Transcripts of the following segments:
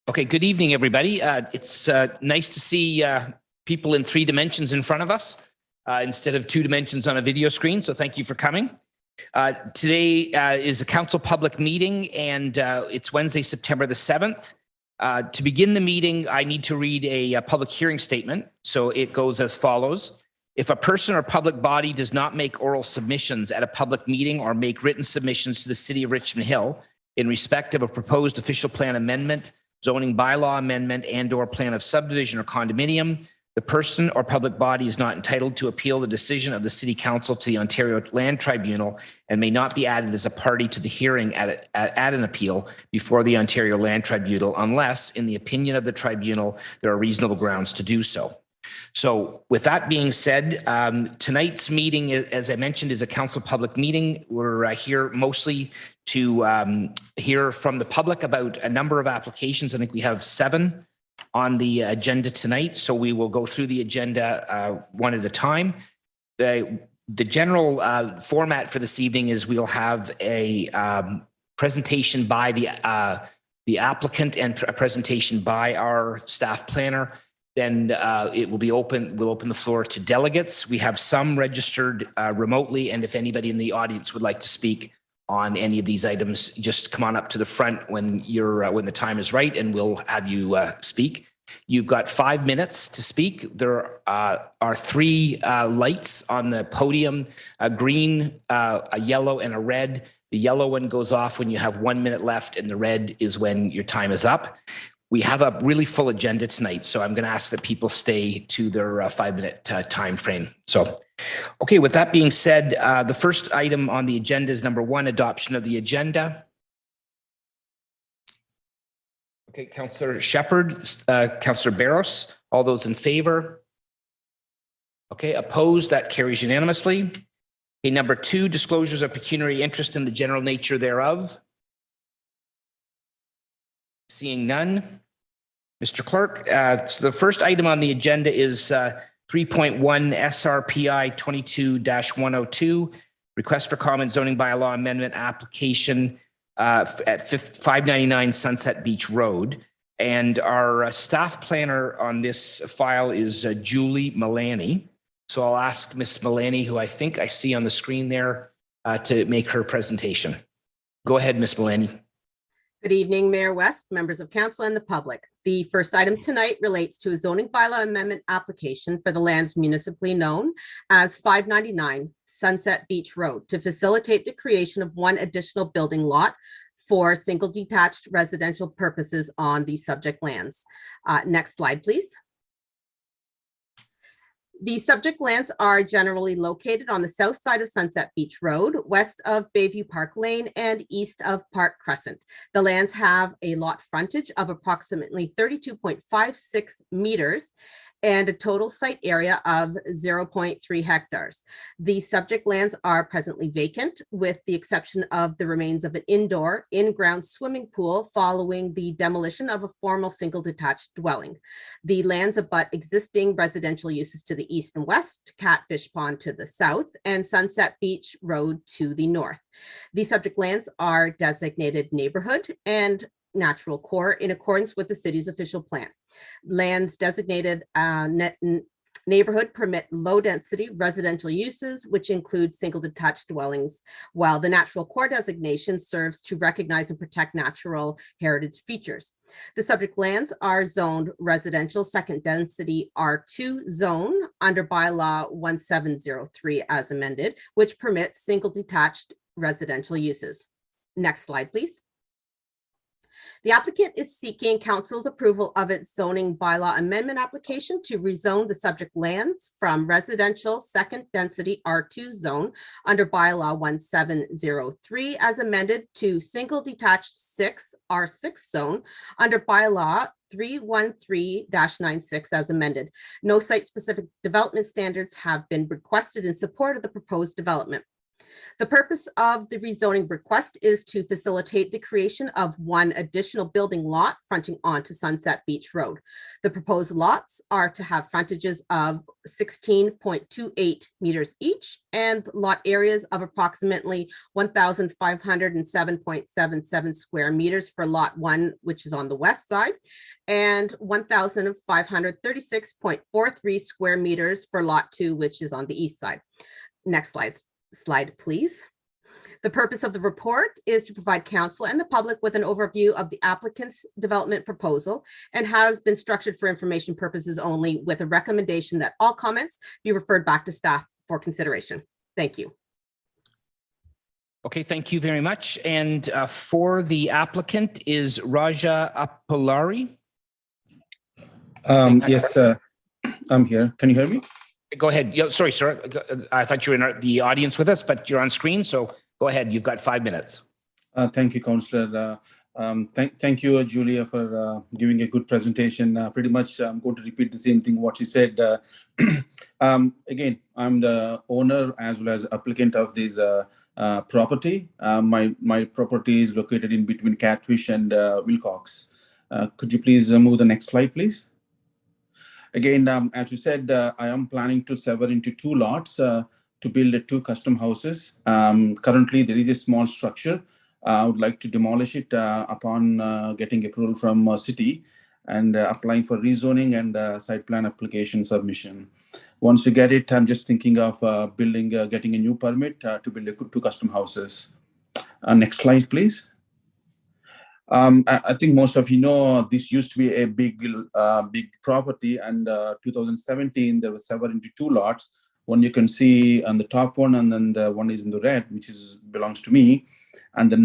Okay, good evening, everybody. It's nice to see people in 3 dimensions in front of us instead of 2 dimensions on a video screen, so thank you for coming. Today is a council public meeting, and it's Wednesday, September the 7th. To begin the meeting, I need to read a public hearing statement, so it goes as follows. If a person or public body does not make oral submissions at a public meeting or make written submissions to the City of Richmond Hill in respect of a proposed official plan amendment, zoning bylaw amendment, and/or plan of subdivision or condominium, the person or public body is not entitled to appeal the decision of the City Council to the Ontario Land Tribunal and may not be added as a party to the hearing at an appeal before the Ontario Land Tribunal unless, in the opinion of the tribunal, there are reasonable grounds to do so. So with that being said, tonight's meeting, as I mentioned, is a council public meeting. We're here mostly to hear from the public about a number of applications. I think we have 7 on the agenda tonight. So we will go through the agenda one at a time. The general format for this evening is we'll have a presentation by the applicant and a presentation by our staff planner. Then it will be open. We'll open the floor to delegates. We have some registered remotely, and if anybody in the audience would like to speak on any of these items, just come on up to the front when the time is right, and we'll have you speak. You've got 5 minutes to speak. There are 3 lights on the podium: a green, a yellow, and a red. The yellow one goes off when you have 1 minute left, and the red is when your time is up. We have a really full agenda tonight, so I'm going to ask that people stay to their 5-minute time frame. So, okay, with that being said, the first item on the agenda is number 1, adoption of the agenda. Okay, Councillor Shepherd, Councillor Barros, all those in favor? Okay, opposed, that carries unanimously. Okay, number 2, disclosures of pecuniary interest in the general nature thereof. Seeing none. Mr. Clerk, so the first item on the agenda is 3.1 SRPI 22-102, request for comment zoning bylaw amendment application at 599 Sunset Beach Road. And our staff planner on this file is Julie Mullaney. So I'll ask Ms. Mullaney, who I think I see on the screen there, to make her presentation. Go ahead, Ms. Mullaney. Good evening, Mayor West, members of council, and the public. The first item tonight relates to a zoning bylaw amendment application for the lands municipally known as 599 Sunset Beach Road to facilitate the creation of 1 additional building lot for single detached residential purposes on the subject lands. Next slide, please. The subject lands are generally located on the south side of Sunset Beach Road, west of Bayview Park Lane, and east of Park Crescent. The lands have a lot frontage of approximately 32.56 meters and a total site area of 0.3 hectares. The subject lands are presently vacant, with the exception of the remains of an indoor, in-ground swimming pool following the demolition of a formal single detached dwelling. The lands abut existing residential uses to the east and west, Catfish Pond to the south, and Sunset Beach Road to the north. The subject lands are designated neighborhood and natural core in accordance with the city's official plan. Lands designated neighborhood permit low density residential uses, which include single detached dwellings, while the natural core designation serves to recognize and protect natural heritage features. The subject lands are zoned residential second density R2 zone under bylaw 1703 as amended, which permits single detached residential uses. Next slide, please. The applicant is seeking council's approval of its zoning bylaw amendment application to rezone the subject lands from residential second density R2 zone under bylaw 1703 as amended to single detached R6 zone under bylaw 313-96 as amended. No site-specific development standards have been requested in support of the proposed development. The purpose of the rezoning request is to facilitate the creation of one additional building lot fronting onto Sunset Beach Road. The proposed lots are to have frontages of 16.28 meters each and lot areas of approximately 1,507.77 square meters for lot 1, which is on the west side, and 1,536.43 square meters for lot 2, which is on the east side. Next slide, please. The purpose of the report is to provide council and the public with an overview of the applicant's development proposal and has been structured for information purposes only, with a recommendation that all comments be referred back to staff for consideration. Thank you. Okay, thank you very much. And for the applicant is Raja Appalari. Yes, I'm here. Can you hear me? Go ahead. Yeah, sorry, sir. I thought you were in the audience with us, but you're on screen. So go ahead. You've got 5 minutes. Thank you, Councillor. Thank you, Julia, for giving a good presentation. Pretty much, I'm going to repeat the same thing what she said. Again, I'm the owner as well as applicant of this property. My property is located in between Catfish and Wilcox. Could you please move the next slide, please? Again, as you said, I am planning to sever into 2 lots to build 2 custom houses. Currently, there is a small structure. I would like to demolish it upon getting approval from city and applying for rezoning and site plan application submission. Once you get it, I'm just thinking of getting a new permit to build 2 custom houses. Next slide, please. I think most of you know this used to be a big property, and 2017 there was severed into 2 lots. One you can see on the top one, and then the one is in the red, which belongs to me. And the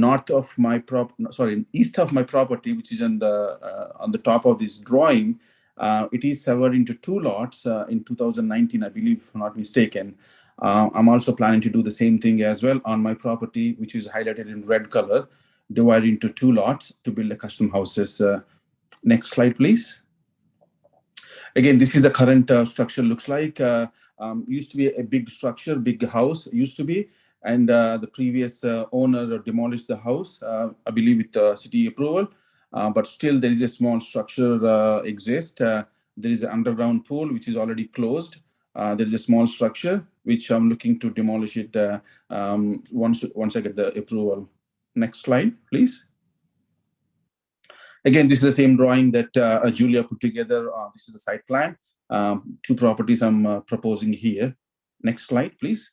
east of my property, which is on the top of this drawing, it is severed into 2 lots in 2019, I believe, if I'm not mistaken. I'm also planning to do the same thing as well on my property, which is highlighted in red color, divided into 2 lots to build custom houses. Next slide, please. Again, this is the current structure looks like. Used to be a big structure, big house used to be, and the previous owner demolished the house, I believe with city approval, but still there is a small structure exists. There is an underground pool which is already closed. There is a small structure which I'm looking to demolish it once I get the approval. Next slide, please. Again, this is the same drawing that Julia put together. This is the site plan. 2 properties I'm proposing here. Next slide, please.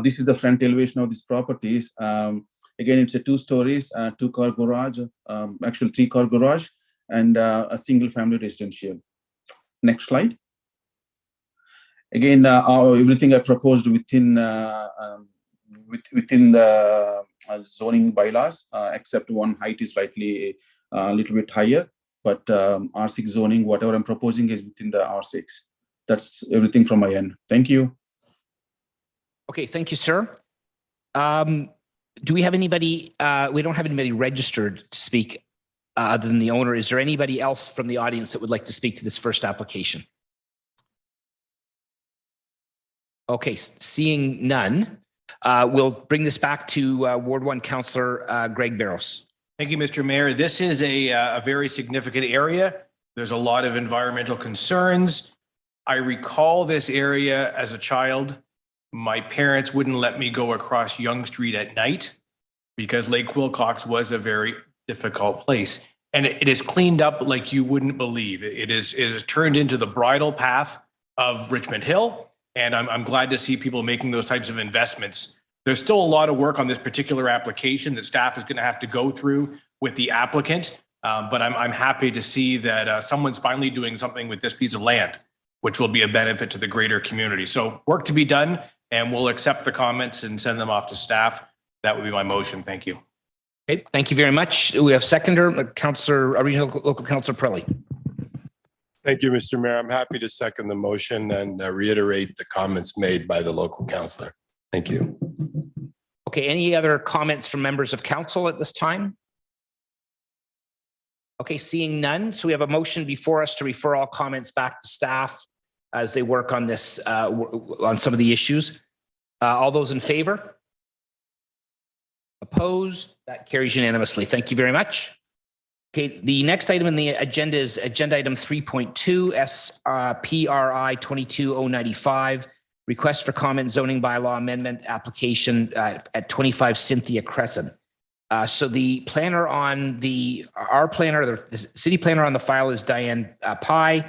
This is the front elevation of these properties. Again, it's a 2 stories, 2-car garage, actually 3-car garage, and a single family residential. Next slide. Again, everything I proposed within the zoning bylaws, except one height is slightly a little bit higher, but R6 zoning, whatever I'm proposing is within the R6. That's everything from my end. Thank you. Okay, thank you, sir. Do we have anybody, we don't have anybody registered to speak other than the owner. Is there anybody else from the audience that would like to speak to this first application? Okay, seeing none, we'll bring this back to Ward 1 Councillor Greg Barros. Thank you, Mr. Mayor. This is a very significant area. There's a lot of environmental concerns. I recall this area as a child. My parents wouldn't let me go across Yonge Street at night because Lake Wilcox was a very difficult place. And it is cleaned up like you wouldn't believe. It is turned into the bridle path of Richmond Hill. And I'm glad to see people making those types of investments. There's still a lot of work on this particular application that staff is going to have to go through with the applicant. But I'm happy to see that someone's finally doing something with this piece of land, which will be a benefit to the greater community. So work to be done, and we'll accept the comments and send them off to staff. That would be my motion. Thank you. Okay, thank you very much. We have seconder, Councillor, Regional Local Councillor Prelli. Thank you, Mr. Mayor. I'm happy to second the motion and reiterate the comments made by the local councillor. Thank you. Okay, any other comments from members of council at this time? Okay, seeing none. So we have a motion before us to refer all comments back to staff as they work on this, on some of the issues. All those in favor? Opposed? That carries unanimously. Thank you very much. Okay, the next item in the agenda is agenda item 3.2, SPRI 22095, request for comment zoning bylaw amendment application at 25 Cynthia Crescent. So the planner on our planner, the city planner on the file is Diane Pye.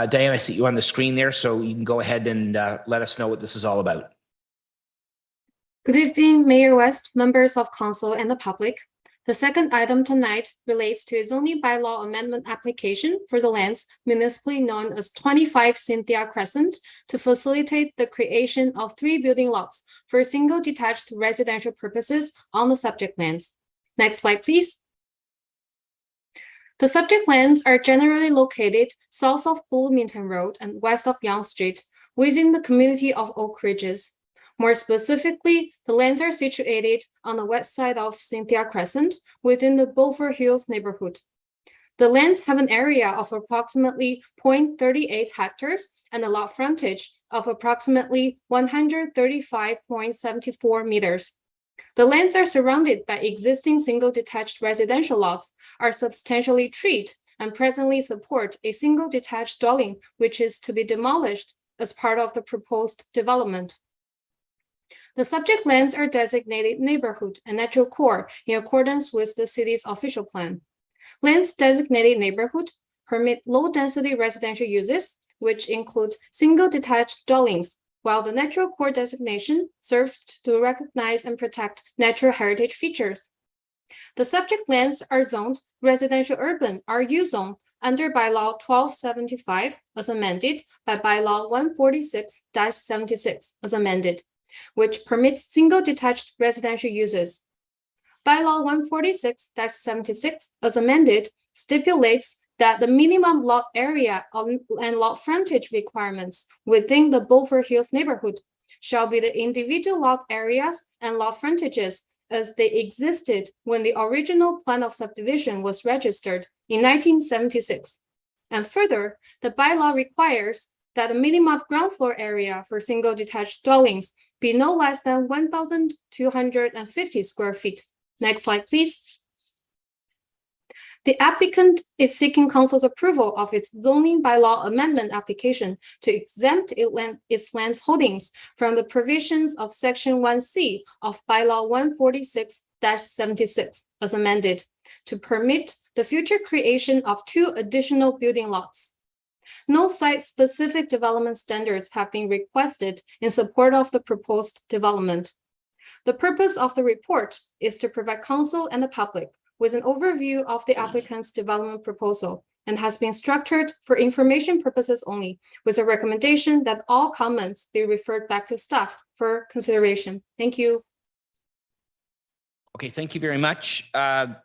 Diane, I see you on the screen there, so you can go ahead and let us know what this is all about. Good evening, Mayor West, members of council, and the public. The second item tonight relates to a zoning bylaw amendment application for the lands municipally known as 25 Cynthia Crescent to facilitate the creation of 3 building lots for single detached residential purposes on the subject lands. Next slide, please. The subject lands are generally located south of Bloomington Road and west of Yonge Street within the community of Oak Ridges. More specifically, the lands are situated on the west side of Cynthia Crescent within the Beaufort Hills neighborhood. The lands have an area of approximately 0.38 hectares and a lot frontage of approximately 135.74 meters. The lands are surrounded by existing single detached residential lots, are substantially treed, and presently support a single detached dwelling, which is to be demolished as part of the proposed development. The subject lands are designated neighborhood and natural core in accordance with the city's official plan. Lands designated neighborhood permit low-density residential uses, which include single detached dwellings, while the natural core designation served to recognize and protect natural heritage features. The subject lands are zoned residential urban RU zone under bylaw 1275 as amended by bylaw 146-76 as amended, which permits single detached residential uses. Bylaw 146-76 as amended stipulates that the minimum lot area and lot frontage requirements within the Beaufort Hills neighborhood shall be the individual lot areas and lot frontages as they existed when the original plan of subdivision was registered in 1976. And further, the bylaw requires that the minimum ground floor area for single detached dwellings be no less than 1,250 square feet. Next slide, please. The applicant is seeking council's approval of its zoning bylaw amendment application to exempt its land holdings from the provisions of Section 1C of bylaw 146-76 as amended to permit the future creation of 2 additional building lots. No site-specific development standards have been requested in support of the proposed development. The purpose of the report is to provide council and the public with an overview of the applicant's development proposal and has been structured for information purposes only, with a recommendation that all comments be referred back to staff for consideration. Thank you. Okay, thank you very much.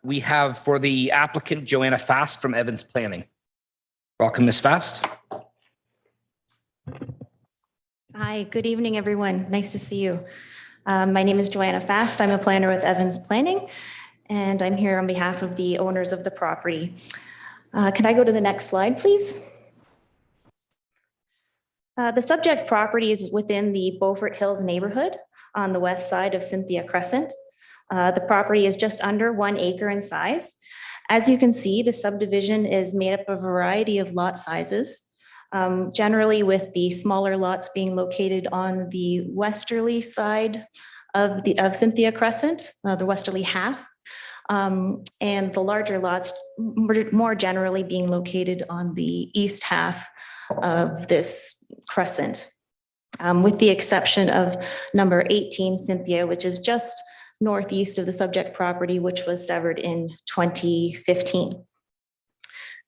We have for the applicant, Joanna Fast from Evans Planning. Welcome, Ms. Fast. Hi, good evening, everyone. Nice to see you. My name is Joanna Fast. I'm a planner with Evans Planning, and I'm here on behalf of the owners of the property. Can I go to the next slide, please? The subject property is within the Beaufort Hills neighborhood on the west side of Cynthia Crescent. The property is just under 1 acre in size. As you can see, the subdivision is made up of a variety of lot sizes, generally with the smaller lots being located on the westerly side of Cynthia Crescent, the westerly half, and the larger lots more generally being located on the east half of this crescent, with the exception of number 18 Cynthia, which is just northeast of the subject property, which was severed in 2015.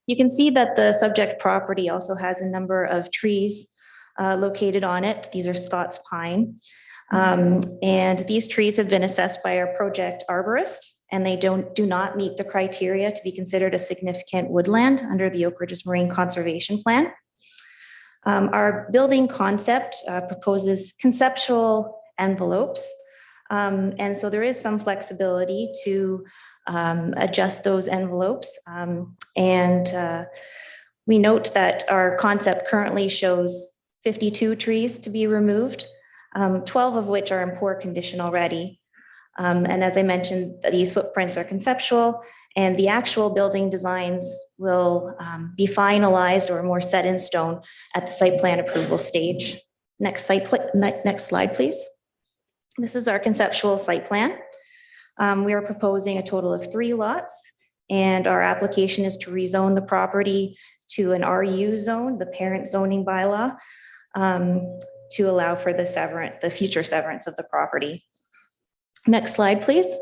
You can see that the subject property also has a number of trees located on it. These are Scots pine. And these trees have been assessed by our project arborist, and they do not meet the criteria to be considered a significant woodland under the Oak Ridges Marine Conservation Plan. Our building concept proposes conceptual envelopes. And so there is some flexibility to adjust those envelopes. We note that our concept currently shows 52 trees to be removed. 12 of which are in poor condition already. And as I mentioned, these footprints are conceptual, and the actual building designs will be finalized or more set in stone at the site plan approval stage. Next slide, please. This is our conceptual site plan. We are proposing a total of 3 lots, and our application is to rezone the property to an RU zone, the parent zoning bylaw, to allow for the future severance of the property. Next slide, please.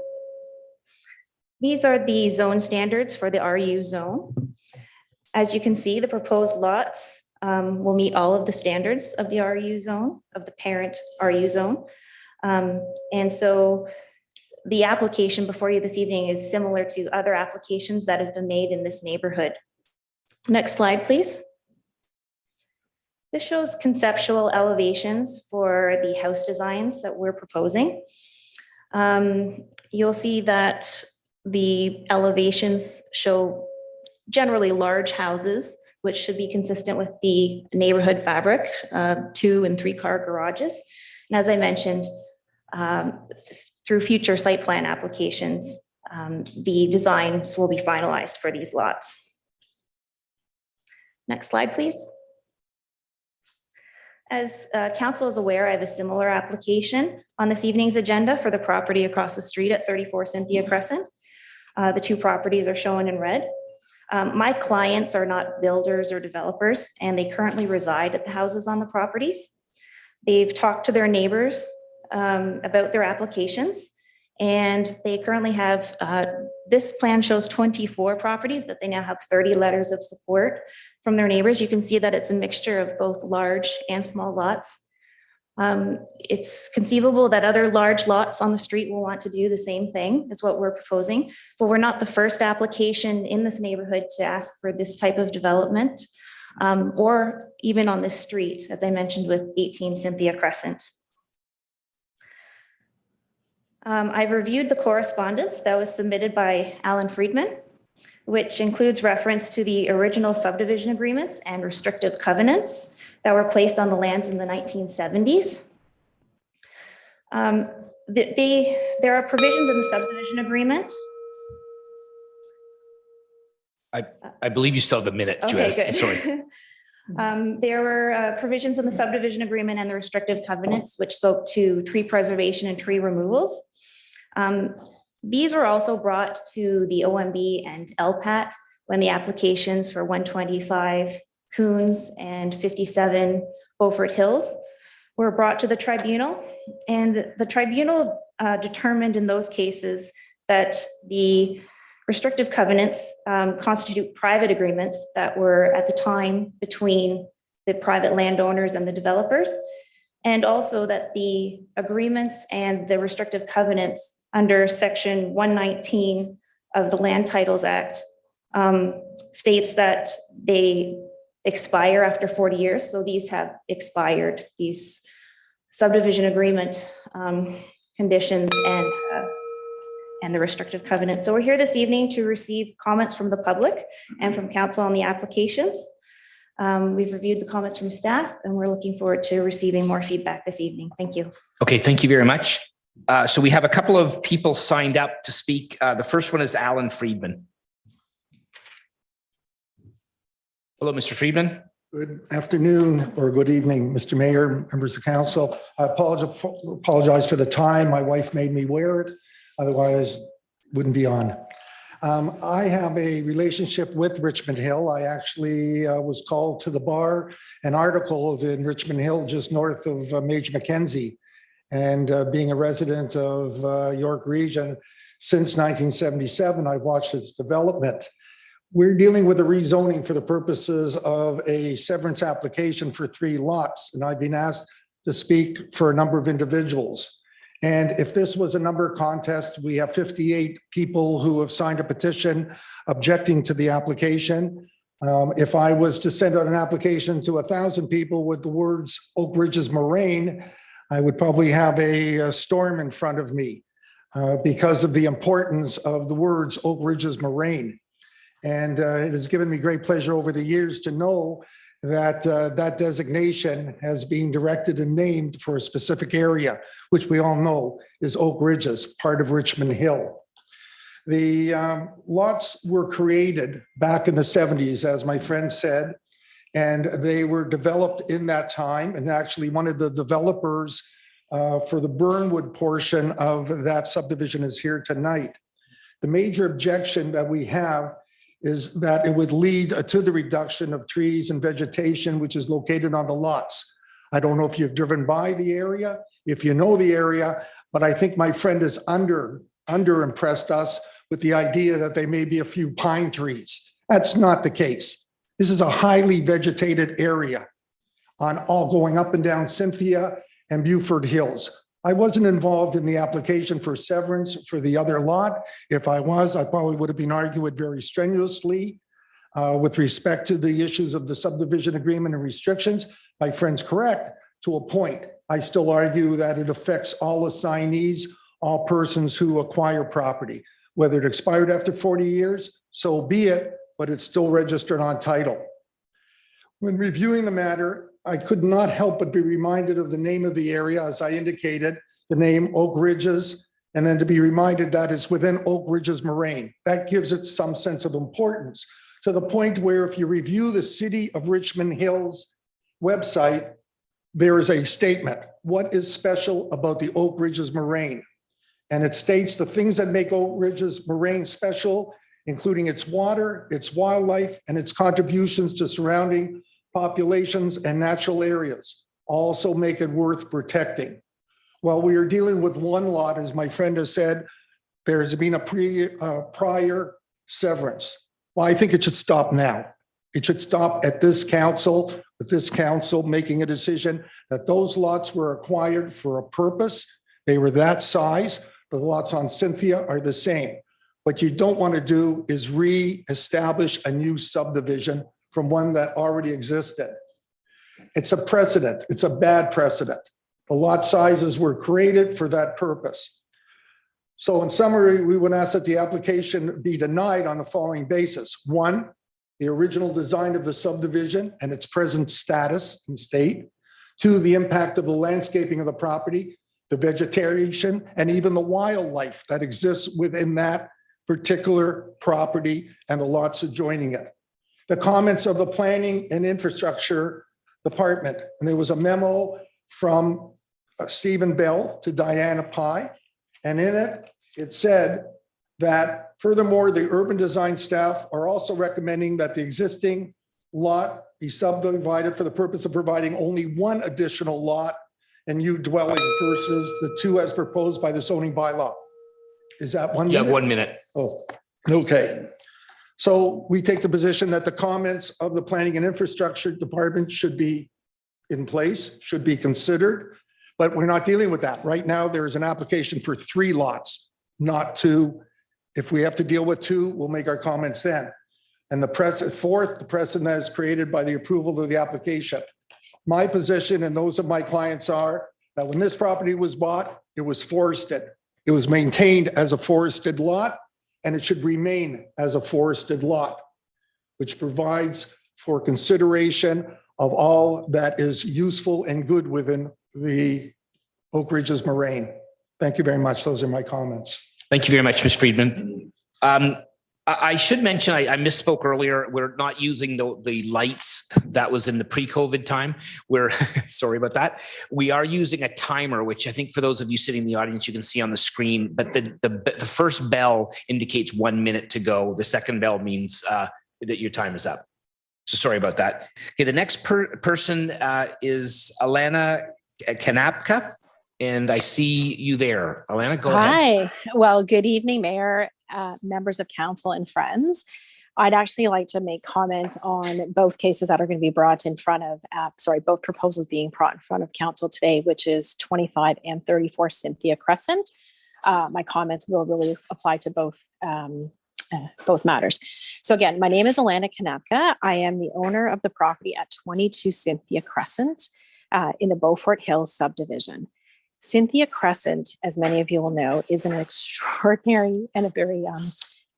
These are the zone standards for the RU zone. As you can see, the proposed lots will meet all of the standards of the RU zone, of the parent RU zone. And so the application before you this evening is similar to other applications that have been made in this neighborhood. Next slide, please. This shows conceptual elevations for the house designs that we're proposing. You'll see that the elevations show generally large houses, which should be consistent with the neighborhood fabric, 2 and 3 car garages. And as I mentioned, through future site plan applications, the designs will be finalized for these lots. Next slide, please. As council is aware, I have a similar application on this evening's agenda for the property across the street at 34 Cynthia Crescent. The 2 properties are shown in red. My clients are not builders or developers, and they currently reside at the houses on the properties. They've talked to their neighbors about their applications, and they currently have, this plan shows 24 properties, but they now have 30 letters of support from their neighbors. You can see that it's a mixture of both large and small lots. It's conceivable that other large lots on the street will want to do the same thing as what we're proposing, but we're not the first application in this neighborhood to ask for this type of development, or even on this street, as I mentioned with 18 Cynthia Crescent. I've reviewed the correspondence that was submitted by Alan Friedman, which includes reference to the original subdivision agreements and restrictive covenants that were placed on the lands in the 1970s. There are provisions in the subdivision agreement. I believe you still have a minute. Okay, good. Sorry. There were provisions in the subdivision agreement and the restrictive covenants, which spoke to tree preservation and tree removals. These were also brought to the OMB and LPAT when the applications for 125 Coons and 57 Beaufort Hills were brought to the tribunal. And the tribunal determined in those cases that the restrictive covenants constitute private agreements that were at the time between the private landowners and the developers, and also that the agreements and the restrictive covenants under Section 119 of the Land Titles Act states that they expire after 40 years. So these have expired, these subdivision agreement conditions and the restrictive covenant. So we're here this evening to receive comments from the public and from council on the applications. We've reviewed the comments from staff, and we're looking forward to receiving more feedback this evening. Thank you. Okay, thank you very much. So we have a couple of people signed up to speak. The first one is Alan Friedman. Hello, Mr. Friedman. Good afternoon or good evening, Mr. Mayor, members of council. I apologize for the time. My wife made me wear it. Otherwise, wouldn't be on. I have a relationship with Richmond Hill. I actually was called to the bar, an article in Richmond Hill, just north of Mage Mackenzie. And being a resident of York Region since 1977, I've watched its development. We're dealing with a rezoning for the purposes of a severance application for 3 lots. And I've been asked to speak for a number of individuals. And if this was a number contest, we have 58 people who have signed a petition objecting to the application. If I was to send out an application to 1,000 people with the words Oak Ridges Moraine, I would probably have a storm in front of me because of the importance of the words Oak Ridges Moraine. And it has given me great pleasure over the years to know that that designation has been directed and named for a specific area, which we all know is Oak Ridges, part of Richmond Hill. The lots were created back in the 70s, as my friend said, and they were developed in that time. And actually one of the developers for the Burnwood portion of that subdivision is here tonight. The major objection that we have is that it would lead to the reduction of trees and vegetation, which is located on the lots. I don't know if you've driven by the area, if you know the area, but I think my friend has under impressed us with the idea that there may be a few pine trees. That's not the case. This is a highly vegetated area on all going up and down Cynthia and Beaufort Hills. I wasn't involved in the application for severance for the other lot. If I was, I probably would have been arguing very strenuously with respect to the issues of the subdivision agreement and restrictions. My friend's correct to a point. I still argue that it affects all assignees, all persons who acquire property. Whether it expired after 40 years, so be it, but it's still registered on title. When reviewing the matter, I could not help but be reminded of the name of the area, as I indicated, the name Oak Ridges, and then to be reminded that it's within Oak Ridges Moraine. That gives it some sense of importance, to the point where if you review the City of Richmond Hills website, there is a statement, what is special about the Oak Ridges Moraine? And it states the things that make Oak Ridges Moraine special, including its water, its wildlife, and its contributions to surrounding populations and natural areas, also make it worth protecting. While we are dealing with one lot, as my friend has said, there's been a prior severance. Well, I think it should stop now. It should stop at this council, with this council making a decision that those lots were acquired for a purpose. They were that size. The lots on Cynthia are the same. What you don't want to do is re-establish a new subdivision from one that already existed. It's a precedent. It's a bad precedent. The lot sizes were created for that purpose. So in summary, we would ask that the application be denied on the following basis. One, the original design of the subdivision and its present status and state. Two, the impact of the landscaping of the property, the vegetation, and even the wildlife that exists within that particular property and the lots adjoining it. The comments of the Planning and Infrastructure Department, and there was a memo from Stephen Bell to Diana Pye, and in it, it said that furthermore, the urban design staff are also recommending that the existing lot be subdivided for the purpose of providing only one additional lot and new dwelling versus the two as proposed by the zoning bylaw. Is that 1 minute? You have 1 minute. Oh, okay. So we take the position that the comments of the Planning and Infrastructure Department should be in place, should be considered, but we're not dealing with that. Right now, there is an application for 3 lots, not 2. If we have to deal with 2, we'll make our comments then. And the fourth, the precedent that is created by the approval of the application. My position and those of my clients are that when this property was bought, it was forested. It was maintained as a forested lot, and it should remain as a forested lot, which provides for consideration of all that is useful and good within the Oak Ridges Moraine. Thank you very much. Those are my comments. Thank you very much, Ms. Friedman. I should mention, I misspoke earlier. We're not using the lights that was in the pre-COVID time. We're sorry about that. We are using a timer, which I think for those of you sitting in the audience, you can see on the screen. But the first bell indicates 1 minute to go. The second bell means that your time is up. So sorry about that. Okay, the next person is Alana Kanapka, and I see you there. Alana, go ahead. Hi. Well, good evening, Mayor, members of council and friends. I'd actually like to make comments on both cases that are going to be brought in front of, both proposals being brought in front of council today, which is 25 and 34 Cynthia Crescent. My comments will really apply to both matters. So again, my name is Alana Kanapka. I am the owner of the property at 22 Cynthia Crescent in the Beaufort Hills subdivision. Cynthia Crescent, as many of you will know, is an extraordinary and a very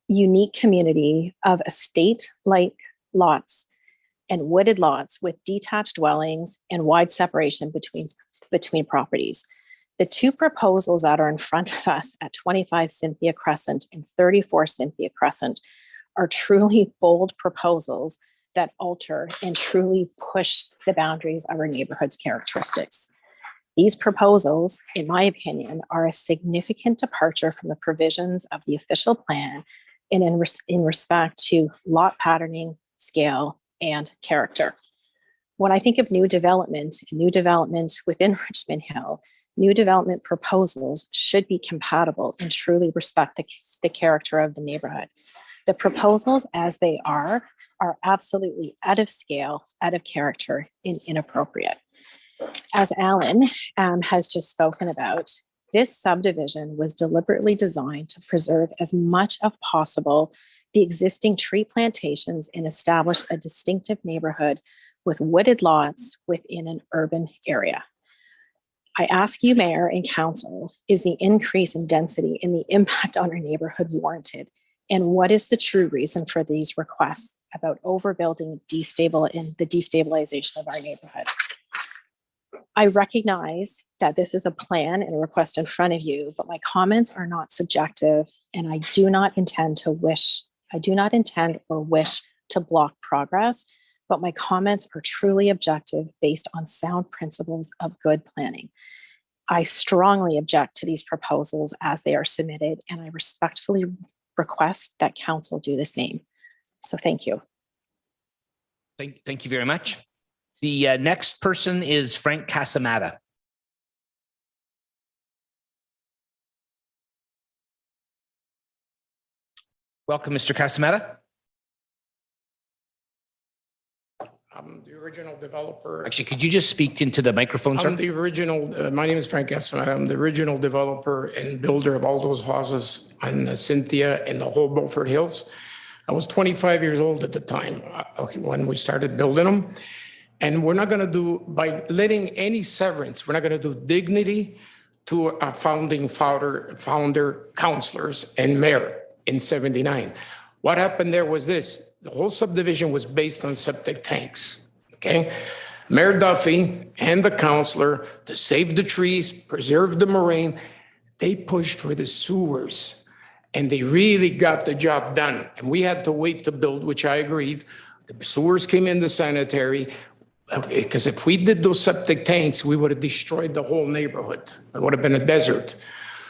unique community of estate-like lots and wooded lots with detached dwellings and wide separation between properties. The two proposals that are in front of us at 25 Cynthia Crescent and 34 Cynthia Crescent are truly bold proposals that alter and truly push the boundaries of our neighborhood's characteristics. These proposals, in my opinion, are a significant departure from the provisions of the official plan and in respect to lot patterning, scale, and character. When I think of new development within Richmond Hill, new development proposals should be compatible and truly respect the character of the neighborhood. The proposals as they are absolutely out of scale, out of character, and inappropriate. As Alan has just spoken about, this subdivision was deliberately designed to preserve as much as possible the existing tree plantations and establish a distinctive neighborhood with wooded lots within an urban area. I ask you, Mayor and Council, is the increase in density and the impact on our neighborhood warranted? And what is the true reason for these requests about overbuilding and the destabilization of our neighborhood? I recognize that this is a plan and a request in front of you, but my comments are not subjective, and I do not intend or wish to block progress, but my comments are truly objective based on sound principles of good planning. I strongly object to these proposals as they are submitted, and I respectfully request that council do the same. So thank you. Thank you very much. The next person is Frank Casamata. Welcome, Mr. Casamata. I'm the original developer. Actually, could you just speak into the microphone, sir? I'm the original, my name is Frank Casamata. I'm the original developer and builder of all those houses on Cynthia and the whole Beaufort Hills. I was 25 years old at the time when we started building them. And we're not going to do, by letting any severance, we're not going to do dignity to our founding founder, councilors, and mayor in 79. What happened there was this. The whole subdivision was based on septic tanks, okay? Mayor Duffy and the councilor, to save the trees, preserve the moraine, they pushed for the sewers. And they really got the job done. And we had to wait to build, which I agreed. The sewers came in the sanitary. Because if we did those septic tanks, we would have destroyed the whole neighborhood. It would have been a desert.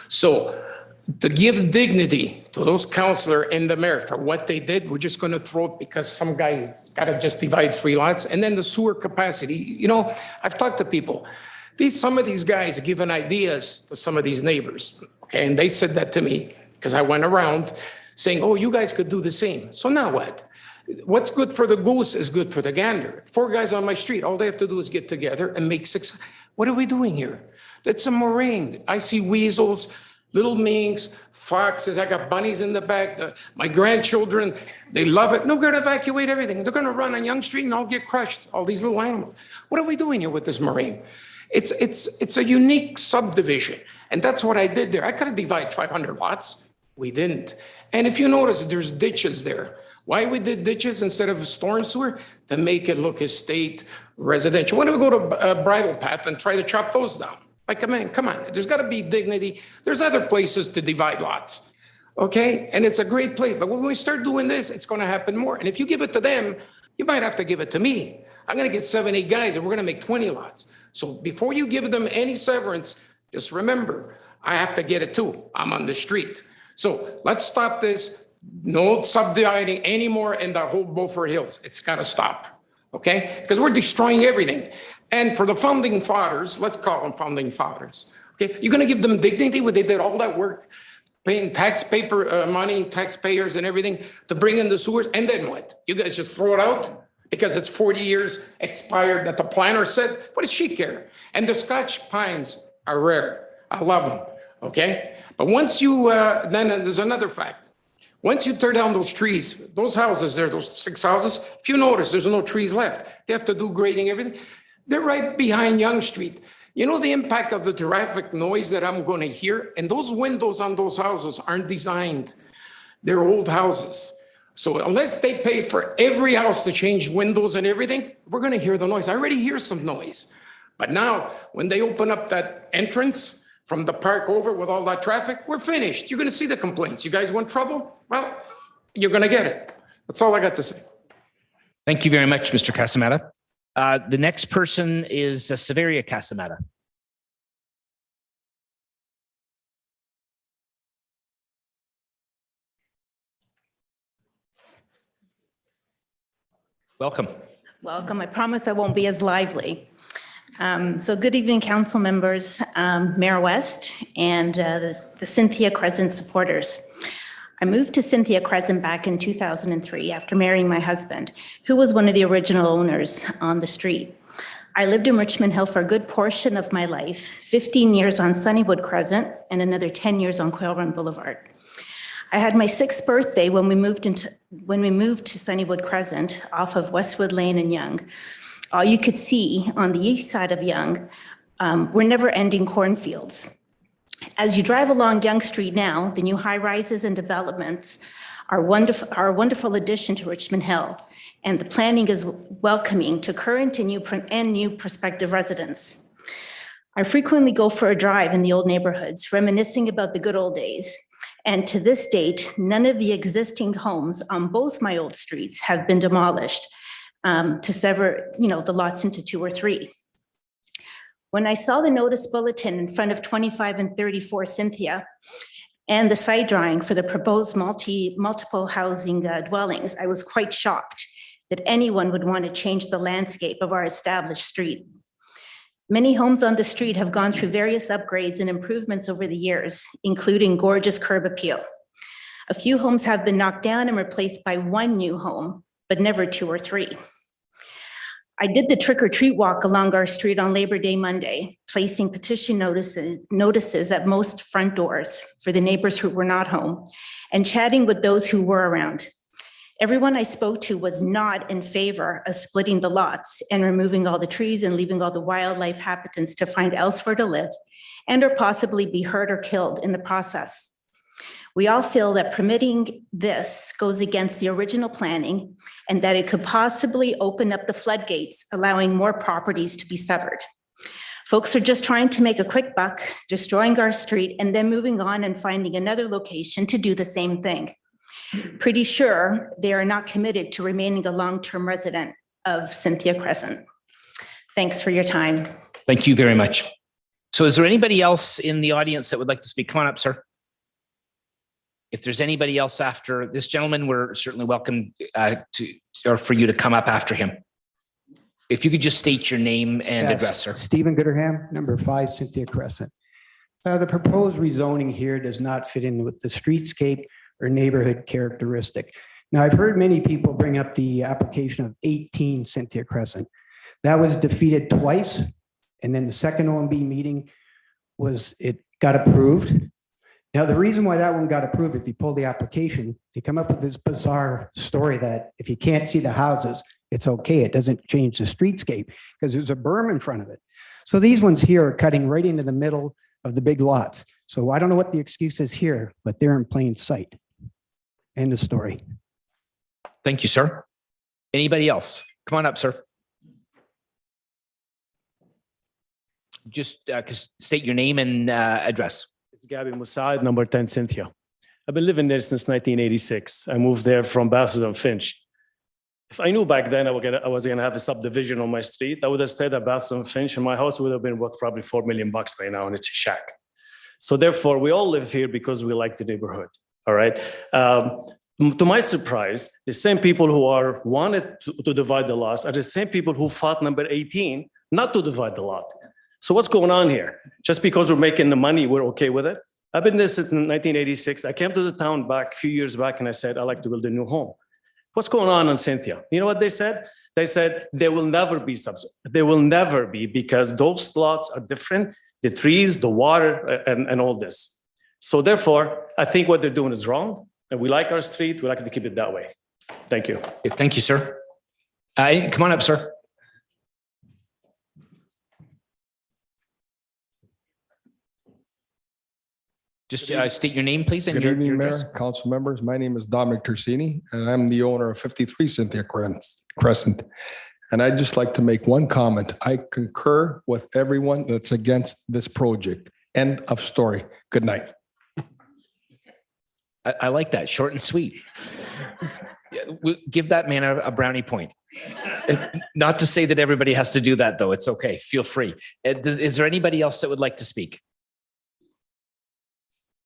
So to give dignity to those councilor and the mayor for what they did, we're just going to throw it because some guy got to just divide 3 lots. And then the sewer capacity, you know, I've talked to people. Some of these guys are giving ideas to some of these neighbors. Okay, and they said that to me because I went around saying, oh, you guys could do the same. So now what? What's good for the goose is good for the gander. 4 guys on my street, all they have to do is get together and make 6. What are we doing here? That's a moraine. I see weasels, little minks, foxes. I got bunnies in the back. My grandchildren, they love it. No, we're going to evacuate everything. They're going to run on Yonge Street and all get crushed, all these little animals. What are we doing here with this moraine? It's a unique subdivision. And that's what I did there. I could have divided 500 lots. We didn't. And if you notice, there's ditches there. Why we did ditches instead of a storm sewer? To make it look estate residential. Why don't we go to Bridle Path and try to chop those down? Like, come on, there's got to be dignity. There's other places to divide lots, okay? And it's a great place. But when we start doing this, it's going to happen more. And if you give it to them, you might have to give it to me. I'm going to get 7, 8 guys, and we're going to make 20 lots. So before you give them any severance, just remember, I have to get it too. I'm on the street. So let's stop this. No subdividing anymore in the whole Beaufort Hills. It's got to stop, okay? Because we're destroying everything. And for the founding fathers, let's call them founding fathers, okay? You're going to give them dignity when they did all that work, paying money, taxpayers and everything to bring in the sewers, and then what? You guys just throw it out because it's 40 years expired that the planner said? What does she care? And the Scotch pines are rare. I love them, okay? But once you, then there's another fact. Once you tear down those trees, those houses there, those 6 houses, if you notice, there's no trees left. They have to do grading, everything. They're right behind Yonge Street. You know the impact of the traffic noise that I'm going to hear? And those windows on those houses aren't designed. They're old houses. So unless they pay for every house to change windows and everything, we're going to hear the noise. I already hear some noise. But now, when they open up that entrance from the park over with all that traffic, we're finished. You're going to see the complaints. You guys want trouble? Well, you're going to get it. That's all I got to say. Thank you very much, Mr. Casamata. The next person is Severia Casamata. Welcome. Welcome. I promise I won't be as lively. So good evening, council members, Mayor West, and the Cynthia Crescent supporters. I moved to Cynthia Crescent back in 2003 after marrying my husband, who was one of the original owners on the street. I lived in Richmond Hill for a good portion of my life, 15 years on Sunnywood Crescent and another 10 years on Quail Run Boulevard. I had my 6th birthday when we moved to Sunnywood Crescent off of Westwood Lane and Yonge. All you could see on the east side of Yonge were never-ending cornfields. As you drive along Yonge Street now, the new high-rises and developments are a wonderful addition to Richmond Hill, and the planning is welcoming to current and new prospective residents. I frequently go for a drive in the old neighborhoods, reminiscing about the good old days. And to this date, none of the existing homes on both my old streets have been demolished to sever, the lots into 2 or 3. When I saw the notice bulletin in front of 25 and 34 Cynthia and the site drawing for the proposed multiple housing dwellings, I was quite shocked that anyone would want to change the landscape of our established street. Many homes on the street have gone through various upgrades and improvements over the years, including gorgeous curb appeal. A few homes have been knocked down and replaced by 1 new home, but never 2 or 3. I did the trick-or-treat walk along our street on Labor Day Monday, placing petition notices at most front doors for the neighbors who were not home, and chatting with those who were around. Everyone I spoke to was not in favor of splitting the lots and removing all the trees and leaving all the wildlife habitants to find elsewhere to live and or possibly be hurt or killed in the process. We all feel that permitting this goes against the original planning and that it could possibly open up the floodgates, allowing more properties to be severed. Folks are just trying to make a quick buck, destroying our street and then moving on and finding another location to do the same thing. Pretty sure they are not committed to remaining a long-term resident of Cynthia Crescent. Thanks for your time. Thank you very much. So is there anybody else in the audience that would like to speak? Come on up, sir. If there's anybody else after this gentleman, we're certainly welcome for you to come up after him. If you could just state your name and address, sir. Stephen Gooderham, number 5 Cynthia Crescent. The proposed rezoning here does not fit in with the streetscape or neighborhood characteristic. Now, I've heard many people bring up the application of 18 Cynthia Crescent. That was defeated twice, and then the second OMB meeting it got approved. Now, the reason why that one got approved, if you pull the application, they come up with this bizarre story that if you can't see the houses, it's okay. It doesn't change the streetscape because there's a berm in front of it. So these ones here are cutting right into the middle of the big lots. So I don't know what the excuse is here, but they're in plain sight. End of story. Thank you, sir. Anybody else? Come on up, sir. Just state your name and address. It's Gabby Moussaid, number 10 Cynthia. I've been living there since 1986. I moved there from Bassett and Finch. If I knew back then I was gonna have a subdivision on my street, I would have stayed at Bassett and Finch, and my house would have been worth probably $4 million by now, and it's a shack. So therefore, we all live here because we like the neighborhood. All right. To my surprise, the same people who wanted to divide the lots are the same people who fought number 18 not to divide the lot. So what's going on here? Just because we're making the money, we're okay with it? I've been there since 1986. I came to the town a few years back, and I said, I'd like to build a new home. What's going on Cynthia? You know what they said? They said there will never be subsidy. There will never be, because those lots are different, the trees, the water, and all this. So therefore, I think what they're doing is wrong, and we like our street. We like to keep it that way. Thank you. Thank you, sir. Come on up, sir. Just state your name, please. And Good your evening, address. Mayor, council members. My name is Dominic Tersini, and I'm the owner of 53 Cynthia Crescent. And I'd just like to make one comment. I concur with everyone that's against this project. End of story. Good night. I like that. Short and sweet. Give that man a brownie point. Not to say that everybody has to do that, though. It's okay. Feel free. Is there anybody else that would like to speak?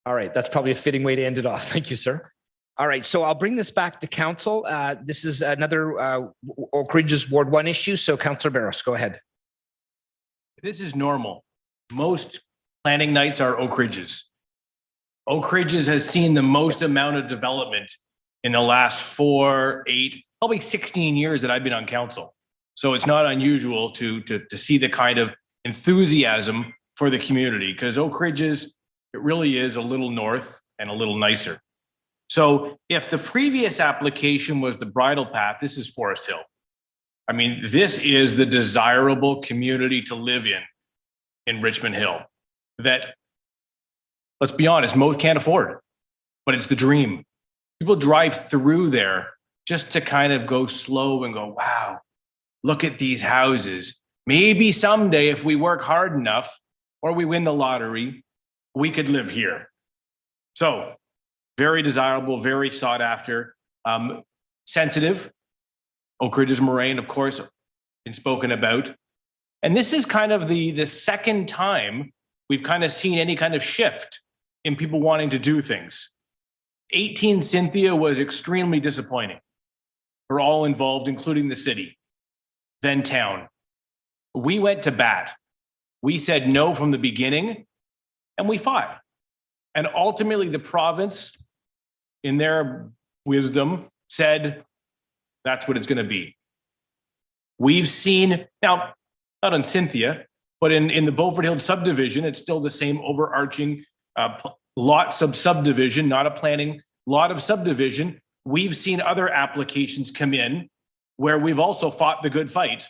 All right. That's probably a fitting way to end it off. Thank you, sir. All right. So I'll bring this back to council. This is another Oak Ridge's Ward 1 issue. So Councillor Barros, go ahead. This is normal. Most planning nights are Oak Ridge's. Oak Ridge's has seen the most amount of development in the last 4, 8, probably 16 years that I've been on council. So it's not unusual to see the kind of enthusiasm for the community, because Oak Ridge's, it really is a little north and a little nicer. So if the previous application was the bridle path, this is Forest Hill. I mean, this is the desirable community to live in Richmond Hill that, let's be honest, most can't afford, but it's the dream. People drive through there just to kind of go slow and go, wow, look at these houses. Maybe someday if we work hard enough or we win the lottery, we could live here. So very desirable, very sought after, sensitive. Oak Ridge's moraine, of course, been spoken about. And this is kind of the second time we've kind of seen any kind of shift in people wanting to do things. 18 Cynthia was extremely disappointing for all involved, including the city, then town. We went to bat. We said no from the beginning, and we fought. And ultimately, the province, in their wisdom, said that's what it's going to be. We've seen, now, not on Cynthia, but in the Beaufort Hill subdivision, it's still the same overarching lots of subdivision, not a planning, lot of subdivision. We've seen other applications come in where we've also fought the good fight.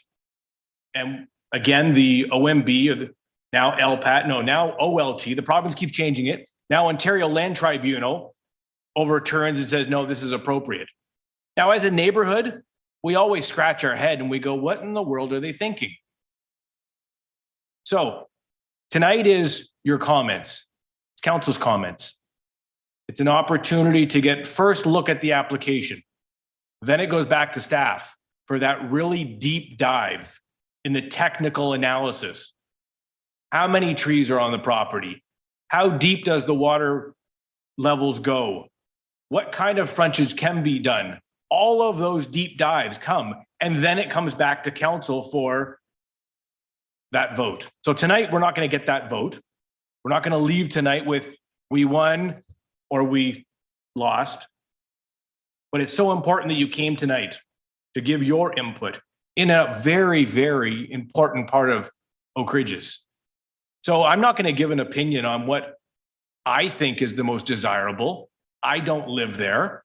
And again, the OMB, or now LPAT, now OLT, the province keeps changing it. Now Ontario Land Tribunal overturns and says, no, this is appropriate. Now, as a neighborhood, we always scratch our head and we go, what in the world are they thinking? So tonight is your comments, council's comments. It's an opportunity to get first look at the application. Then it goes back to staff for that really deep dive in the technical analysis. How many trees are on the property? How deep does the water levels go? What kind of frontage can be done? All of those deep dives come, and then it comes back to council for that vote. So tonight, we're not going to get that vote. We're not going to leave tonight with we won or we lost. But it's so important that you came tonight to give your input in a very, very important part of Oak Ridge's. So I'm not going to give an opinion on what I think is the most desirable. I don't live there.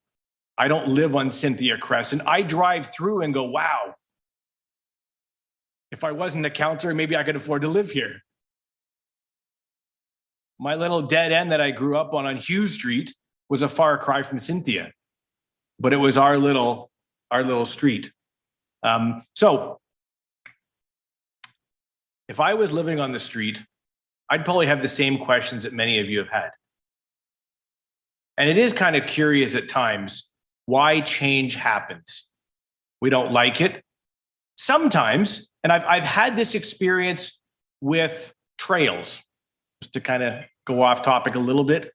I don't live on Cynthia Crescent. I drive through and go, wow. If I wasn't a counselor, maybe I could afford to live here. My little dead end that I grew up on Hughes Street was a far cry from Cynthia, but it was our little street. So if I was living on the street, I'd probably have the same questions that many of you have had. And it is kind of curious at times why change happens. We don't like it. Sometimes, and I've had this experience with trails, just to kind of go off topic a little bit.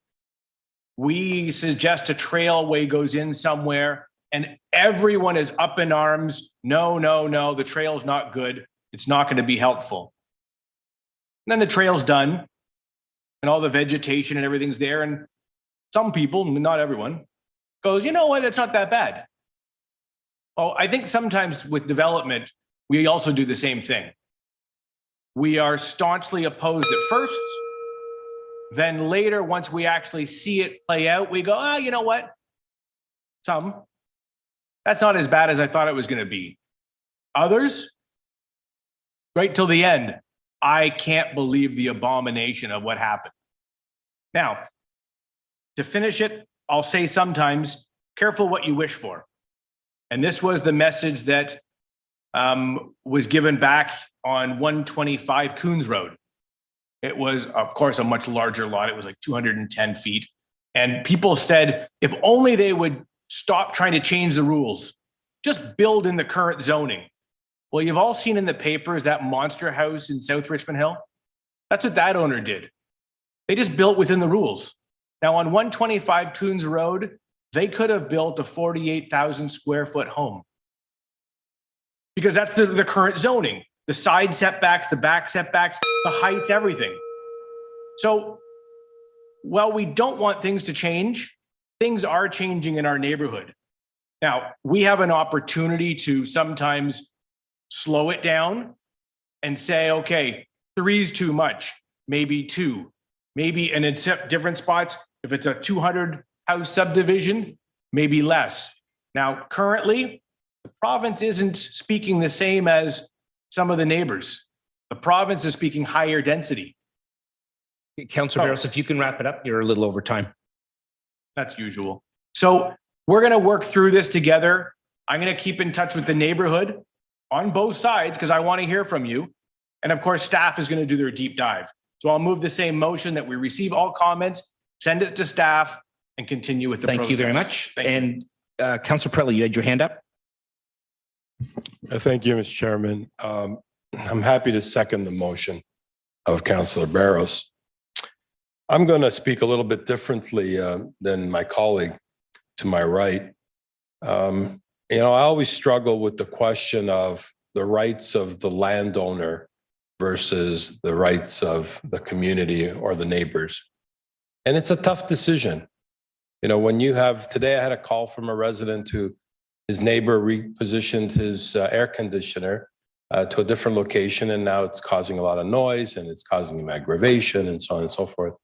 We suggest a trailway goes in somewhere and everyone is up in arms. No, no, no, the trail's not good. It's not going to be helpful. And then the trail's done and all the vegetation and everything's there. And some people, not everyone, goes, you know what, it's not that bad. Well, I think sometimes with development, we also do the same thing. We are staunchly opposed at first. Then later, once we actually see it play out, we go, oh, you know what? That's not as bad as I thought it was going to be. Others, right till the end, I can't believe the abomination of what happened. Now, to finish it, I'll say sometimes, careful what you wish for. And this was the message that was given back on 125 Coons Road. It was, of course, a much larger lot. It was like 210 feet. And people said, if only they would stop trying to change the rules, just build in the current zoning. Well, you've all seen in the papers that monster house in South Richmond Hill. That's what that owner did. They just built within the rules. Now on 125 Coons Road, they could have built a 48,000 square foot home because that's the current zoning, the side setbacks, the back setbacks, the heights, everything. So while we don't want things to change, things are changing in our neighborhood. Now, we have an opportunity to sometimes slow it down and say, okay, 3 is too much, maybe 2, maybe in different spots. If it's a 200 house subdivision, maybe less. Now, currently, the province isn't speaking the same as some of the neighbors. The province is speaking higher density. Councillor Barros, if you can wrap it up, you're a little over time. That's usual. So we're going to work through this together. I'm going to keep in touch with the neighborhood on both sides because I want to hear from you. And of course, staff is going to do their deep dive. So I'll move the same motion that we receive all comments, send it to staff, and continue with the process. Thank you very much. And Councillor Pirelli, you had your hand up. Thank you, Mr. Chairman. I'm happy to second the motion of Councillor Barros. I'm going to speak a little bit differently than my colleague to my right. I always struggle with the question of the rights of the landowner versus the rights of the community or the neighbors. And it's a tough decision. When you have, today I had a call from a resident who his neighbor repositioned his air conditioner to a different location, and now it's causing a lot of noise and it's causing him aggravation and so on and so forth.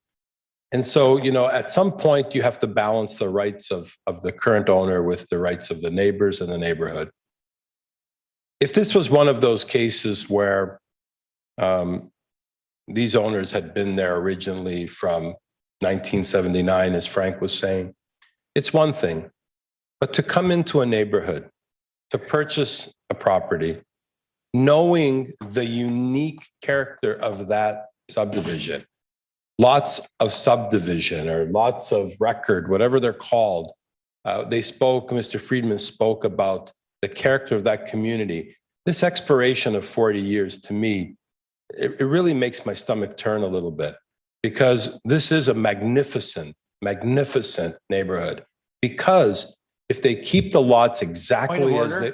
And so, at some point you have to balance the rights of the current owner with the rights of the neighbors and the neighborhood. If this was one of those cases where these owners had been there originally from 1979, as Frank was saying, it's one thing. But to come into a neighborhood, to purchase a property, knowing the unique character of that subdivision, lots of subdivision or lots of record, whatever they're called, Mr. Friedman spoke about the character of that community. This expiration of 40 years, to me, it really makes my stomach turn a little bit, because this is a magnificent, magnificent neighborhood. Because if they keep the lots exactly as they...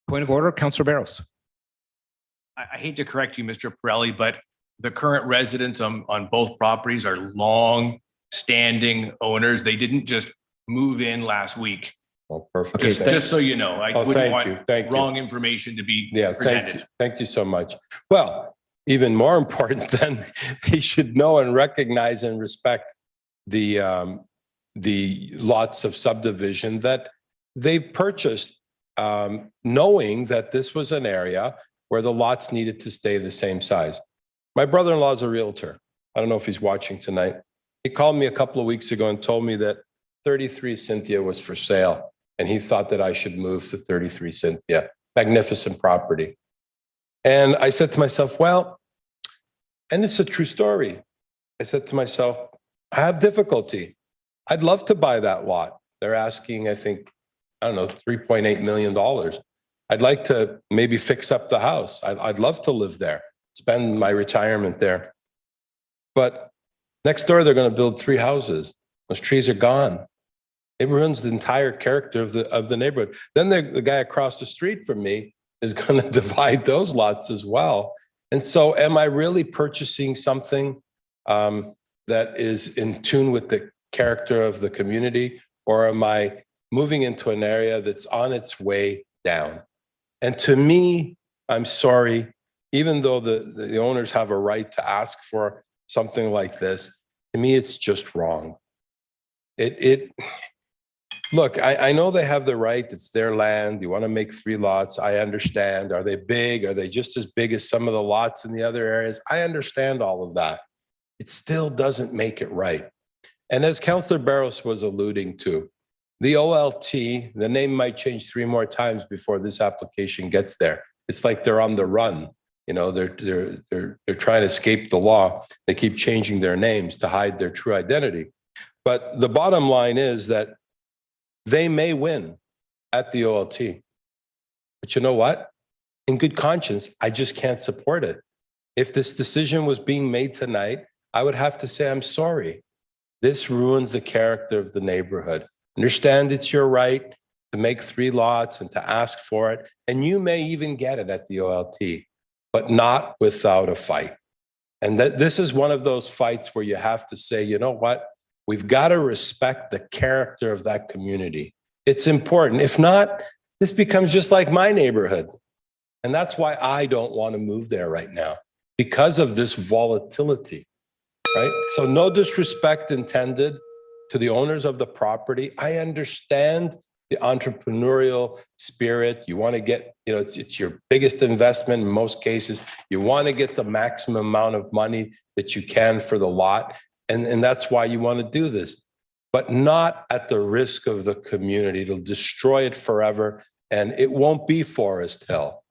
Point of order, Councillor Barros. I hate to correct you, Mr. Pirelli, but the current residents on both properties are long-standing owners. They didn't just move in last week. Oh, perfect. Just so you know, I wouldn't want thank wrong information to be Thank presented. you. Thank you so much. Well, even more important than they should know and recognize and respect the lots of subdivision that they purchased, knowing that this was an area where the lots needed to stay the same size. My brother-in-law is a realtor. I don't know if he's watching tonight. He called me a couple of weeks ago and told me that 33 Cynthia was for sale, and he thought that I should move to 33 Cynthia. Magnificent property. And I said to myself, well, and it's a true story. I said to myself, I have difficulty. I'd love to buy that lot. They're asking, I think, I don't know, $3.8 million. I'd like to maybe fix up the house. I'd love to live there, spend my retirement there. But next door, they're going to build 3 houses. Those trees are gone. It ruins the entire character of the neighborhood. Then the guy across the street from me is going to divide those lots as well. And so am I really purchasing something that is in tune with the character of the community, or am I moving into an area that's on its way down? And to me, I'm sorry, even though the owners have a right to ask for something like this, to me, it's just wrong. Look, I know they have the right, it's their land, you want to make 3 lots, I understand. Are they big? Are they just as big as some of the lots in the other areas? I understand all of that. it still doesn't make it right. And as Councillor Barros was alluding to, the OLT, the name might change 3 more times before this application gets there. It's like they're on the run. You know, they're trying to escape the law. They keep changing their names to hide their true identity. But the bottom line is that they may win at the OLT. But you know what? In good conscience, I just can't support it. If this decision was being made tonight, I would have to say, I'm sorry. This ruins the character of the neighborhood. Understand it's your right to make 3 lots and to ask for it. And you may even get it at the OLT, but not without a fight. And this is one of those fights where you have to say, you know what? We've got to respect the character of that community. It's important. If not, this becomes just like my neighborhood. And that's why I don't want to move there right now, because of this volatility, right? So no disrespect intended to the owners of the property. I understand the entrepreneurial spirit. You want to get, you know, it's your biggest investment in most cases. You want to get the maximum amount of money that you can for the lot. And that's why you want to do this, but not at the risk of the community. It'll destroy it forever. And it won't be Forest Hill.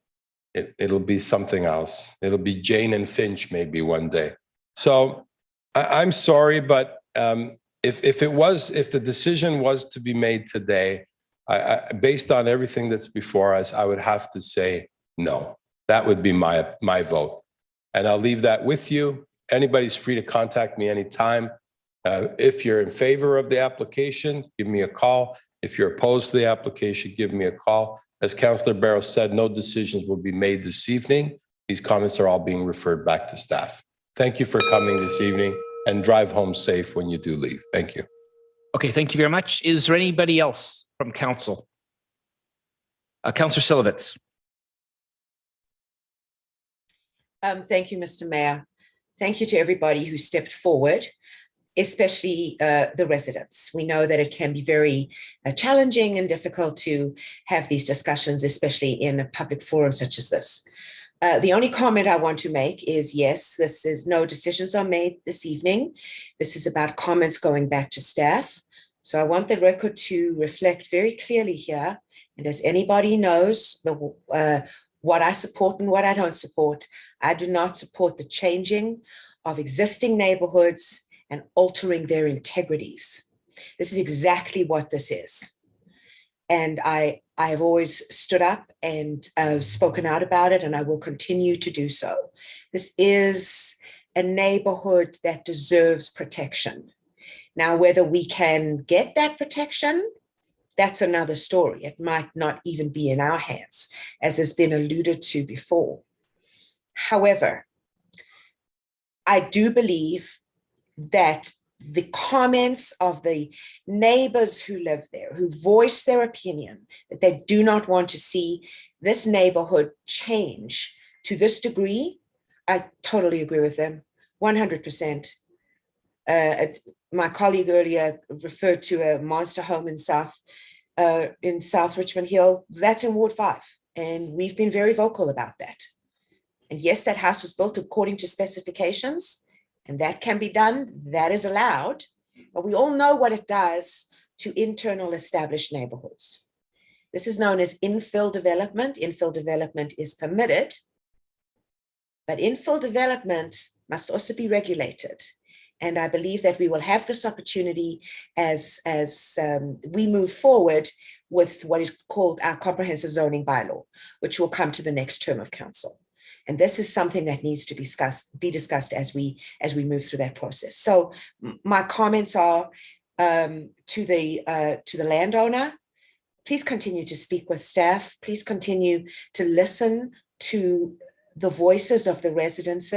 It'll be something else. It'll be Jane and Finch maybe one day. So I'm sorry, but if the decision was to be made today, based on everything that's before us, I would have to say no. That would be my vote. And I'll leave that with you. Anybody's free to contact me anytime. If you're in favor of the application, give me a call. If you're opposed to the application, give me a call. As Councillor Barros said, no decisions will be made this evening. These comments are all being referred back to staff. Thank you for coming this evening, and drive home safe when you do leave. Thank you. Okay, thank you very much. Is there anybody else from council? Councillor Silovitz. Thank you, Mr. Mayor. Thank you to everybody who stepped forward, especially the residents. We know that it can be very challenging and difficult to have these discussions, especially in a public forum such as this. The only comment I want to make is, yes, this is no decisions are made this evening. This is about comments going back to staff. So I want the record to reflect very clearly here. And as anybody knows, what I support and what I don't support, I do not support the changing of existing neighborhoods and altering their integrities. This is exactly what this is. And I have always stood up and spoken out about it, and I will continue to do so. This is a neighborhood that deserves protection. Now, whether we can get that protection, that's another story. It might not even be in our hands, as has been alluded to before. However, I do believe that the comments of the neighbors who live there, who voice their opinion, that they do not want to see this neighborhood change to this degree, I totally agree with them, 100%. My colleague earlier referred to a monster home in South Richmond Hill. That's in Ward 5, and we've been very vocal about that. And yes, that house was built according to specifications, and that can be done, that is allowed, but we all know what it does to internal established neighborhoods. This is known as infill development. Infill development is permitted, but infill development must also be regulated. And I believe that we will have this opportunity as we move forward with what is called our comprehensive zoning bylaw, which will come to the next term of council. And this is something that needs to be discussed as we move through that process. So my comments are to the landowner. Please continue to speak with staff. Please continue to listen to the voices of the residents.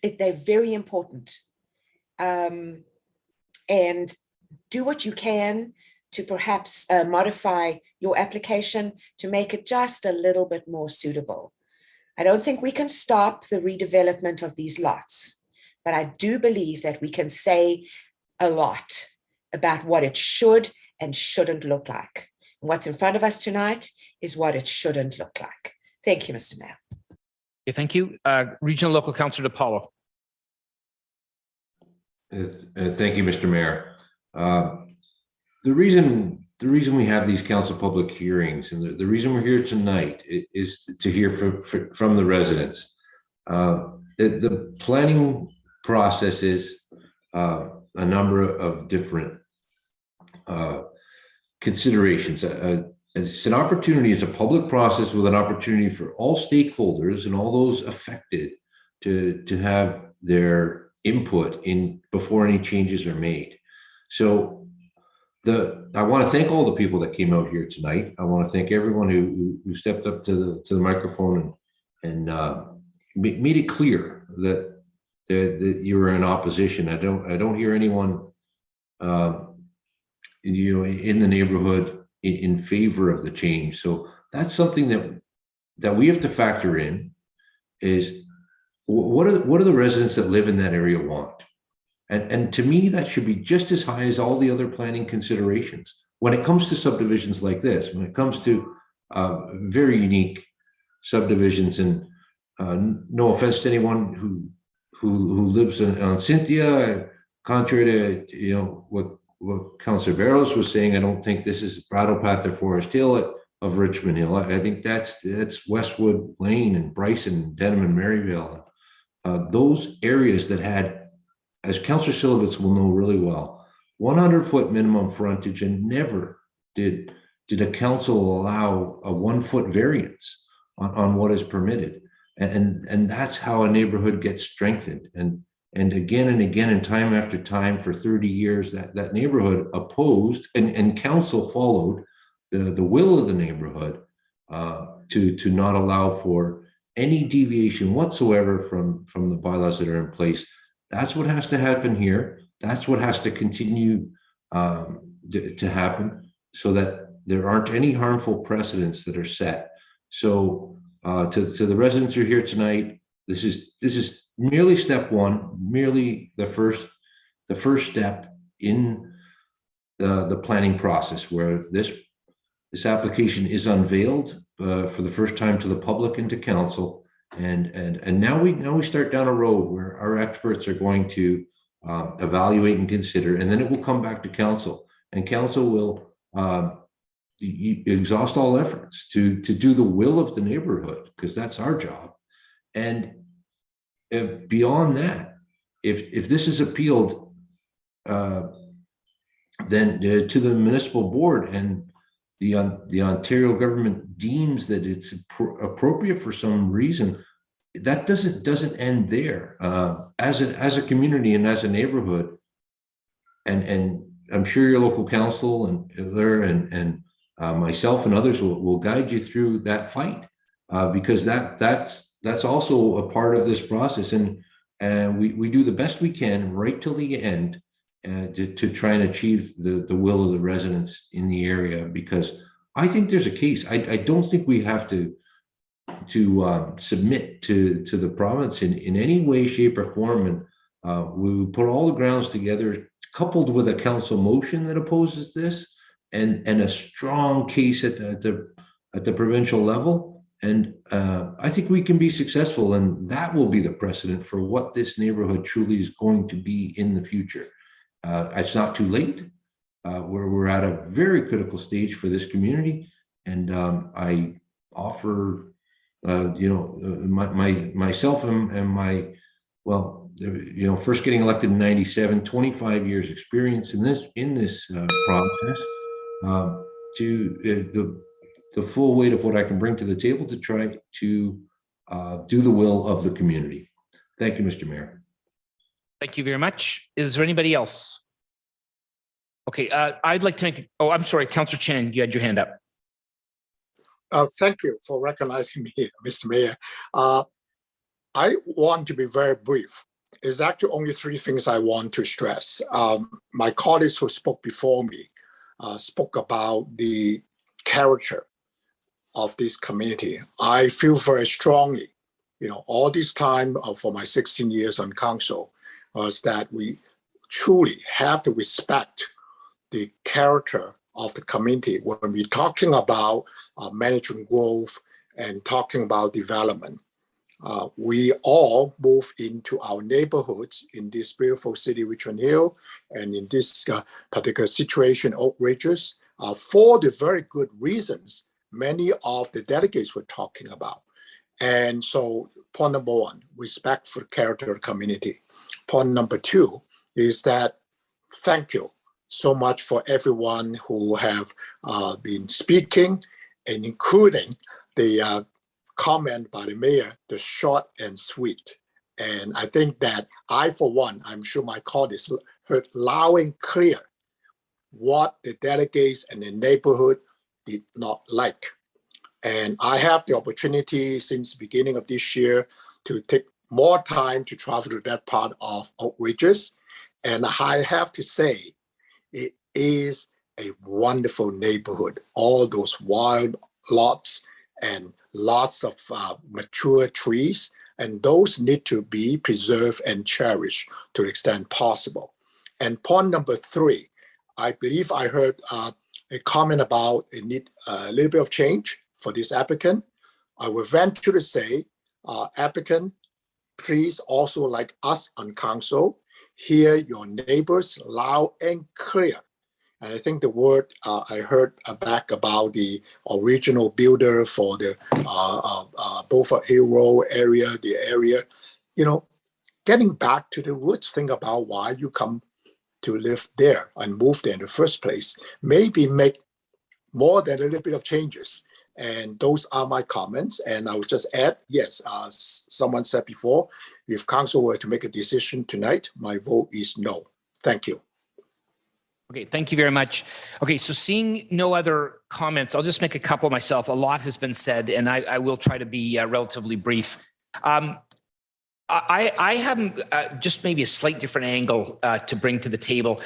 They're very important. And do what you can to perhaps modify your application to make it just a little bit more suitable. I don't think we can stop the redevelopment of these lots, but I do believe that we can say a lot about what it should and shouldn't look like. What's in front of us tonight is what it shouldn't look like. Thank you, Mr. Mayor. Okay, thank you. Regional Local Councillor DePaulo. Thank you, Mr. Mayor. The reason we have these council public hearings and the reason we're here tonight is to hear from the residents. The planning process is a number of different considerations. It's an opportunity, it's a public process with an opportunity for all stakeholders and all those affected to have their input in before any changes are made. So I want to thank all the people that came out here tonight. I want to thank everyone who stepped up to the microphone and made it clear that you were in opposition. I don't hear anyone in the neighborhood in favor of the change. So that's something that we have to factor in, is what are the residents that live in that area want? And to me, that should be just as high as all the other planning considerations. When it comes to subdivisions like this, when it comes to very unique subdivisions, and no offense to anyone who lives on Cynthia, contrary to what Councillor Barrows was saying, I don't think this is Brattle Path or Forest Hill of Richmond Hill. I think that's Westwood Lane and Bryson, Denham and Maryvale. Those areas that had, as Councillor Silovitz will know really well, 100-foot minimum frontage, and never did a council allow a 1-foot variance on what is permitted. And that's how a neighborhood gets strengthened. And again and time after time for 30 years, that neighborhood opposed and council followed the will of the neighborhood to not allow for any deviation whatsoever from the bylaws that are in place. That's what has to happen here. That's what has to continue to happen, so that there aren't any harmful precedents that are set. So to the residents who are here tonight, this is merely step one, merely the first step in the planning process, where this application is unveiled for the first time to the public and to council. And now we start down a road where our experts are going to evaluate and consider, and then it will come back to council, and council will exhaust all efforts to do the will of the neighborhood, because that's our job. And beyond that, if this is appealed then to the municipal board, and the Ontario government deems that it's appropriate for some reason, that doesn't end there. As a community and as a neighborhood, and I'm sure your local council and myself and others will guide you through that fight, because that's also a part of this process, and we do the best we can right till the end to try and achieve the will of the residents in the area, because I think there's a case. I don't think we have to submit to the province in any way, shape, or form, and we put all the grounds together, coupled with a council motion that opposes this, and a strong case at the provincial level. And I think we can be successful, and that will be the precedent for what this neighborhood truly is going to be in the future. It's not too late. We're at a very critical stage for this community, and I offer, myself and my, first getting elected in '97, 25 years experience in this process, to the full weight of what I can bring to the table to try to do the will of the community. Thank you, Mr. Mayor. Thank you very much. Is there anybody else? Okay, I'd like to make, I'm sorry, Councillor Chan, you had your hand up. Thank you for recognizing me, Mr. Mayor. I want to be very brief. It's actually only three things I want to stress. My colleagues who spoke before me spoke about the character of this community. I feel very strongly, all this time for my 16 years on council, was that we truly have to respect the character of the community when we're talking about managing growth and talking about development. we all move into our neighborhoods in this beautiful city, Richmond Hill, and in this particular situation, Oak Ridges, for the very good reasons many of the delegates were talking about. And so point number one, respect for character of the community. Point number two is that thank you so much for everyone who have been speaking, and including the comment by the mayor, the short and sweet. And I think that I, for one, I'm sure my colleagues heard loud and clear what the delegates and the neighborhood did not like. And I have the opportunity since the beginning of this year to take more time to travel to that part of Oak Ridges. And I have to say, it is a wonderful neighborhood. All those wild lots and lots of mature trees, and those need to be preserved and cherished to the extent possible. And point number three, I believe I heard a comment about it need a little bit of change for this applicant. I will venture to say, applicant, please also, like us on council, hear your neighbors loud and clear. And I think the word I heard back about the original builder for the Beaufort Hill Road area, getting back to the roots, think about why you come to live there and move there in the first place. Maybe make more than a little bit of changes. And those are my comments. And I would just add, yes, someone said before, if council were to make a decision tonight, my vote is no. Thank you. Okay, thank you very much. Okay, so seeing no other comments, I'll just make a couple myself. A lot has been said, and I will try to be relatively brief. I have just maybe a slight different angle to bring to the table.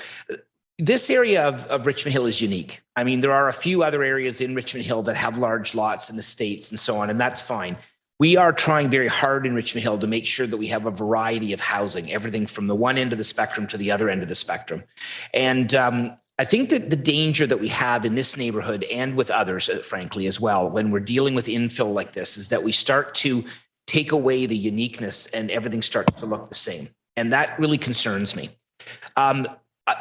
This area of Richmond Hill is unique. I mean, there are a few other areas in Richmond Hill that have large lots and estates and so on, and that's fine. We are trying very hard in Richmond Hill to make sure that we have a variety of housing, everything from the one end of the spectrum to the other end of the spectrum. And I think that the danger that we have in this neighborhood and with others, frankly, as well, when we're dealing with infill like this, is that we start to take away the uniqueness and everything starts to look the same. And that really concerns me.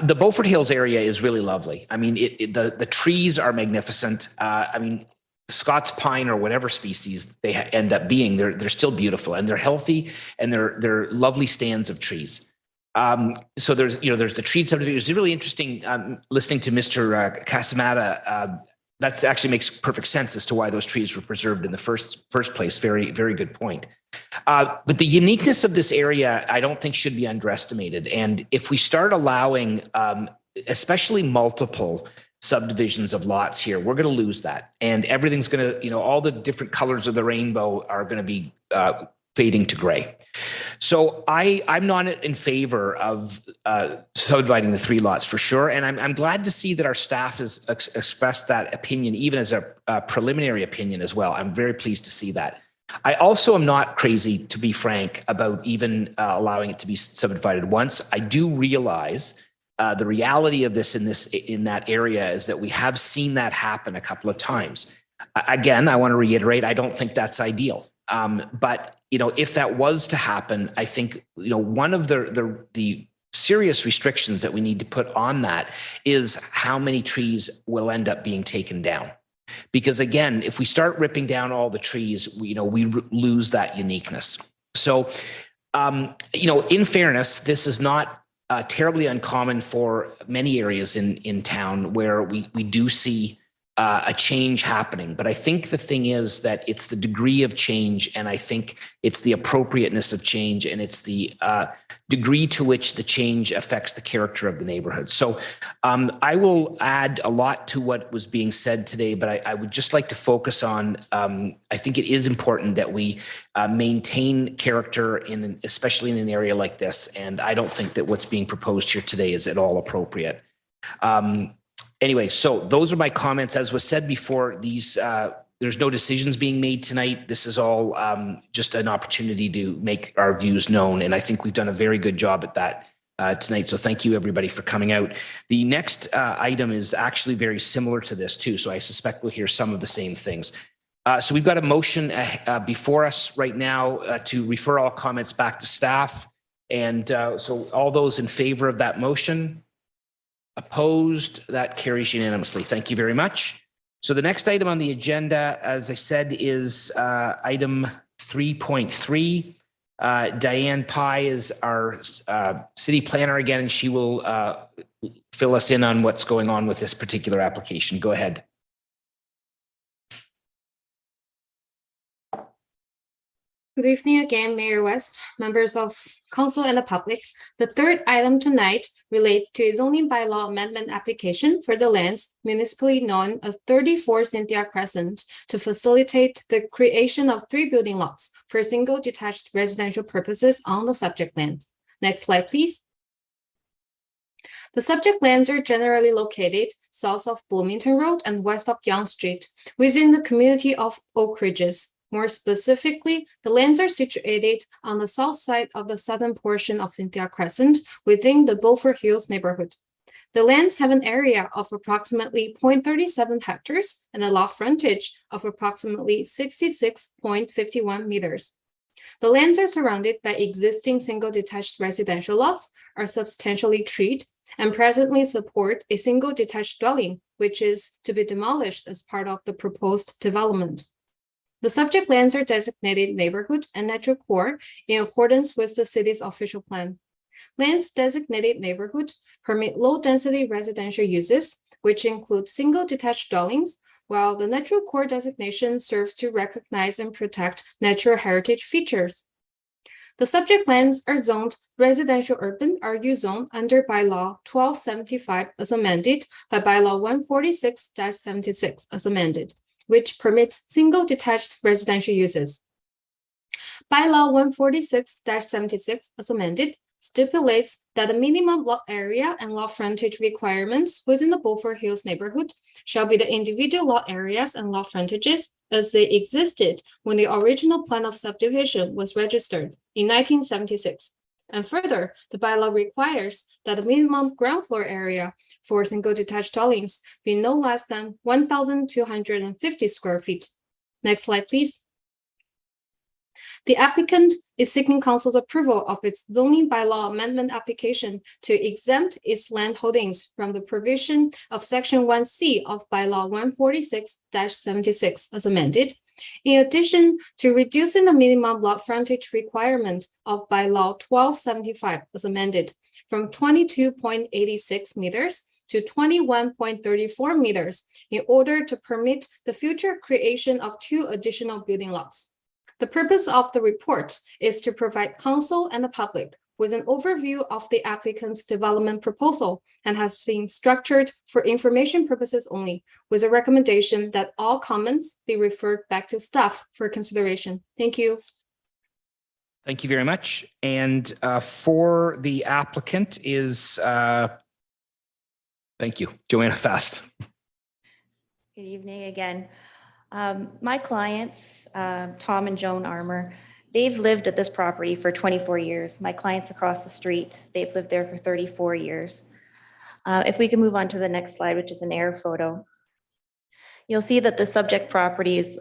The Beaufort Hills area is really lovely. I mean, the trees are magnificent. I mean, Scots pine or whatever species they end up being, they're still beautiful and they're healthy and they're lovely stands of trees. So there's the tree subdivision. It's really interesting listening to Mr. Casamata. That actually makes perfect sense as to why those trees were preserved in the first place. Very, very good point. But the uniqueness of this area, I don't think should be underestimated. And if we start allowing, especially multiple subdivisions of lots here, we're going to lose that. And everything's going to, all the different colors of the rainbow are going to be fading to gray. So I'm not in favor of subdividing the 3 lots for sure. And I'm glad to see that our staff has expressed that opinion, even as a preliminary opinion as well. I'm very pleased to see that. I also am not crazy, to be frank, about even allowing it to be subdivided once. I do realize the reality of this in that area is that we have seen that happen a couple of times. Again, I want to reiterate, I don't think that's ideal. But if that was to happen, I think one of the serious restrictions that we need to put on that is how many trees will end up being taken down. Because again, if we start ripping down all the trees, we lose that uniqueness. So, in fairness, this is not terribly uncommon for many areas in town where we do see a change happening. But I think the thing is that it's the degree of change, and I think it's the appropriateness of change, and it's the degree to which the change affects the character of the neighborhood. So I will add a lot to what was being said today, but I would just like to focus on, I think it is important that we maintain character, especially in an area like this. And I don't think that what's being proposed here today is at all appropriate. Anyway, so those are my comments. As was said before, there's no decisions being made tonight. This is all just an opportunity to make our views known. And I think we've done a very good job at that tonight. So thank you, everybody, for coming out. The next item is actually very similar to this, too. So I suspect we'll hear some of the same things. So we've got a motion before us right now to refer all comments back to staff. And so all those in favor of that motion? Opposed? That carries unanimously. Thank you very much. So the next item on the agenda, as I said, is item 3.3. Diane Pye is our city planner again, and she will fill us in on what's going on with this particular application. Go ahead. Good evening again, Mayor West, members of council and the public. The third item tonight relates to a zoning bylaw amendment application for the lands municipally known as 34 Cynthia Crescent to facilitate the creation of 3 building lots for single detached residential purposes on the subject lands. Next slide, please. The subject lands are generally located south of Bloomington Road and west of Yonge Street within the community of Oak Ridges. More specifically, the lands are situated on the south side of the southern portion of Cynthia Crescent within the Beaufort Hills neighborhood. The lands have an area of approximately 0.37 hectares and a lot frontage of approximately 66.51 meters. The lands are surrounded by existing single detached residential lots, are substantially treed, and presently support a single detached dwelling, which is to be demolished as part of the proposed development. The subject lands are designated neighborhood and natural core in accordance with the city's official plan. Lands designated neighborhood permit low-density residential uses, which include single detached dwellings, while the natural core designation serves to recognize and protect natural heritage features. The subject lands are zoned residential urban RU zone under bylaw 1275 as amended by bylaw 146-76 as amended, which permits single detached residential uses. Bylaw 146-76 as amended stipulates that the minimum lot area and lot frontage requirements within the Beaufort Hills neighborhood shall be the individual lot areas and lot frontages as they existed when the original plan of subdivision was registered in 1976. And further, the bylaw requires that the minimum ground floor area for single detached dwellings be no less than 1,250 square feet. Next slide, please. The applicant is seeking council's approval of its zoning bylaw amendment application to exempt its land holdings from the provision of section 1C of bylaw 146-76 as amended, in addition to reducing the minimum lot frontage requirement of bylaw 1275 as amended from 22.86 meters to 21.34 meters in order to permit the future creation of 2 additional building lots. The purpose of the report is to provide council and the public with an overview of the applicant's development proposal and has been structured for information purposes only, with a recommendation that all comments be referred back to staff for consideration. Thank you. Thank you very much. And for the applicant is, thank you, Joanna Fast. Good evening again. My clients, Tom and Joan Armour, they've lived at this property for 24 years. My clients across the street, they've lived there for 34 years. If we can move on to the next slide, which is an air photo. You'll see that the subject property is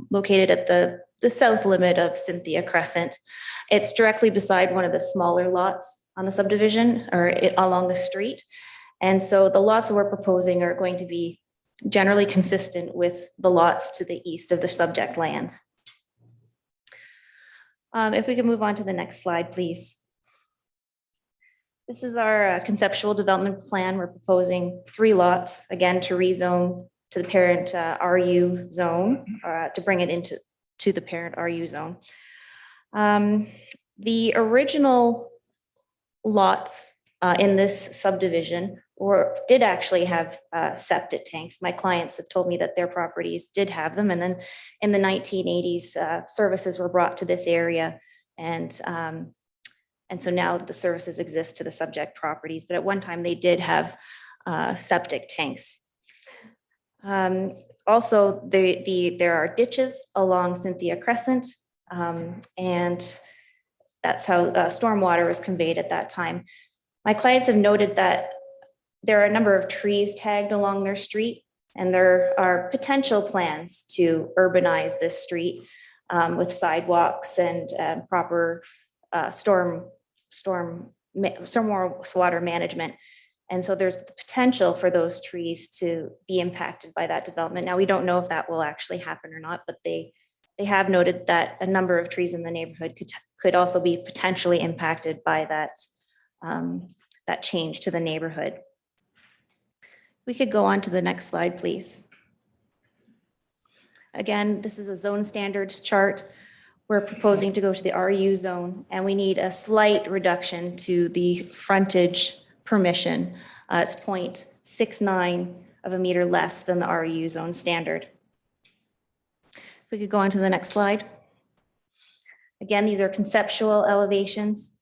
located at the south limit of Cynthia Crescent. It's directly beside one of the smaller lots on the subdivision or along the street. And so the lots that we're proposing are going to be generally consistent with the lots to the east of the subject land. If we can move on to the next slide, please. This is our conceptual development plan. We're proposing 3 lots, again, to rezone to the parent RU zone, to bring it into the parent RU zone. The original lots in this subdivision did actually have septic tanks. My clients have told me that their properties did have them. And then in the 1980s, services were brought to this area. And so now the services exist to the subject properties. But at one time they did have septic tanks. Also, there are ditches along Cynthia Crescent. And that's how stormwater was conveyed at that time. My clients have noted that there are a number of trees tagged along their street, And there are potential plans to urbanize this street with sidewalks and proper stormwater management. And so there's the potential for those trees to be impacted by that development. Now, we don't know if that will actually happen or not, but they have noted that a number of trees in the neighborhood could also be potentially impacted by that, that change to the neighborhood. We could go on to the next slide, please. Again, this is a zone standards chart. We're proposing to go to the RU zone, and we need a slight reduction to the frontage permission. It's 0.69 of a meter less than the RU zone standard. If we could go on to the next slide. Again, these are conceptual elevations.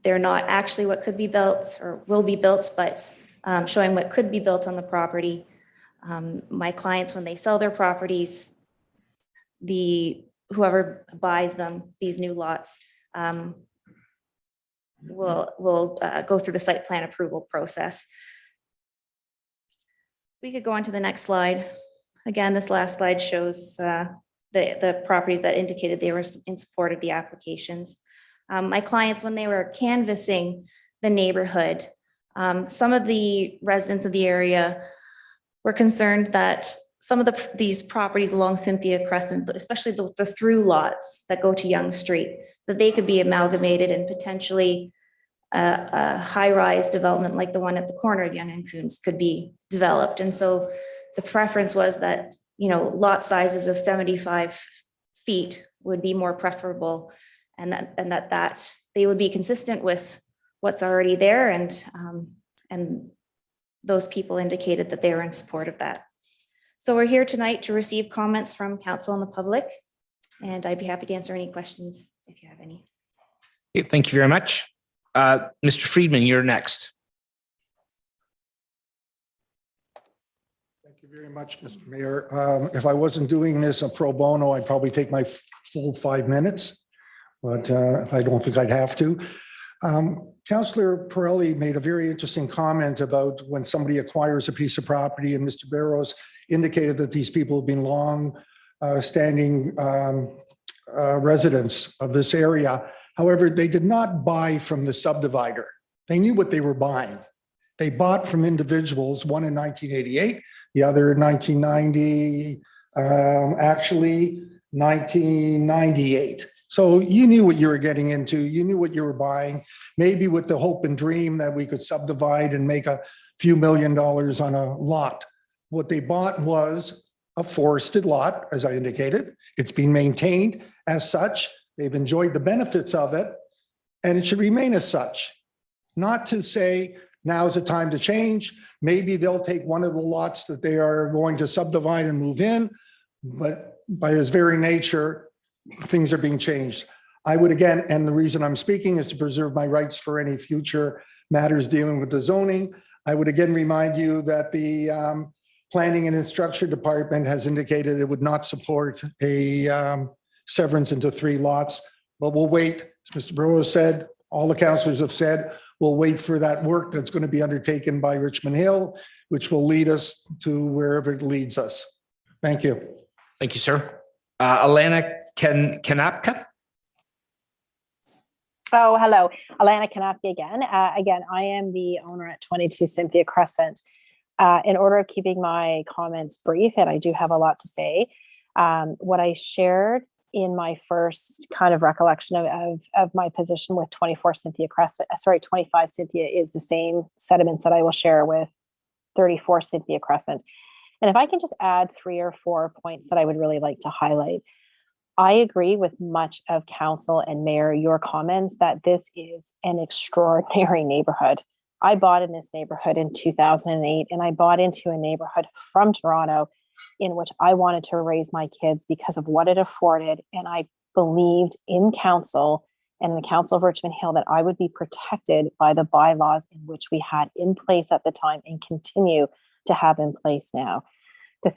They're not actually what could be built or will be built, but showing what could be built on the property. My clients, when they sell their properties, whoever buys them, these new lots, will go through the site plan approval process. We could go on to the next slide. Again, this last slide shows the properties that indicated they were in support of the applications. My clients, when they were canvassing the neighborhood, some of the residents of the area were concerned that some of these properties along Cynthia Crescent, especially the through lots that go to Yonge Street, that they could be amalgamated and potentially a high-rise development like the one at the corner of Yonge and Coons could be developed. And so the preference was that, lot sizes of 75 feet would be more preferable, and that they would be consistent with what's already there. And those people indicated that they were in support of that. So we're here tonight to receive comments from council and the public, and I'd be happy to answer any questions if you have any. Okay, thank you very much. Mr. Friedman, you're next. Thank you very much, Mr. Mayor. If I wasn't doing this pro bono, I'd probably take my full 5 minutes, but I don't think I'd have to. Councillor Pirelli made a very interesting comment about when somebody acquires a piece of property, and Mr. Barrows indicated that these people have been long-standing residents of this area. However, they did not buy from the subdivider. They knew what they were buying. They bought from individuals, one in 1988, the other in 1990, actually 1998. So you knew what you were getting into. You knew what you were buying, maybe with the hope and dream that we could subdivide and make a few $1 million on a lot. What they bought was a forested lot, as I indicated. It's been maintained as such. They've enjoyed the benefits of it, and it should remain as such. Not to say now's the time to change. Maybe they'll take one of the lots that they are going to subdivide and move in, but by its very nature, things are being changed. I would again, and the reason I'm speaking is to preserve my rights for any future matters dealing with the zoning. I would again remind you that the Planning and Infrastructure Department has indicated it would not support a severance into 3 lots, but we'll wait. As Mr. Burrows said, all the councillors have said, we'll wait for that work that's going to be undertaken by Richmond Hill, which will lead us to wherever it leads us. Thank you. Thank you, sir. Alana Kanapka. Oh, hello. Alana Kanapka again. Again, I am the owner at 22 Cynthia Crescent. In order of keeping my comments brief, and I do have a lot to say, what I shared in my first kind of recollection of my position with 25 Cynthia is the same sentiments that I will share with 34 Cynthia Crescent. And if I can just add 3 or 4 points that I would really like to highlight. I agree with much of council and mayor, your comments that this is an extraordinary neighborhood. I bought in this neighborhood in 2008, and I bought into a neighborhood from Toronto in which I wanted to raise my kids because of what it afforded. And I believed in council and the Council of Richmond Hill that I would be protected by the bylaws in which we had in place at the time and continue to have in place now. The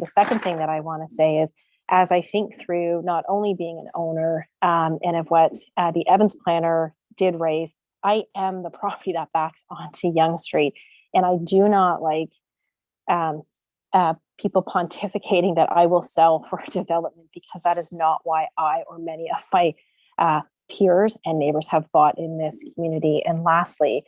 second thing that I want to say is, as I think through not only being an owner and of what the Evans planner did raise, I am the property that backs onto Yonge Street. And I do not like people pontificating that I will sell for development, because that is not why I or many of my peers and neighbors have bought in this community. And lastly,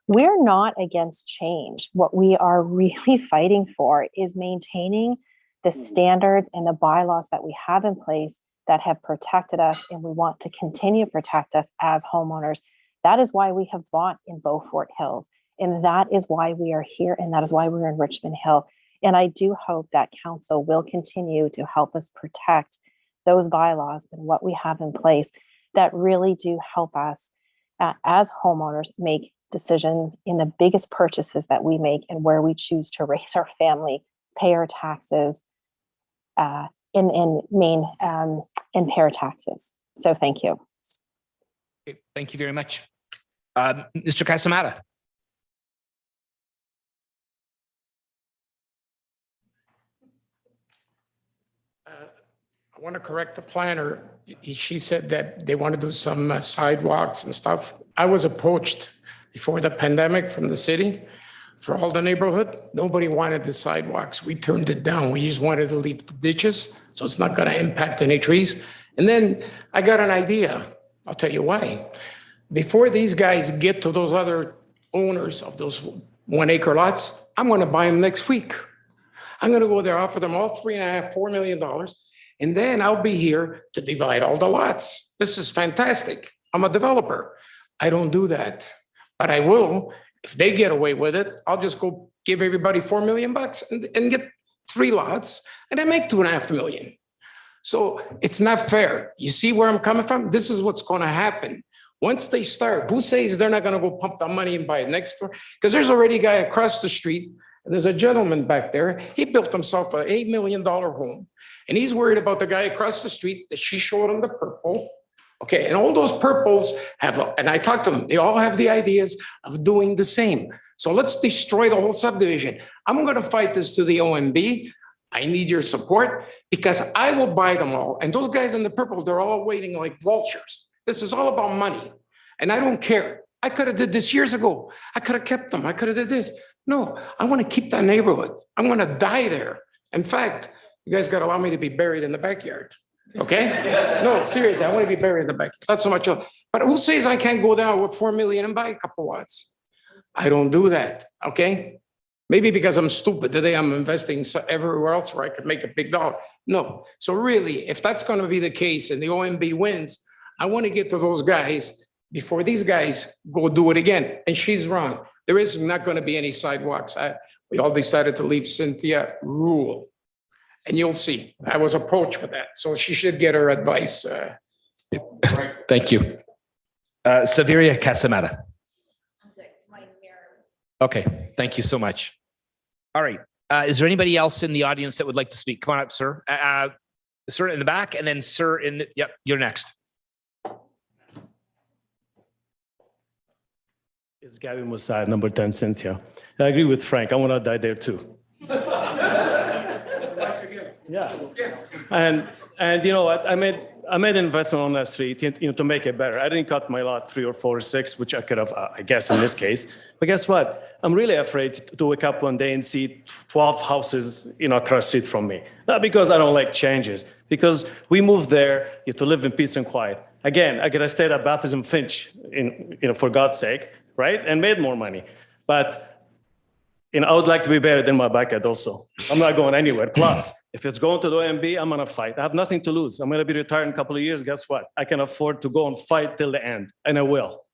we're not against change. What we are really fighting for is maintaining the standards and the bylaws that we have in place that have protected us, and we want to continue to protect us as homeowners. That is why we have bought in Beaufort Hills, and that is why we are here, and that is why we're in Richmond Hill. And I do hope that council will continue to help us protect those bylaws and what we have in place that really do help us as homeowners make decisions in the biggest purchases that we make and where we choose to raise our family, pay our taxes, and pay our taxes. So thank you. Okay, thank you very much. Mr. Casamata. I want to correct the planner. She said that they want to do some sidewalks and stuff. I was approached before the pandemic from the city for all the neighborhood. Nobody wanted the sidewalks. We turned it down. We just wanted to leave the ditches, so it's not going to impact any trees. And then I got an idea. I'll tell you why. Before these guys get to those other owners of those 1 acre lots, I'm going to buy them next week. I'm going to go there, offer them all $3.5, $4 million. And then I'll be here to divide all the lots. This is fantastic. I'm a developer. I don't do that, but I will. If they get away with it, I'll just go give everybody $4 million and get 3 lots, and I make $2.5 million. So it's not fair. You see where I'm coming from? This is what's going to happen. Once they start, who says they're not going to go pump the money and buy it next door? Because there's already a guy across the street. There's a gentleman back there. He built himself an $8 million home. And he's worried about the guy across the street that she showed him the purple. Okay, and all those purples have, and I talked to them, they all have the ideas of doing the same. So let's destroy the whole subdivision. I'm going to fight this to the OMB. I need your support because I will buy them all. And those guys in the purple, they're all waiting like vultures. This is all about money. And I don't care. I could have did this years ago. I could have kept them. I could have did this. No, I want to keep that neighborhood. I'm going to die there. In fact, you guys got to allow me to be buried in the backyard. Okay? No, seriously, I want to be buried in the backyard. Not so much. But who says I can't go down with $4 million and buy a couple lots? I don't do that. Okay? Maybe because I'm stupid. Today I'm investing everywhere else where I could make a big dollar. No. So really, if that's going to be the case and the OMB wins, I want to get to those guys before these guys go do it again. And she's wrong. There is not going to be any sidewalks. We all decided to leave Cynthia rule. And you'll see, I was approached with that. So she should get her advice. Thank you. Saveria Casamata. Okay, thank you so much. All right. Is there anybody else in the audience that would like to speak? Come on up, sir. Sir in the back, and then sir in the, yep, you're next. It's Gavin Mossad, number 10, Cynthia. I agree with Frank. I want to die there too. Yeah. And you know what? I made an investment on that street, to make it better. I didn't cut my lot 3 or 4 or 6, which I could have, I guess, in this case. But guess what? I'm really afraid to wake up one day and see 12 houses, across the street from me. Not because I don't like changes, because we moved there to live in peace and quiet. Again, I could have stayed at Bathurst Finch, for God's sake, right? And made more money. But I would like to be buried in my backyard also. I'm not going anywhere. Plus, if it's going to the OMB, I'm going to fight. I have nothing to lose. I'm going to be retired in a couple of years. Guess what? I can afford to go and fight till the end, and I will.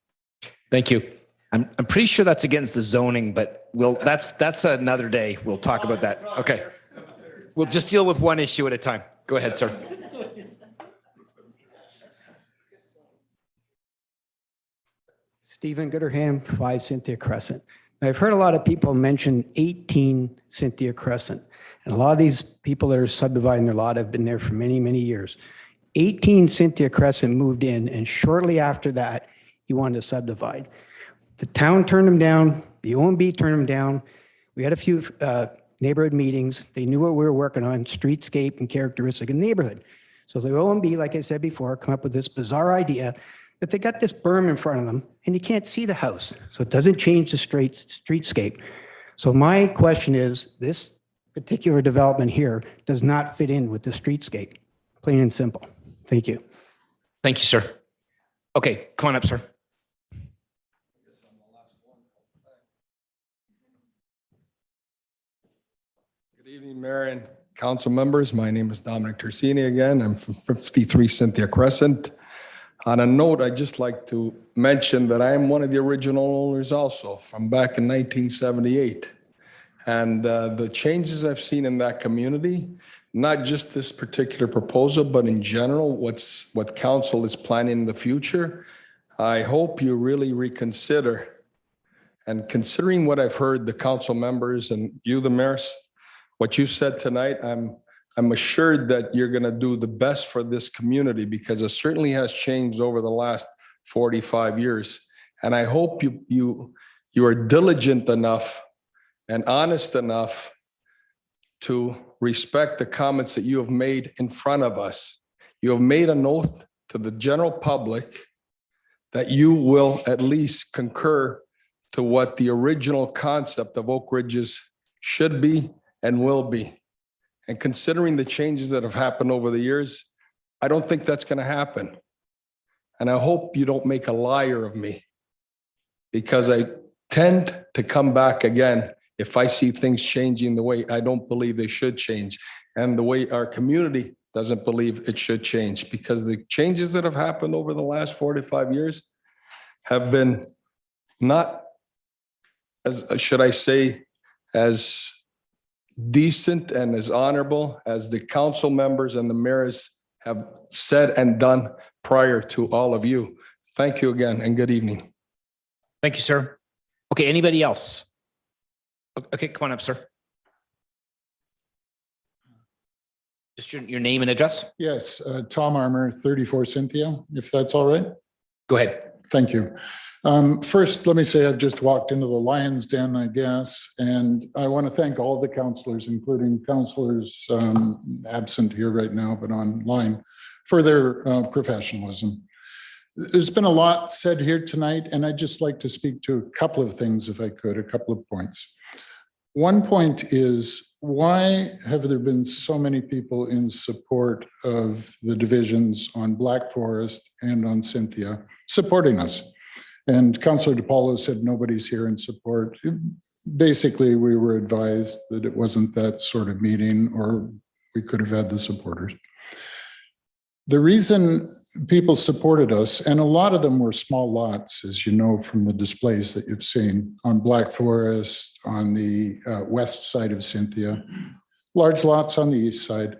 Thank you. I'm pretty sure that's against the zoning, but that's another day. We'll talk about that. Okay. We'll just deal with one issue at a time. Go ahead, sir. Stephen Gooderham, 5 Cynthia Crescent. I've heard a lot of people mention 18 Cynthia Crescent. And a lot of these people that are subdividing their lot have been there for many, many years. 18 Cynthia Crescent moved in, and shortly after that, he wanted to subdivide. The town turned him down. The OMB turned him down. We had a few neighborhood meetings. They knew what we were working on, streetscape and characteristic of the neighborhood. So the OMB, like I said before, come up with this bizarre idea that they got this berm in front of them and you can't see the house. So it doesn't change the streetscape. So my question is, this particular development here does not fit in with the streetscape, plain and simple. Thank you. Thank you, sir. Okay, come on up, sir. Good evening, Mayor and council members. My name is Dominic Tersini again. I'm from 53 Cynthia Crescent. On a note, I'd just like to mention that I am one of the original owners also from back in 1978. And the changes I've seen in that community, not just this particular proposal, but in general, what council is planning in the future, I hope you really reconsider. And considering what I've heard the council members and you, the mayors, what you said tonight, I'm assured that you're going to do the best for this community because it certainly has changed over the last 45 years. And I hope you are diligent enough and honest enough to respect the comments that you have made in front of us. You have made an oath to the general public that you will at least concur to what the original concept of Oak Ridges should be and will be. And considering the changes that have happened over the years, I don't think that's going to happen. And I hope you don't make a liar of me, because I tend to come back again if I see things changing the way I don't believe they should change and the way our community doesn't believe it should change, because the changes that have happened over the last 45 years have been not, as should I say, as decent and as honorable as the council members and the mayors have said and done prior to all of you. Thank you again and good evening. Thank you, sir. Okay, anybody else? Okay, come on up, sir. Just your name and address. Yes, Tom Armour, 34 Cynthia, if that's all right. Go ahead. Thank you. First, let me say I've just walked into the Lion's Den, I guess, and I want to thank all the councillors, including councillors absent here right now, but online, for their professionalism. There's been a lot said here tonight, and I'd just like to speak to a couple of things, if I could, a couple of points. One point is, why have there been so many people in support of the divisions on Black Forest and on Cynthia supporting us? And Councillor DePaulo said nobody's here in support. Basically, we were advised that it wasn't that sort of meeting, or we could have had the supporters. The reason people supported us, and a lot of them were small lots, as you know from the displays that you've seen on Black Forest, on the west side of Cynthia, large lots on the east side,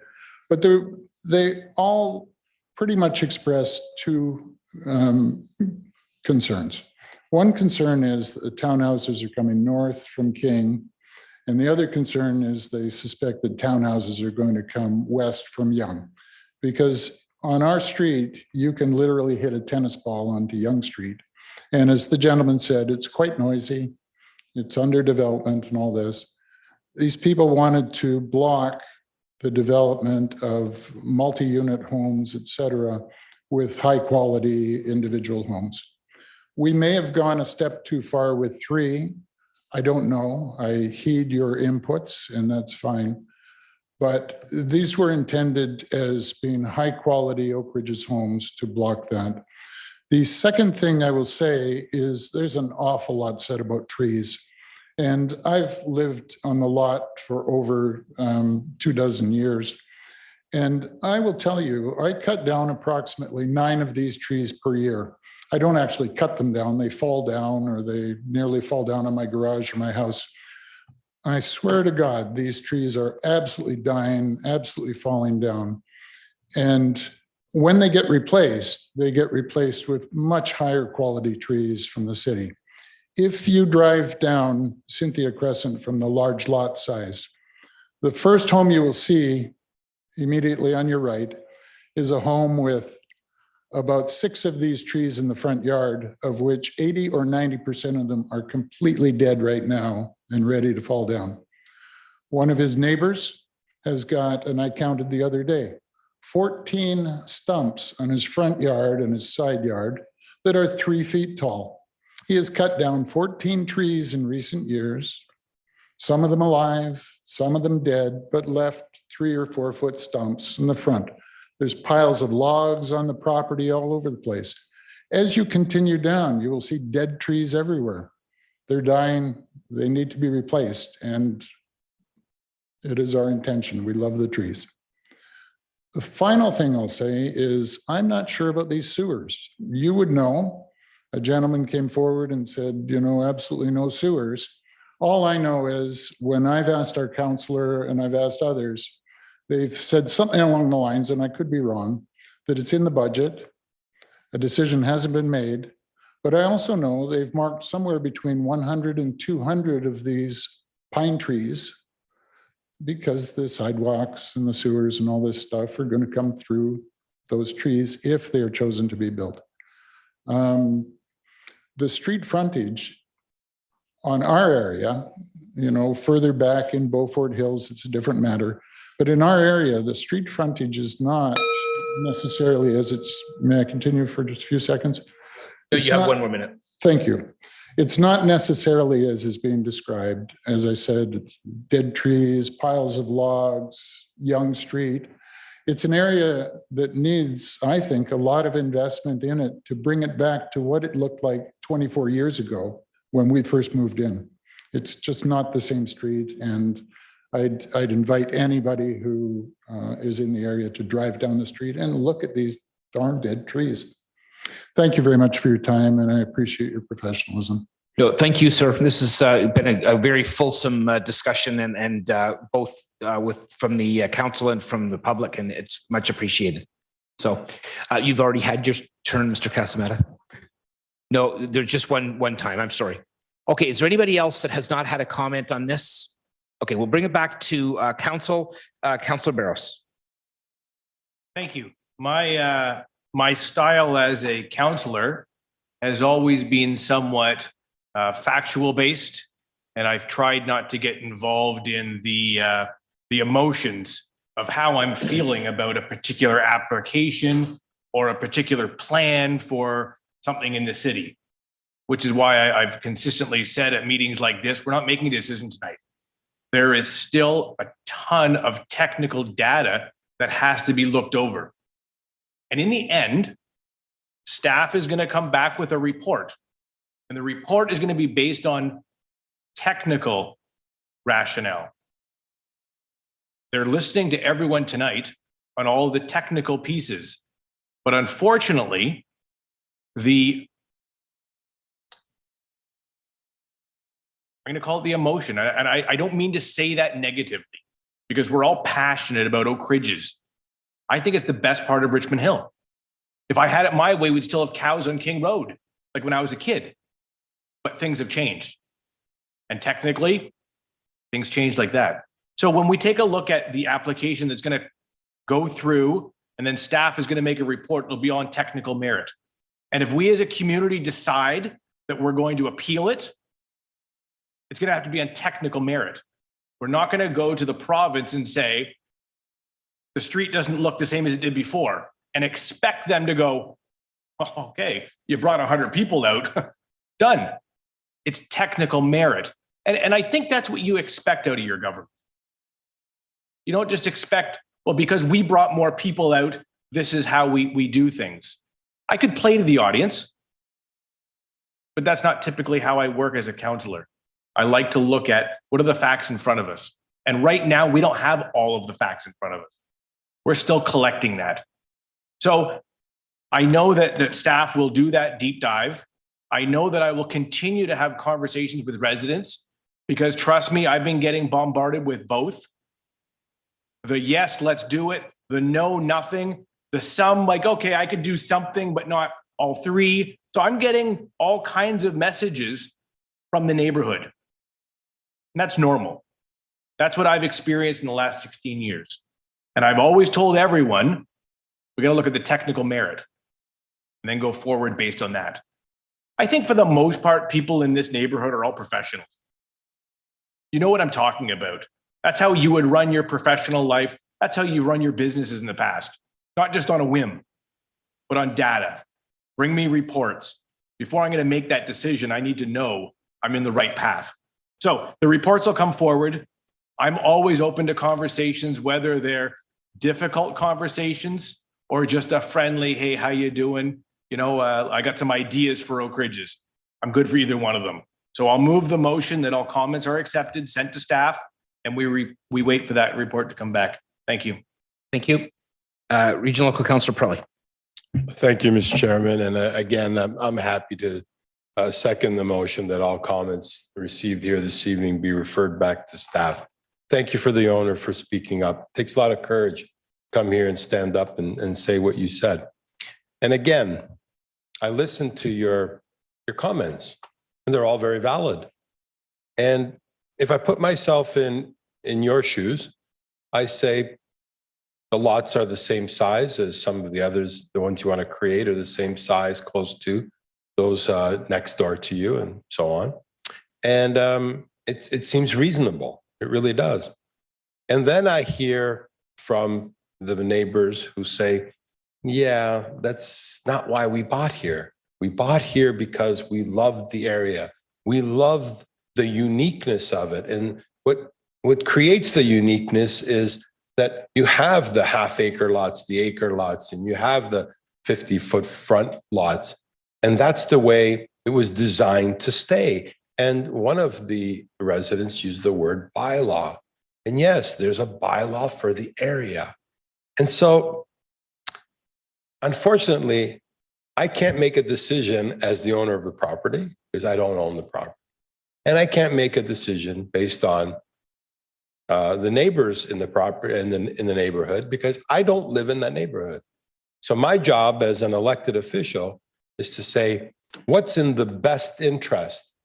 but they all pretty much expressed two concerns. One concern is that townhouses are coming north from King, and the other concern is they suspect that townhouses are going to come west from Yonge, because on our street, you can literally hit a tennis ball onto Yonge Street. And as the gentleman said, it's quite noisy. It's under development and all this. These people wanted to block the development of multi-unit homes, et cetera, with high quality individual homes. We may have gone a step too far with 3. I don't know. I heed your inputs, and that's fine. But these were intended as being high quality Oak Ridges homes to block that. The second thing I will say is there's an awful lot said about trees. And I've lived on the lot for over 24 years. And I will tell you, I cut down approximately 9 of these trees per year. I don't actually cut them down. They fall down, or they nearly fall down on my garage or my house. I swear to God, these trees are absolutely dying, absolutely falling down. And when they get replaced with much higher quality trees from the city. If you drive down Cynthia Crescent from the large lot size, the first home you will see immediately on your right is a home with about 6 of these trees in the front yard, of which 80 or 90% of them are completely dead right now and ready to fall down. One of his neighbors has got, and I counted the other day, 14 stumps on his front yard and his side yard that are 3 feet tall. He has cut down 14 trees in recent years, some of them alive, some of them dead, but left 3 or 4 foot stumps in the front. There's piles of logs on the property all over the place. As you continue down, you will see dead trees everywhere. They're dying, they need to be replaced, and it is our intention. We love the trees. The final thing I'll say is I'm not sure about these sewers. You would know. A gentleman came forward and said, you know, absolutely no sewers. All I know is when I've asked our counselor and I've asked others, they've said something along the lines, and I could be wrong, that it's in the budget. A decision hasn't been made. But I also know they've marked somewhere between 100 and 200 of these pine trees because the sidewalks and the sewers and all this stuff are going to come through those trees if they are chosen to be built. The street frontage on our area, you know, further back in Beaufort Hills, it's a different matter. But in our area, the street frontage is not necessarily as it's, may I continue for just a few seconds? No, you have 1 more minute. Thank you. It's not necessarily as is being described. As I said, it's dead trees, piles of logs, young street. It's an area that needs, I think, a lot of investment in it to bring it back to what it looked like 24 years ago when we first moved in. It's just not the same street. And I'd invite anybody who is in the area to drive down the street and look at these darn dead trees. Thank you very much for your time, and I appreciate your professionalism. No, thank you, sir. This has been a very fulsome discussion, and both from the council and from the public, and it's much appreciated. So you've already had your turn, Mr. Casametta. No, there's just one time. I'm sorry. Okay, is there anybody else that has not had a comment on this? Okay, we'll bring it back to council. Councilor Barros. Thank you. My style as a counselor has always been somewhat factual based, and I've tried not to get involved in the emotions of how I'm feeling about a particular application or a particular plan for something in the city, which is why I've consistently said at meetings like this, we're not making a decision tonight. There is still a ton of technical data that has to be looked over. And in the end, staff is going to come back with a report. And the report is going to be based on technical rationale. They're listening to everyone tonight on all of the technical pieces. But unfortunately, I'm going to call it the emotion. And I don't mean to say that negatively, because we're all passionate about Oak Ridges. I think it's the best part of Richmond Hill. If I had it my way, we'd still have cows on King Road, like when I was a kid. But things have changed. And technically, things change like that. So when we take a look at the application that's going to go through, and then staff is going to make a report, it'll be on technical merit. And if we as a community decide that we're going to appeal it, it's going to have to be on technical merit. We're not going to go to the province and say, the street doesn't look the same as it did before, and expect them to go, oh, okay, you brought 100 people out, done. It's technical merit. And I think that's what you expect out of your government. You don't just expect, well, because we brought more people out, this is how we do things. I could play to the audience, but that's not typically how I work as a counselor. I like to look at what are the facts in front of us. And right now, we don't have all of the facts in front of us. We're still collecting that. So I know that staff will do that deep dive. I know that I will continue to have conversations with residents, because trust me, I've been getting bombarded with both. The yes, let's do it. The no, nothing. The some, like, okay, I could do something, but not all three. So I'm getting all kinds of messages from the neighborhood. And that's normal. That's what I've experienced in the last 16 years. And I've always told everyone, we got to look at the technical merit and then go forward based on that. I think for the most part, people in this neighborhood are all professionals. You know what I'm talking about. That's how you would run your professional life. That's how you run your businesses in the past, not just on a whim, but on data. Bring me reports. Before I'm going to make that decision, I need to know I'm in the right path. So the reports will come forward. I'm always open to conversations, whether they're difficult conversations or just a friendly, hey, how you doing? You know, I got some ideas for Oak Ridges. I'm good for either one of them. So I'll move the motion that all comments are accepted, sent to staff, and we wait for that report to come back. Thank you. Thank you. Regional Local Councillor Prelli. Thank you, Mr. Chairman. And again, I'm happy to second the motion that all comments received here this evening be referred back to staff. Thank you for the owner for speaking up. It takes a lot of courage to come here and stand up and say what you said. And again, I listened to your comments, and they're all very valid. And if I put myself in your shoes, I say the lots are the same size as some of the others, the ones you want to create are the same size, close to those next door to you, and so on. And it seems reasonable. It really does. And then I hear from the neighbors who say, yeah, that's not why we bought here. We bought here because we loved the area. We love the uniqueness of it. And what creates the uniqueness is that you have the half-acre lots, the acre lots, and you have the 50-foot front lots. And that's the way it was designed to stay. And one of the residents used the word bylaw. And yes, there's a bylaw for the area. And so, unfortunately, I can't make a decision as the owner of the property because I don't own the property. And I can't make a decision based on the neighbors in the property and in the neighborhood because I don't live in that neighborhood. So my job as an elected official is to say, what's in the best interest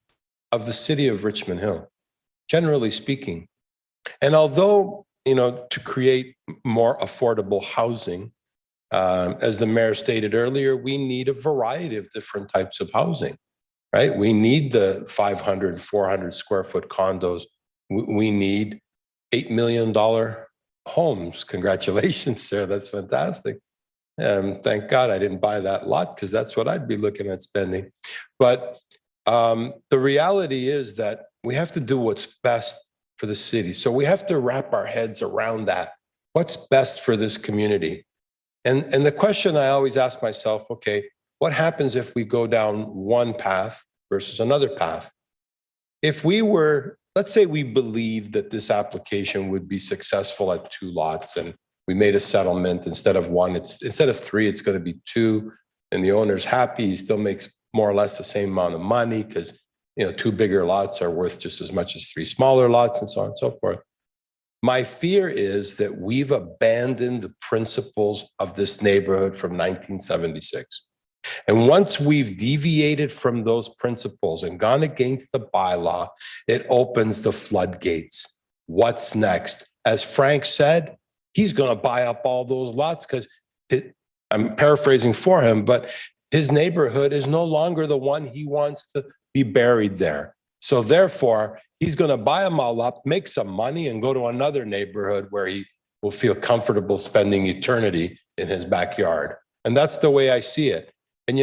of the city of Richmond Hill, generally speaking. And although, to create more affordable housing, as the mayor stated earlier, we need a variety of different types of housing, right? We need the 500, 400 square foot condos. We need $8 million homes. Congratulations, sir. That's fantastic. Thank God I didn't buy that lot because that's what I'd be looking at spending. But the reality is that we have to do what's best for the city. So we have to wrap our heads around that. What's best for this community? And the question I always ask myself, okay, what happens if we go down one path versus another path? If we were, let's say we believed that this application would be successful at 2 lots and we made a settlement instead of 1, instead of 3, it's going to be 2, and the owner's happy, he still makes more or less the same amount of money because 2 bigger lots are worth just as much as 3 smaller lots and so on and so forth. My fear is that we've abandoned the principles of this neighborhood from 1976. And once we've deviated from those principles and gone against the bylaw, it opens the floodgates. What's next? As Frank said, he's going to buy up all those lots because I'm paraphrasing for him, but his neighborhood is no longer the one he wants to be buried there. So therefore, he's going to buy them all up, make some money, and go to another neighborhood where he will feel comfortable spending eternity in his backyard. And that's the way I see it. And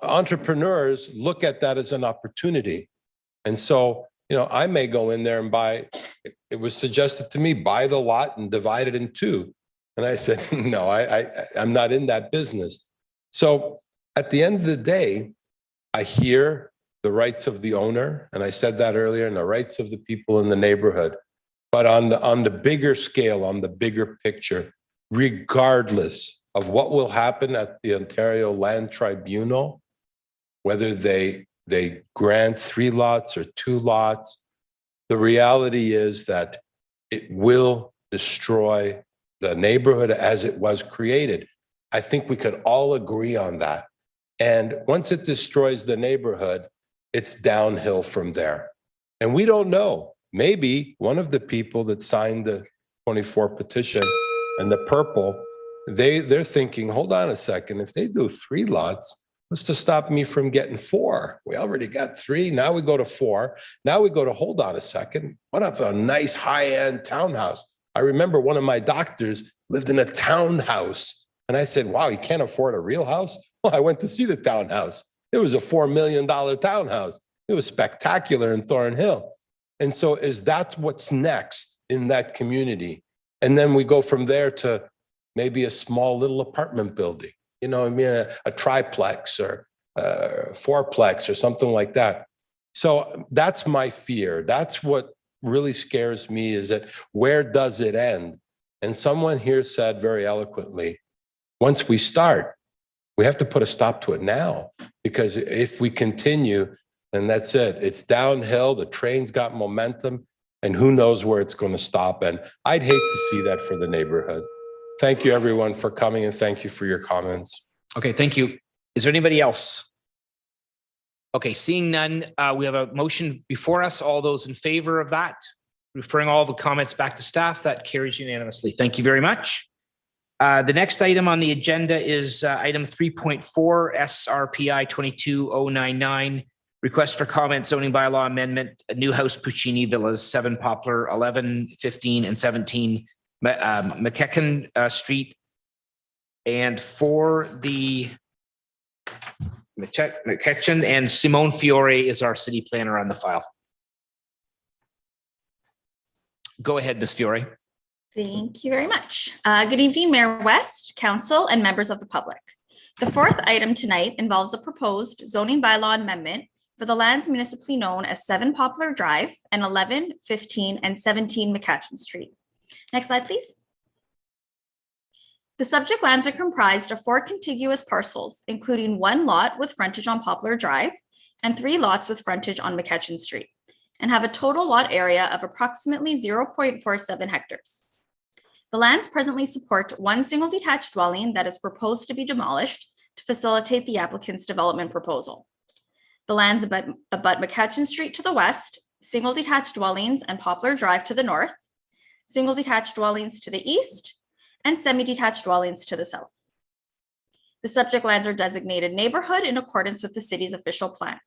entrepreneurs look at that as an opportunity. And so, I may go in there and buy, it was suggested to me, buy the lot and divide it in 2. And I said, no, I'm not in that business. So at the end of the day, I hear the rights of the owner, and I said that earlier, and the rights of the people in the neighborhood. But on the bigger scale, on the bigger picture, regardless of what will happen at the Ontario Land Tribunal, whether they grant 3 lots or 2 lots, the reality is that it will destroy the neighborhood as it was created. I think we could all agree on that. And once it destroys the neighborhood, it's downhill from there. And we don't know. Maybe one of the people that signed the 24 petition and the purple, they're thinking, hold on a second, if they do 3 lots, what's to stop me from getting 4? We already got 3. Now we go to 4. Now we go to, hold on a second, what if a nice high-end townhouse? I remember one of my doctors lived in a townhouse. And I said, wow, you can't afford a real house? Well, I went to see the townhouse. It was a $4 million townhouse. It was spectacular in Thornhill. And so is that what's next in that community? And then we go from there to maybe a small little apartment building, you know, I mean, a triplex or fourplex or something like that. So that's my fear. That's what really scares me, is that where does it end? And someone here said very eloquently, once we start, we have to put a stop to it now, because if we continue, then that's it. It's downhill. The train's got momentum, and who knows where it's going to stop. And I'd hate to see that for the neighborhood. Thank you, everyone, for coming, and thank you for your comments. Okay, thank you. Is there anybody else? Okay, seeing none, we have a motion before us. All those in favor of that, referring all the comments back to staff, that carries unanimously. Thank you very much. The next item on the agenda is item 3.4 SRPI 22099, request for comment zoning bylaw amendment, a new house Puccini Villas, 7 Poplar, 11, 15, and 17 McCutcheon Street. And for the McCutcheon, and Simone Fiore is our city planner on the file. Go ahead, Ms. Fiore. Thank you very much. Good evening, Mayor West, Council, and members of the public. The fourth item tonight involves a proposed zoning bylaw amendment for the lands municipally known as 7 Poplar Drive and 11, 15, and 17 McCutcheon Street. Next slide, please. The subject lands are comprised of 4 contiguous parcels, including 1 lot with frontage on Poplar Drive and 3 lots with frontage on McCutcheon Street, and have a total lot area of approximately 0.47 hectares. The lands presently support 1 single detached dwelling that is proposed to be demolished to facilitate the applicant's development proposal. The lands abut McCutcheon Street to the west, single detached dwellings and Poplar Drive to the north, single detached dwellings to the east, and semi-detached dwellings to the south. The subject lands are designated neighborhood in accordance with the city's official plan.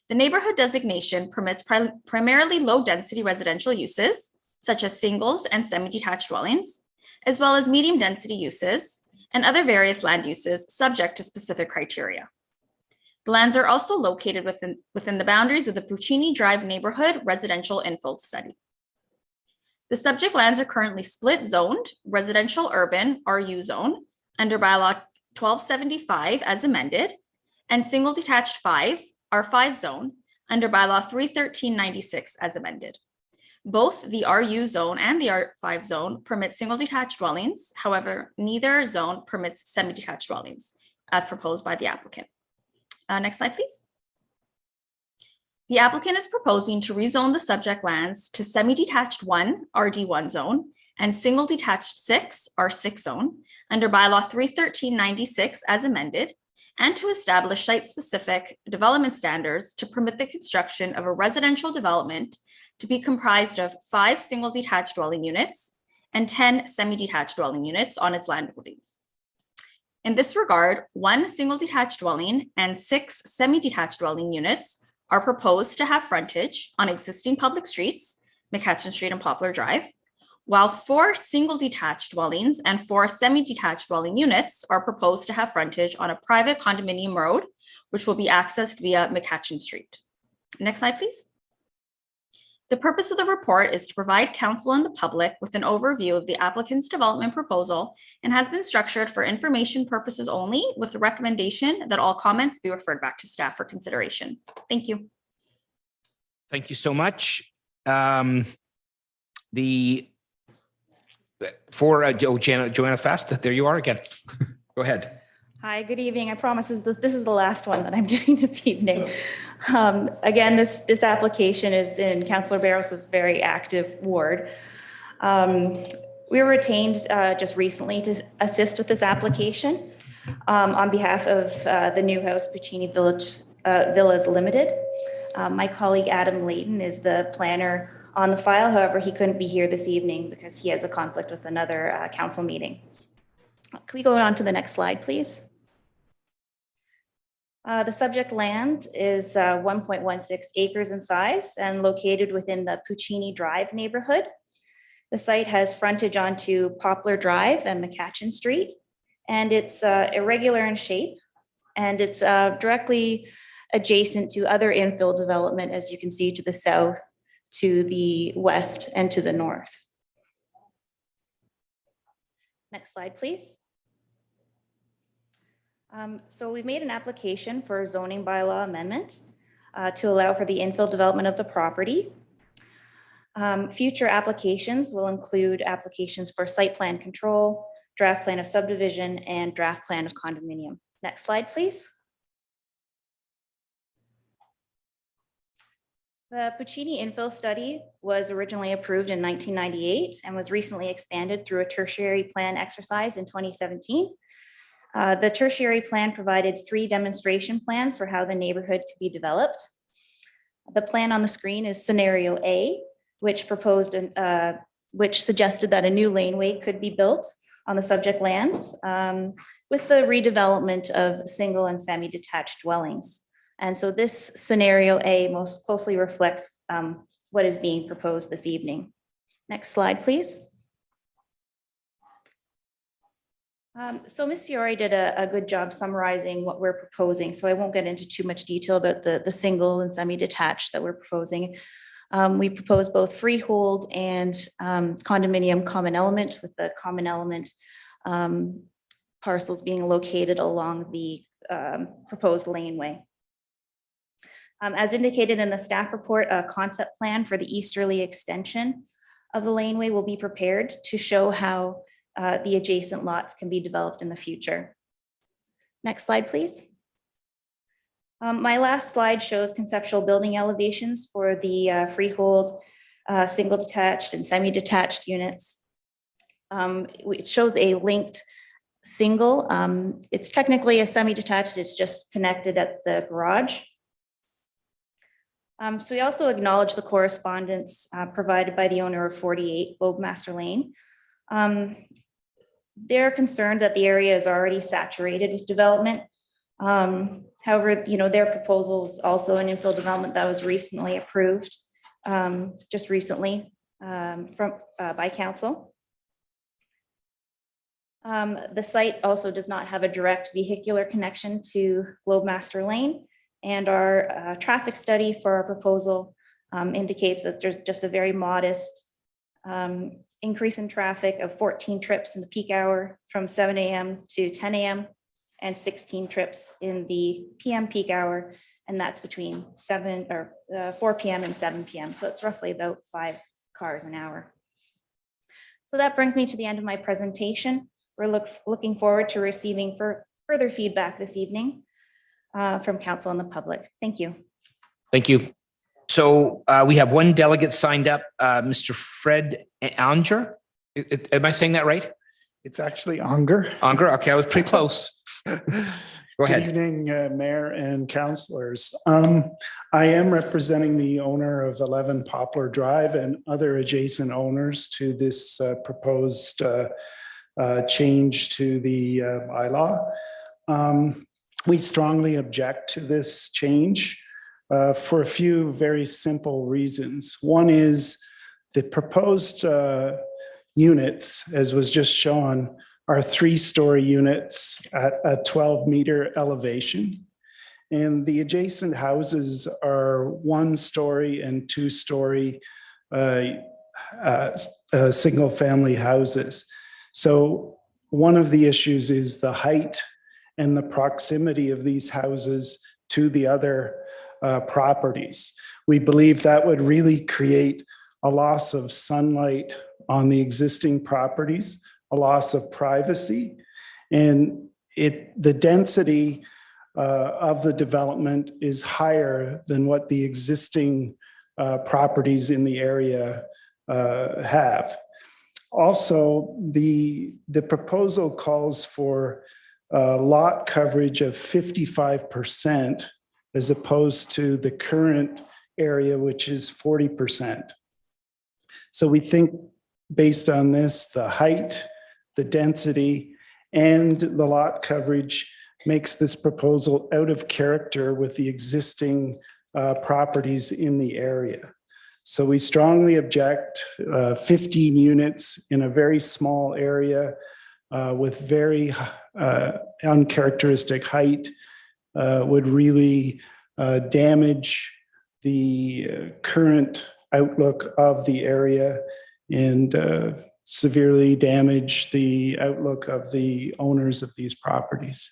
The neighborhood designation permits primarily low-density residential uses, such as singles and semi-detached dwellings, as well as medium-density uses and other various land uses subject to specific criteria. The lands are also located within the boundaries of the Puccini Drive neighborhood residential infill study. The subject lands are currently split zoned, residential urban RU zone under bylaw 1275 as amended, and single detached 5 R5 zone under bylaw 31396 as amended. Both the RU zone and the R5 zone permit single detached dwellings. However, neither zone permits semi-detached dwellings as proposed by the applicant. Next slide, please. The applicant is proposing to rezone the subject lands to semi-detached 1 RD1 zone and single detached 6 R6 zone under bylaw 31396 as amended, and to establish site-specific development standards to permit the construction of a residential development to be comprised of 5 single detached dwelling units and 10 semi-detached dwelling units on its land holdings. In this regard, 1 single detached dwelling and 6 semi-detached dwelling units are proposed to have frontage on existing public streets, McCutcheon Street and Poplar Drive, while 4 single detached dwellings and 4 semi-detached dwelling units are proposed to have frontage on a private condominium road, which will be accessed via McCutcheon Street. Next slide, please. The purpose of the report is to provide council and the public with an overview of the applicant's development proposal and has been structured for information purposes only, with the recommendation that all comments be referred back to staff for consideration. Thank you. Thank you so much. Joanna Fast, there you are again. Go ahead. Hi, good evening. I promise this is the last one that I'm doing this evening. Again, this application is in Councillor Barros's very active ward. We were retained just recently to assist with this application on behalf of the New House Puccini Villas Limited. My colleague Adam Layton is the planner on the file. However, he couldn't be here this evening because he has a conflict with another council meeting. Can we go on to the next slide, please? The subject land is 1.16 acres in size and located within the Puccini Drive neighborhood. The site has frontage onto Poplar Drive and McCutcheon Street, and it's irregular in shape, and it's directly adjacent to other infill development, as you can see to the south, to the west and to the north. Next slide, please. So we've made an application for a zoning bylaw amendment to allow for the infill development of the property. Future applications will include applications for site plan control, draft plan of subdivision, and draft plan of condominium. Next slide, please. The Puccini infill study was originally approved in 1998 and was recently expanded through a tertiary plan exercise in 2017. The tertiary plan provided 3 demonstration plans for how the neighborhood could be developed. The plan on the screen is scenario A, which suggested that a new laneway could be built on the subject lands with the redevelopment of single and semi-detached dwellings. And so this scenario A most closely reflects what is being proposed this evening. Next slide, please. So Ms. Fiore did a good job summarizing what we're proposing, so I won't get into too much detail about the single and semi-detached that we're proposing. We propose both freehold and condominium common element, with the common element parcels being located along the proposed laneway. As indicated in the staff report, a concept plan for the easterly extension of the laneway will be prepared to show how the adjacent lots can be developed in the future. Next slide, please. My last slide shows conceptual building elevations for the freehold, single detached and semi-detached units. It shows a linked single. It's technically a semi-detached, it's just connected at the garage. So we also acknowledge the correspondence provided by the owner of 48 Lobemaster Lane. They're concerned that the area is already saturated with development. However, their proposal is also an infill development that was recently approved, just recently by council. The site also does not have a direct vehicular connection to Lobemaster Lane, and our traffic study for our proposal indicates that there's just a very modest increase in traffic of 14 trips in the peak hour from 7 a.m. to 10 a.m. and 16 trips in the PM peak hour, and that's between 4 p.m. and 7 p.m. So it's roughly about 5 cars an hour. So that brings me to the end of my presentation. We're looking forward to receiving further feedback this evening from council and the public. Thank you. Thank you. So we have one delegate signed up, Mr. Fred Anger. Am I saying that right? It's actually Unger. Unger, okay, I was pretty close. Go ahead. Good evening, Mayor and councillors. I am representing the owner of 11 Poplar Drive and other adjacent owners to this proposed change to the bylaw. We strongly object to this change for a few very simple reasons. One is the proposed units, as was just shown, are 3-story units at a 12-meter elevation. And the adjacent houses are 1-story and 2-story single-family houses. So one of the issues is the height and the proximity of these houses to the other properties. We believe that would really create a loss of sunlight on the existing properties, a loss of privacy, and the density of the development is higher than what the existing properties in the area have. Also, the proposal calls for lot coverage of 55% as opposed to the current area, which is 40%. So we think based on this, the height, the density, and the lot coverage makes this proposal out of character with the existing properties in the area. So we strongly object. 15 units in a very small area with very uncharacteristic height would really damage the current outlook of the area and severely damage the outlook of the owners of these properties.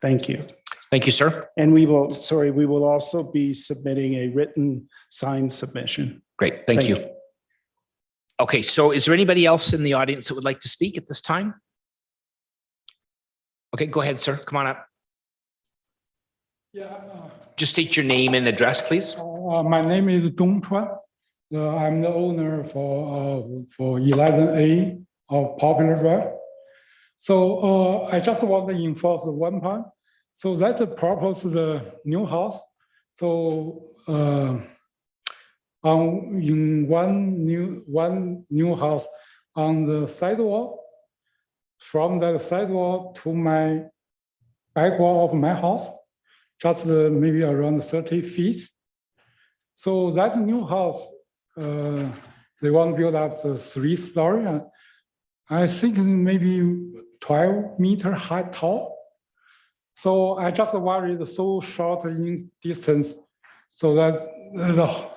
Thank you. Thank you, sir. And we will also be submitting a written signed submission. Great. Thank you. Okay, so is there anybody else in the audience that would like to speak at this time? Okay, go ahead, sir. Come on up. Yeah. Just state your name and address, please. My name is Dong Chuan. I'm the owner for 11A of Poplar Drive. So I just want to enforce one point. So that's the purpose of the new house. So in one new house on the sidewalk, from that sidewalk to my back wall of my house, just maybe around 30 feet. So that new house, they want to build up the 3-story. I think maybe 12-meter high tall. So I just worried so short in distance, so that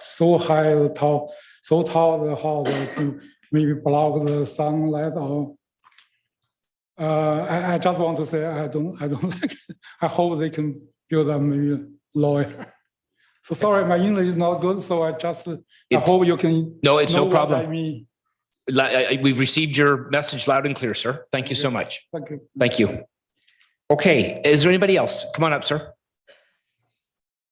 so tall the house to maybe block the sunlight. Or I just want to say I don't like it. I hope they can build up maybe lower. So sorry, my English is not good. So I hope you can. No, it's no problem. I mean. We've received your message loud and clear, sir. Thank you so much. Thank you. Thank you. Okay, is there anybody else? Come on up, sir.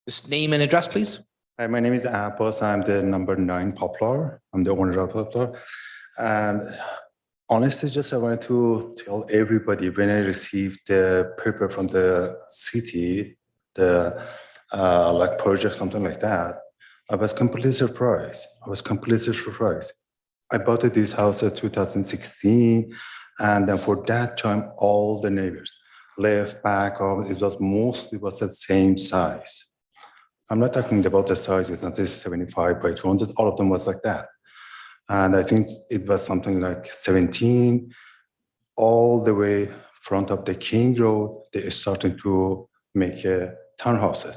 Just name and address, please. Hi, my name is Abbas. I'm the number 9 Poplar. I'm the owner of Poplar. And honestly, I wanted to tell everybody when I received the paper from the city, the like project, something like that, I was completely surprised. I bought this house in 2016, and then for that time, all the neighbors, left, back, it was mostly the same size. I'm not talking about the size, it's not this 75 by 200, all of them was like that. And I think it was something like 17, all the way front of the King Road, they started to make townhouses.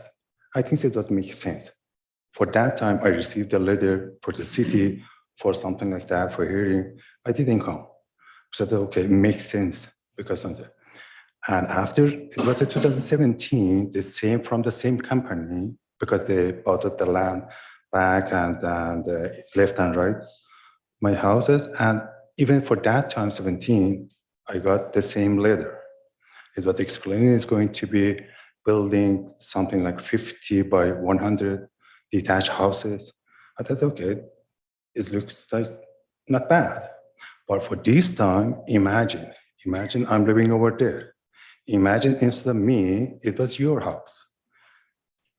I think it doesn't make sense. For that time, I received a letter for the city for something like that, for hearing. I didn't come. So okay, it makes sense because of that. And after, it was in 2017, from the same company, because they bought the land back and the left and right, my houses. And even for that time, 17, I got the same letter. It was explaining it's going to be building something like 50 by 100 detached houses. I thought, okay, it looks like not bad. But for this time, imagine I'm living over there. Imagine instead of me, it was your house.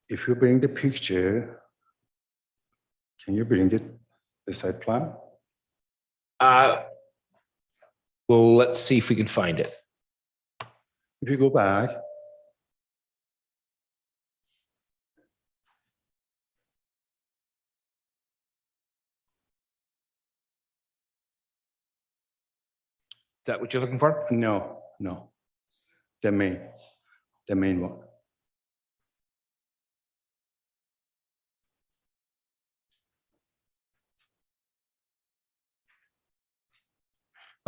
If you bring the picture, can you bring it, the site plan? Well, let's see if we can find it. If you go back, Is that what you're looking for? No. The main one.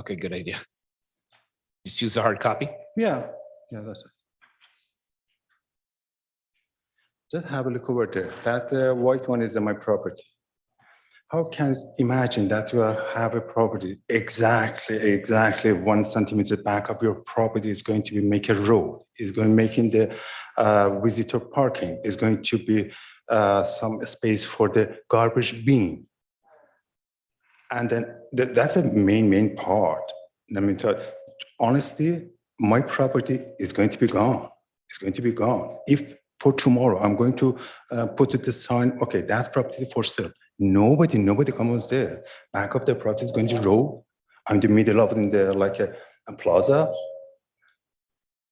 Okay, good idea. Just use a hard copy. Yeah, that's it. Just have a look over there. That white one is my property. How can you imagine that you have a property exactly 1 centimeter back of your property is going to be make a road, is going to making the visitor parking, is going to be some space for the garbage bin. And then that's a main part. I mean, honestly, my property is going to be gone. It's going to be gone. If for tomorrow, I'm going to put it the sign, okay, that's property for sale. Nobody comes there. Back of the property is going to roll. I'm in the middle of like a plaza.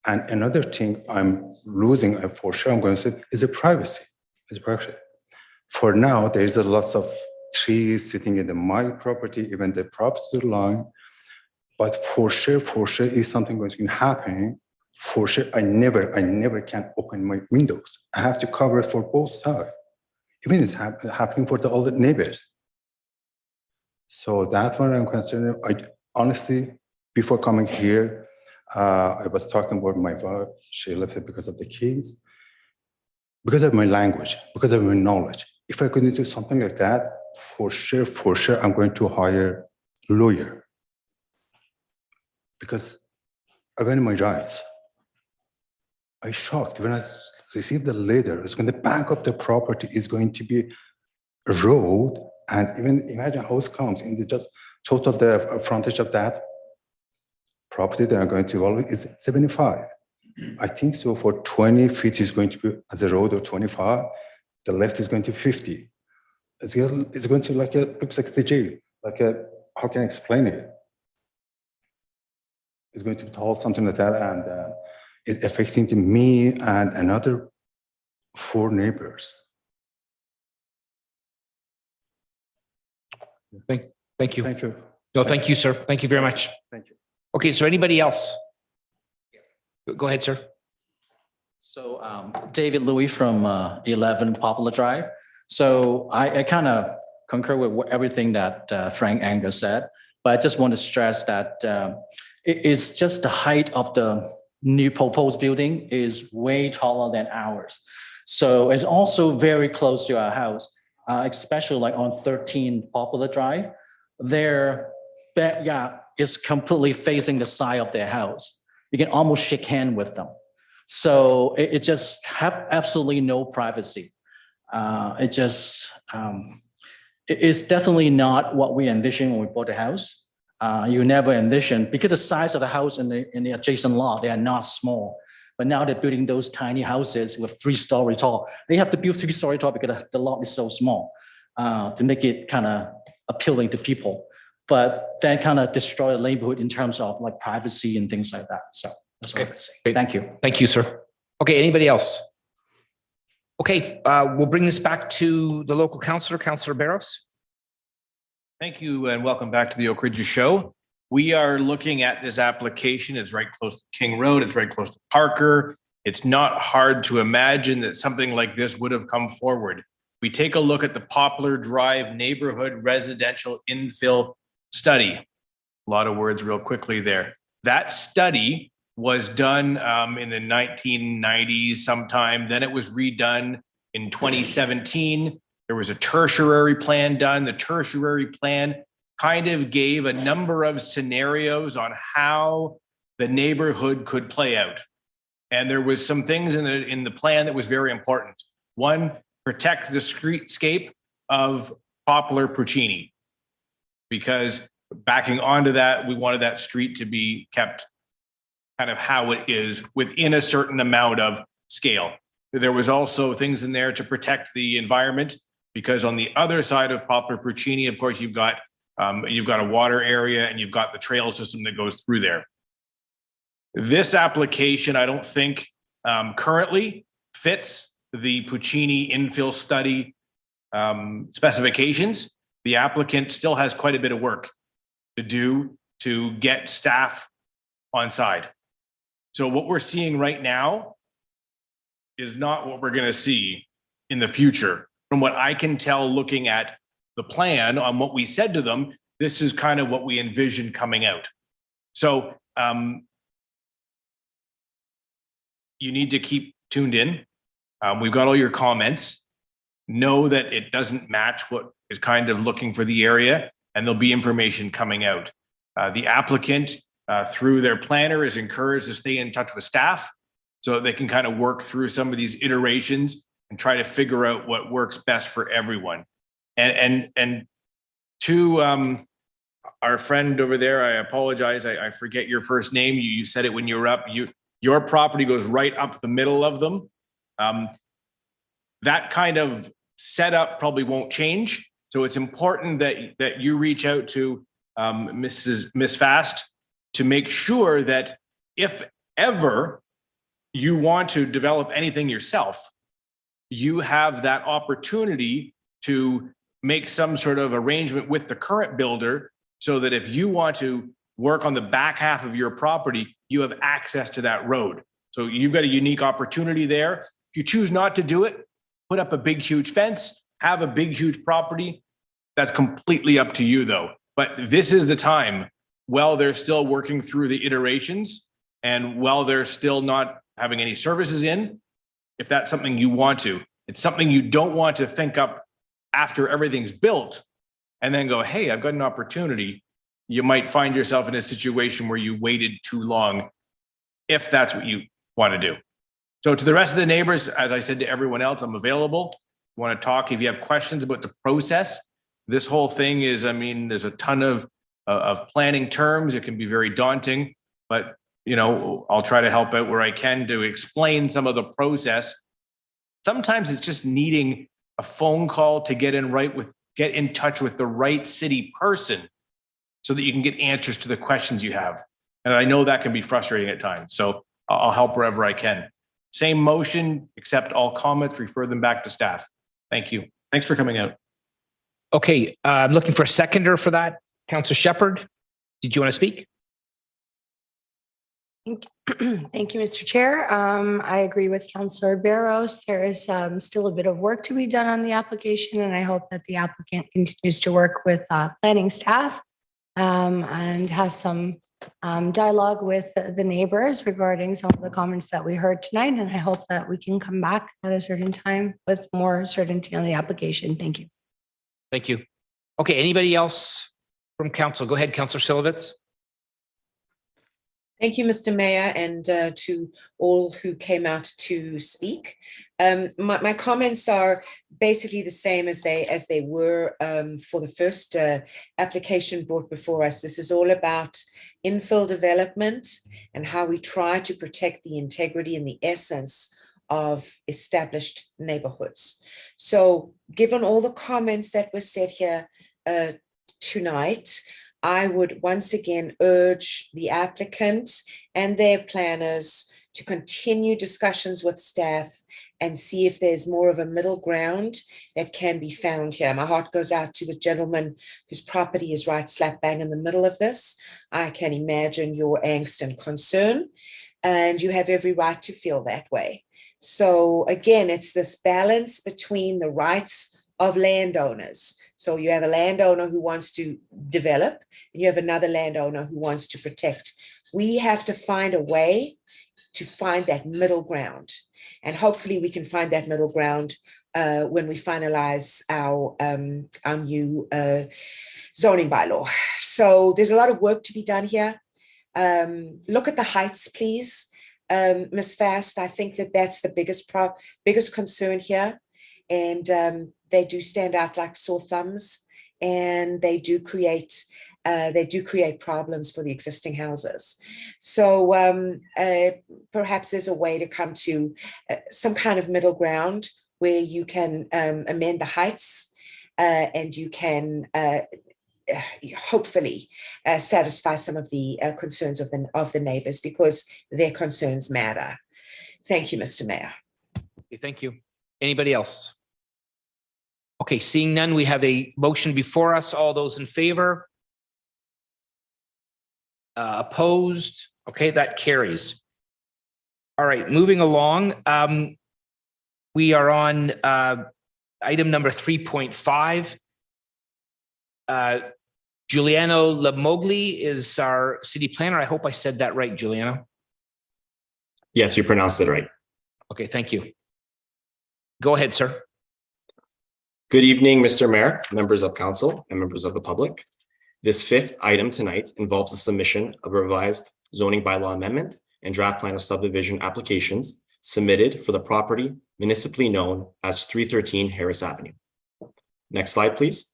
And another thing I'm losing for sure, I'm going to say, is the privacy. For now, there's a lot of trees sitting in my property, even the property line. But for sure, is something going to happen. For sure, I never can open my windows. I have to cover it for both sides. Even it's happening for all the neighbors. So that's what I'm concerned. I honestly, before coming here, I was talking about my wife. She left it because of the kids, because of my language, because of my knowledge. If I couldn't do something like that, for sure, I'm going to hire a lawyer because I went my rights. I shocked when I received the letter. It's going to back up the property is going to be a road, and even imagine how it comes in the just total the frontage of that property that I'm going to develop is 75. I think so. For 20 feet is going to be as a road or 25. The left is going to 50. It's going to looks like the jail. How can I explain it? It's going to be tall, something like that, and it's affecting me and another 4 neighbors. Thank you. Thank you. No, thank you, sir. Thank you very much. Thank you. Okay, so anybody else? Go ahead, sir. So David Louis from 11 Poplar Drive. So I kind of concur with everything that Frank Anger said, but I just want to stress that it's just the height of the new proposed building is way taller than ours. So it's also very close to our house, especially like on 13 Poplar Drive. Their backyard is completely facing the side of their house. You can almost shake hands with them. So it just have absolutely no privacy. It's definitely not what we envisioned when we bought the house. You never envisioned, because the size of the house in the adjacent lot, they are not small. But now they're building those tiny houses with 3-story tall. They have to build 3-story tall because the lot is so small to make it kind of appealing to people. But that kind of destroy the neighborhood in terms of like privacy and things like that. So that's what I'm saying. Thank you. Thank you, sir. Okay, anybody else? Okay, we'll bring this back to the local councillor, Councillor Barros. Thank you and welcome back to the Oak Ridge Show. We are looking at this application. It's right close to King Road. It's right close to Parker. It's not hard to imagine that something like this would have come forward. We take a look at the Poplar Drive neighborhood residential infill study. A lot of words real quickly there. That study was done in the 1990s sometime. Then it was redone in 2017. There was a tertiary plan done. The tertiary plan kind of gave a number of scenarios on how the neighborhood could play out. And there was some things in the plan that was very important. One, protect the streetscape of Poplar Puccini, because backing onto that, we wanted that street to be kept kind of how it is within a certain amount of scale. There was also things in there to protect the environment, because on the other side of Poplar Puccini, of course, you've got a water area and you've got the trail system that goes through there. This application, I don't think currently fits the Puccini infill study specifications. The applicant still has quite a bit of work to do to get staff on side. So what we're seeing right now is not what we're going to see in the future. From what I can tell, looking at the plan on what we said to them, this is kind of what we envisioned coming out. So you need to keep tuned in. We've got all your comments. Know that it doesn't match what is kind of looking for the area, and there'll be information coming out. The applicant, through their planner, is encouraged to stay in touch with staff so that they can kind of work through some of these iterations and try to figure out what works best for everyone. And to our friend over there, I apologize, I forget your first name. You said it when you were up. Your property goes right up the middle of them. That kind of setup probably won't change. So it's important that you reach out to Miss Fast to make sure that if ever you want to develop anything yourself, you have that opportunity to make some sort of arrangement with the current builder, so that if you want to work on the back half of your property, you have access to that road. So you've got a unique opportunity there. If you choose not to do it, put up a big, huge fence, have a big, huge property, that's completely up to you though. But this is the time, while they're still working through the iterations and while they're still not having any services in, if that's something you want to, it's something you don't want to think up after everything's built and then go, hey, I've got an opportunity. You might find yourself in a situation where you waited too long, if that's what you want to do. So to the rest of the neighbors, as I said to everyone else, I'm available. Want to talk if you have questions about the process. This whole thing is, I mean, there's a ton of planning terms. It can be very daunting, but I'll try to help out where I can to explain some of the process. Sometimes it's just needing a phone call to get in touch with the right city person so that you can get answers to the questions you have. And I know that can be frustrating at times. So I'll help wherever I can. Same motion, accept all comments, refer them back to staff. Thank you. Thanks for coming out. Okay, I'm looking for a seconder for that. Councillor Shepherd, did you want to speak? Thank you, Mr. Chair. I agree with Councillor Barros. There is still a bit of work to be done on the application, and I hope that the applicant continues to work with planning staff and has some dialogue with the neighbors regarding some of the comments that we heard tonight. And I hope that we can come back at a certain time with more certainty on the application. Thank you. Thank you. Okay, anybody else from council? Go ahead, Councillor Silovitz. Thank you, Mr. Mayor, and to all who came out to speak. My comments are basically the same as they were for the first application brought before us. This is all about infill development and how we try to protect the integrity and the essence of established neighborhoods. So given all the comments that were said here tonight, I would once again urge the applicant and their planners to continue discussions with staff and see if there's more of a middle ground that can be found here. My heart goes out to the gentleman whose property is right slap bang in the middle of this. I can imagine your angst and concern, and you have every right to feel that way. So again, it's this balance between the rights of landowners. So you have a landowner who wants to develop, and you have another landowner who wants to protect. We have to find a way to find that middle ground. And hopefully we can find that middle ground when we finalize our new zoning bylaw. So there's a lot of work to be done here. Look at the heights, please. Ms. Fast, I think that's the biggest concern here. And they do stand out like sore thumbs, and they do create problems for the existing houses. So perhaps there's a way to come to some kind of middle ground where you can amend the heights and you can hopefully satisfy some of the concerns of the neighbors, because their concerns matter. Thank you, Mr. Mayor. Okay, thank you. Anybody else? Okay, seeing none, we have a motion before us. All those in favor? Opposed? Okay, that carries. All right, moving along. We are on item number 3.5. Giuliano Lamogli is our city planner. I hope I said that right, Giuliano. Yes, you pronounced it right. Okay, thank you. Go ahead, sir. Good evening, Mr. Mayor, members of council, and members of the public. This fifth item tonight involves the submission of a revised zoning bylaw amendment and draft plan of subdivision applications submitted for the property municipally known as 313 Harris Avenue. Next slide, please.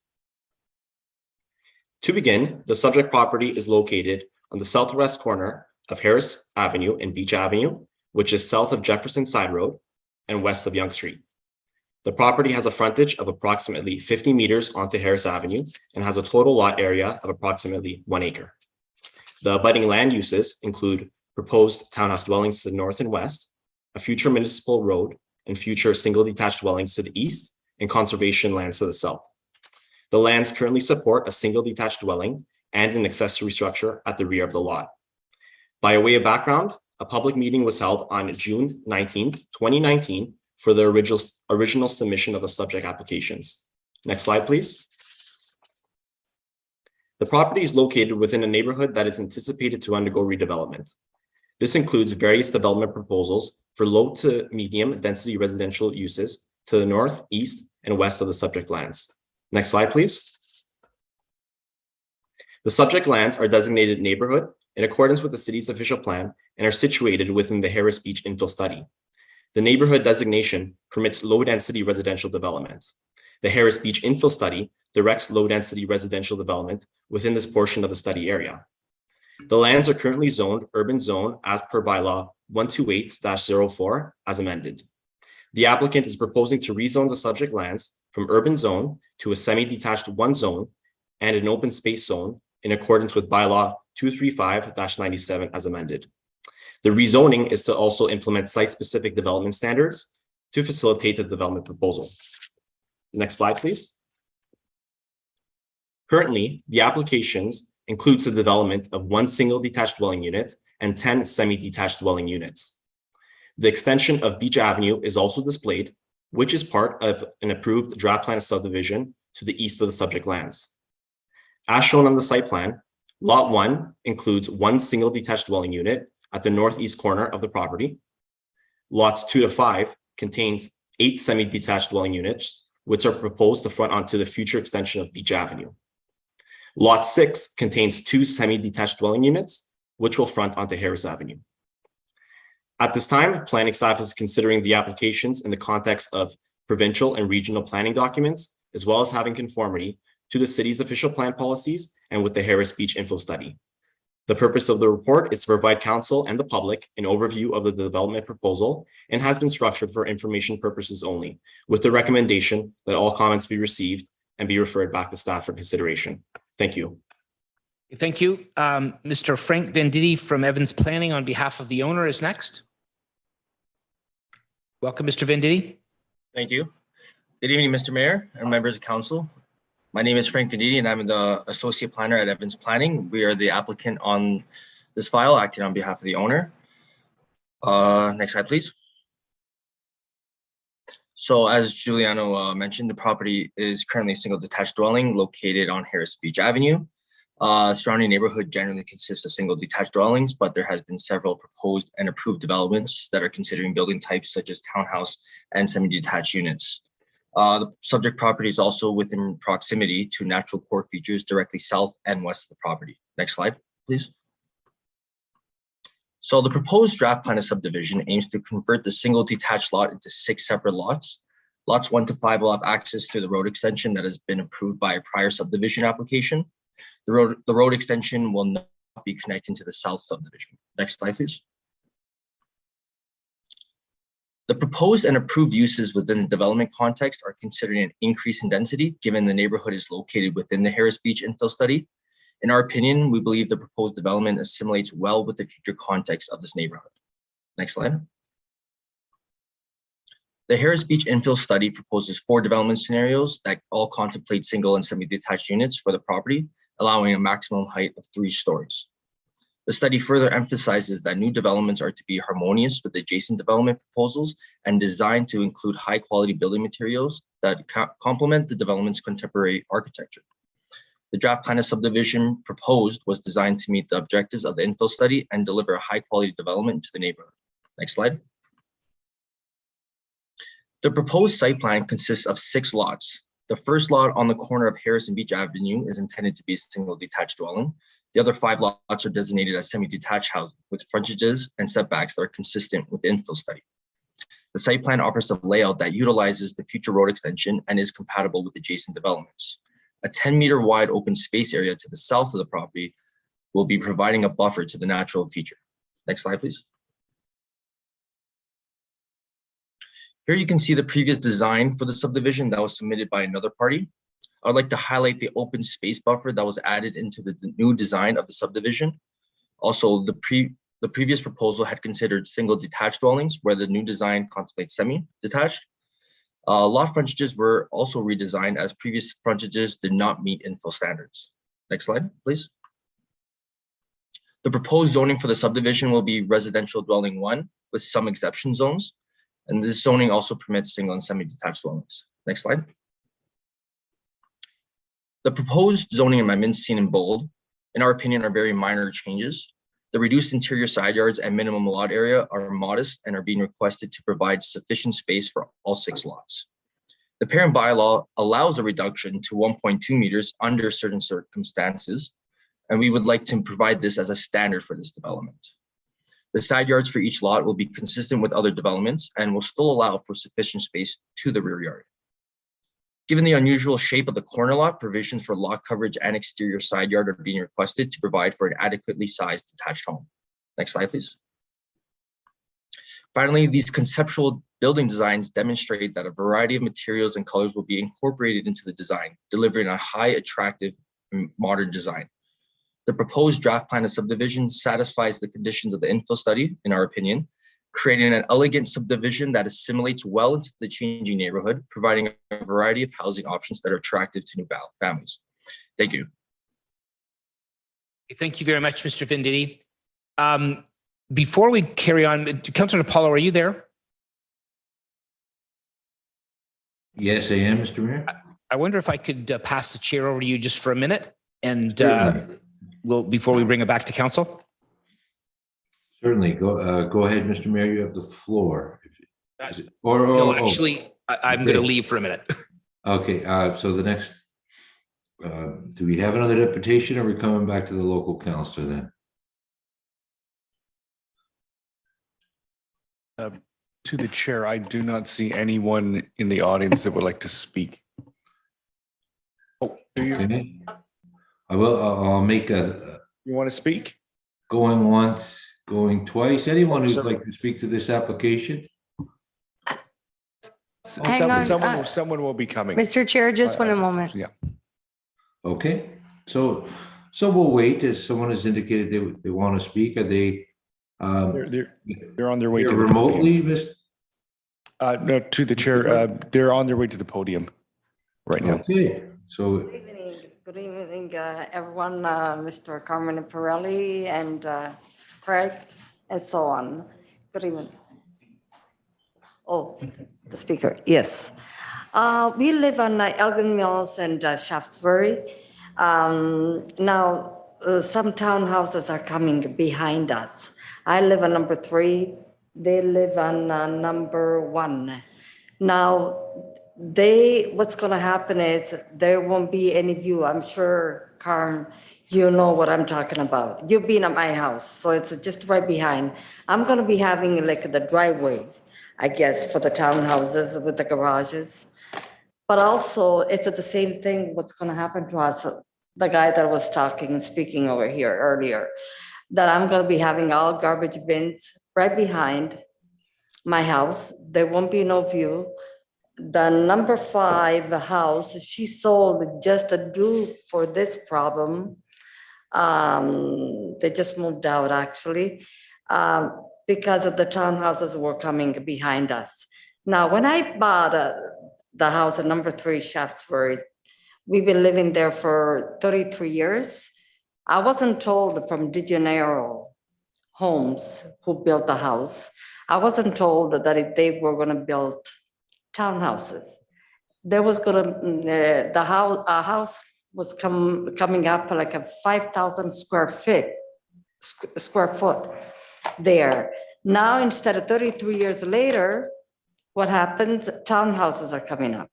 To begin, the subject property is located on the southwest corner of Harris Avenue and Beach Avenue, which is south of Jefferson Side Road and west of Yonge Street. The property has a frontage of approximately 50 meters onto Harris Avenue and has a total lot area of approximately 1 acre. The abutting land uses include proposed townhouse dwellings to the north and west, a future municipal road, and future single detached dwellings to the east, and conservation lands to the south. The lands currently support a single detached dwelling and an accessory structure at the rear of the lot. By way of background, a public meeting was held on June 19, 2019, for the original submission of the subject applications. Next slide, please. The property is located within a neighborhood that is anticipated to undergo redevelopment. This includes various development proposals for low to medium density residential uses to the north, east, and west of the subject lands. Next slide, please. The subject lands are designated neighborhood in accordance with the city's official plan and are situated within the Harris Beach infill study. The neighborhood designation permits low-density residential development. The Harris Beach infill study directs low-density residential development within this portion of the study area. The lands are currently zoned urban zone as per bylaw 128-04 as amended. The applicant is proposing to rezone the subject lands from urban zone to a semi-detached one zone and an open space zone in accordance with bylaw 235-97 as amended. The rezoning is to also implement site-specific development standards to facilitate the development proposal. Next slide, please. Currently, the applications includes the development of one single detached dwelling unit and 10 semi-detached dwelling units. The extension of Beach Avenue is also displayed, which is part of an approved draft plan of subdivision to the east of the subject lands. As shown on the site plan, Lot 1 includes one single detached dwelling unit at the northeast corner of the property. Lots 2 to 5 contains 8 semi-detached dwelling units, which are proposed to front onto the future extension of Beach Avenue. Lot 6 contains 2 semi-detached dwelling units, which will front onto Harris Avenue. At this time, planning staff is considering the applications in the context of provincial and regional planning documents, as well as having conformity to the city's official plan policies and with the Harris Beach infill study. The purpose of the report is to provide council and the public an overview of the development proposal and has been structured for information purposes only, with the recommendation that all comments be received and be referred back to staff for consideration. Thank you. Thank you. Mr. Frank Venditti from Evans Planning on behalf of the owner is next. Welcome, Mr. Venditti. Thank you. Good evening, Mr. Mayor and members of council. My name is Frank Venditti and I'm the associate planner at Evans Planning. We are the applicant on this file, acting on behalf of the owner. Next slide, please. So as Giuliano mentioned, the property is currently a single detached dwelling located on Harris Beach Avenue. Surrounding neighborhood generally consists of single detached dwellings, but there has been several proposed and approved developments that are considering building types such as townhouse and semi-detached units. The subject property is also within proximity to natural core features directly south and west of the property. Next slide, please. So the proposed draft plan of subdivision aims to convert the single detached lot into 6 separate lots. Lots 1 to 5 will have access to the road extension that has been approved by a prior subdivision application. The road extension will not be connecting to the south subdivision. Next slide, please. The proposed and approved uses within the development context are considering an increase in density, given the neighborhood is located within the Harris Beach infill study. In our opinion, we believe the proposed development assimilates well with the future context of this neighborhood. Next slide. The Harris Beach infill study proposes 4 development scenarios that all contemplate single and semi-detached units for the property, allowing a maximum height of 3 stories. The study further emphasizes that new developments are to be harmonious with adjacent development proposals and designed to include high-quality building materials that complement the development's contemporary architecture. The draft plan of subdivision proposed was designed to meet the objectives of the infill study and deliver a high-quality development to the neighborhood. Next slide. The proposed site plan consists of 6 lots. The first lot on the corner of Harris and Beach Avenue is intended to be a single detached dwelling. The other 5 lots are designated as semi-detached housing with frontages and setbacks that are consistent with the infill study. The site plan offers a layout that utilizes the future road extension and is compatible with adjacent developments. A 10-meter wide open space area to the south of the property will be providing a buffer to the natural feature. Next slide, please. Here you can see the previous design for the subdivision that was submitted by another party. I would like to highlight the open space buffer that was added into the new design of the subdivision. Also, the previous proposal had considered single detached dwellings, where the new design contemplates semi-detached. Lot frontages were also redesigned as previous frontages did not meet infill standards. Next slide, please. The proposed zoning for the subdivision will be residential dwelling 1 with some exception zones. And this zoning also permits single and semi-detached dwellings. Next slide. The proposed zoning amendments seen in bold, in our opinion, are very minor changes. The reduced interior side yards and minimum lot area are modest and are being requested to provide sufficient space for all 6 lots. The parent bylaw allows a reduction to 1.2 meters under certain circumstances, and we would like to provide this as a standard for this development. The side yards for each lot will be consistent with other developments and will still allow for sufficient space to the rear yard. Given the unusual shape of the corner lot, provisions for lot coverage and exterior side yard are being requested to provide for an adequately sized detached home. Next slide, please. Finally, these conceptual building designs demonstrate that a variety of materials and colors will be incorporated into the design, delivering a high, attractive, and modern design. The proposed draft plan of subdivision satisfies the conditions of the infill study, in our opinion, creating an elegant subdivision that assimilates well into the changing neighborhood, providing a variety of housing options that are attractive to new families. Thank you. Thank you very much, Mr. Venditti. Before we carry on, Councillor Paulo, are you there? Yes, I am, Mr. Mayor. I wonder if I could pass the chair over to you just for a minute, and before we bring it back to council. Certainly. Go ahead, Mr. Mayor. You have the floor. No, actually, I'm going to leave for a minute. Okay. So the next, do we have another deputation, or are we coming back to the local councillor then? To the chair, I do not see anyone in the audience that would like to speak. Oh, do you? Okay. I'll make a. You want to speak? Going once, going twice. Anyone who'd like to speak to this application? Someone will be coming. Mr. Chair, just one moment. Yeah. Okay. So we'll wait as someone has indicated they want to speak. Are they? They're on their way to remotely, Miss. No, to the chair. They're on their way to the podium right now. Okay. So. Good evening, everyone, Mr. Carmen Pirelli and Craig, and so on. Good evening. Oh, the speaker, yes. We live on Elgin Mills and Shaftesbury. Now, some townhouses are coming behind us. I live on number 3. They live on number 1. Now, what's going to happen is there won't be any view. I'm sure, Carm, you know what I'm talking about. You've been at my house, so it's just right behind. I'm going to be having like the driveway, I guess, for the townhouses with the garages. But also, it's the same thing what's going to happen to us. The guy that was speaking over here earlier, that I'm going to be having all garbage bins right behind my house. There won't be no view. The number 5 house, she sold just to do for this problem. They just moved out actually because of the townhouses were coming behind us. Now, when I bought the house at number 3 Shaftesbury, we've been living there for 33 years. I wasn't told from DeGennaro Homes, who built the house, I wasn't told that they were going to build townhouses. There was going to, our house was coming up like a 5,000 square foot there. Now, instead of 33 years later, what happens? Townhouses are coming up.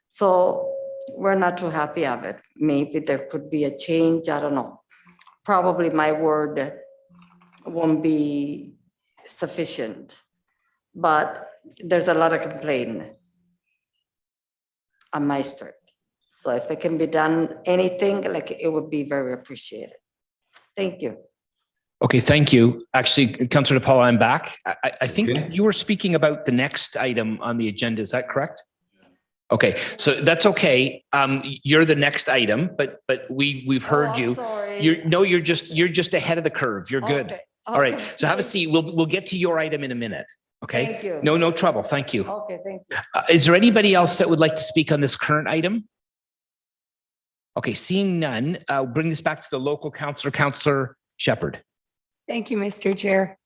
So we're not too happy of it. Maybe there could be a change. I don't know. Probably my word won't be sufficient, but there's a lot of complaining on my street. So if it can be done, anything, like it would be very appreciated. Thank you. Okay, thank you. Actually, Councillor Paul, I'm back. I think you were speaking about the next item on the agenda. Is that correct? Okay, so that's okay. You're the next item, but we've heard you. Sorry. You're just ahead of the curve. You're good. Okay. All right. So have a seat. We'll get to your item in a minute. Okay. Thank you. No trouble. Thank you. Okay, thank you. Is there anybody else that would like to speak on this current item? Okay, seeing none, I'll bring this back to the local councillor, Councillor Shepherd. Thank you, Mr. Chair.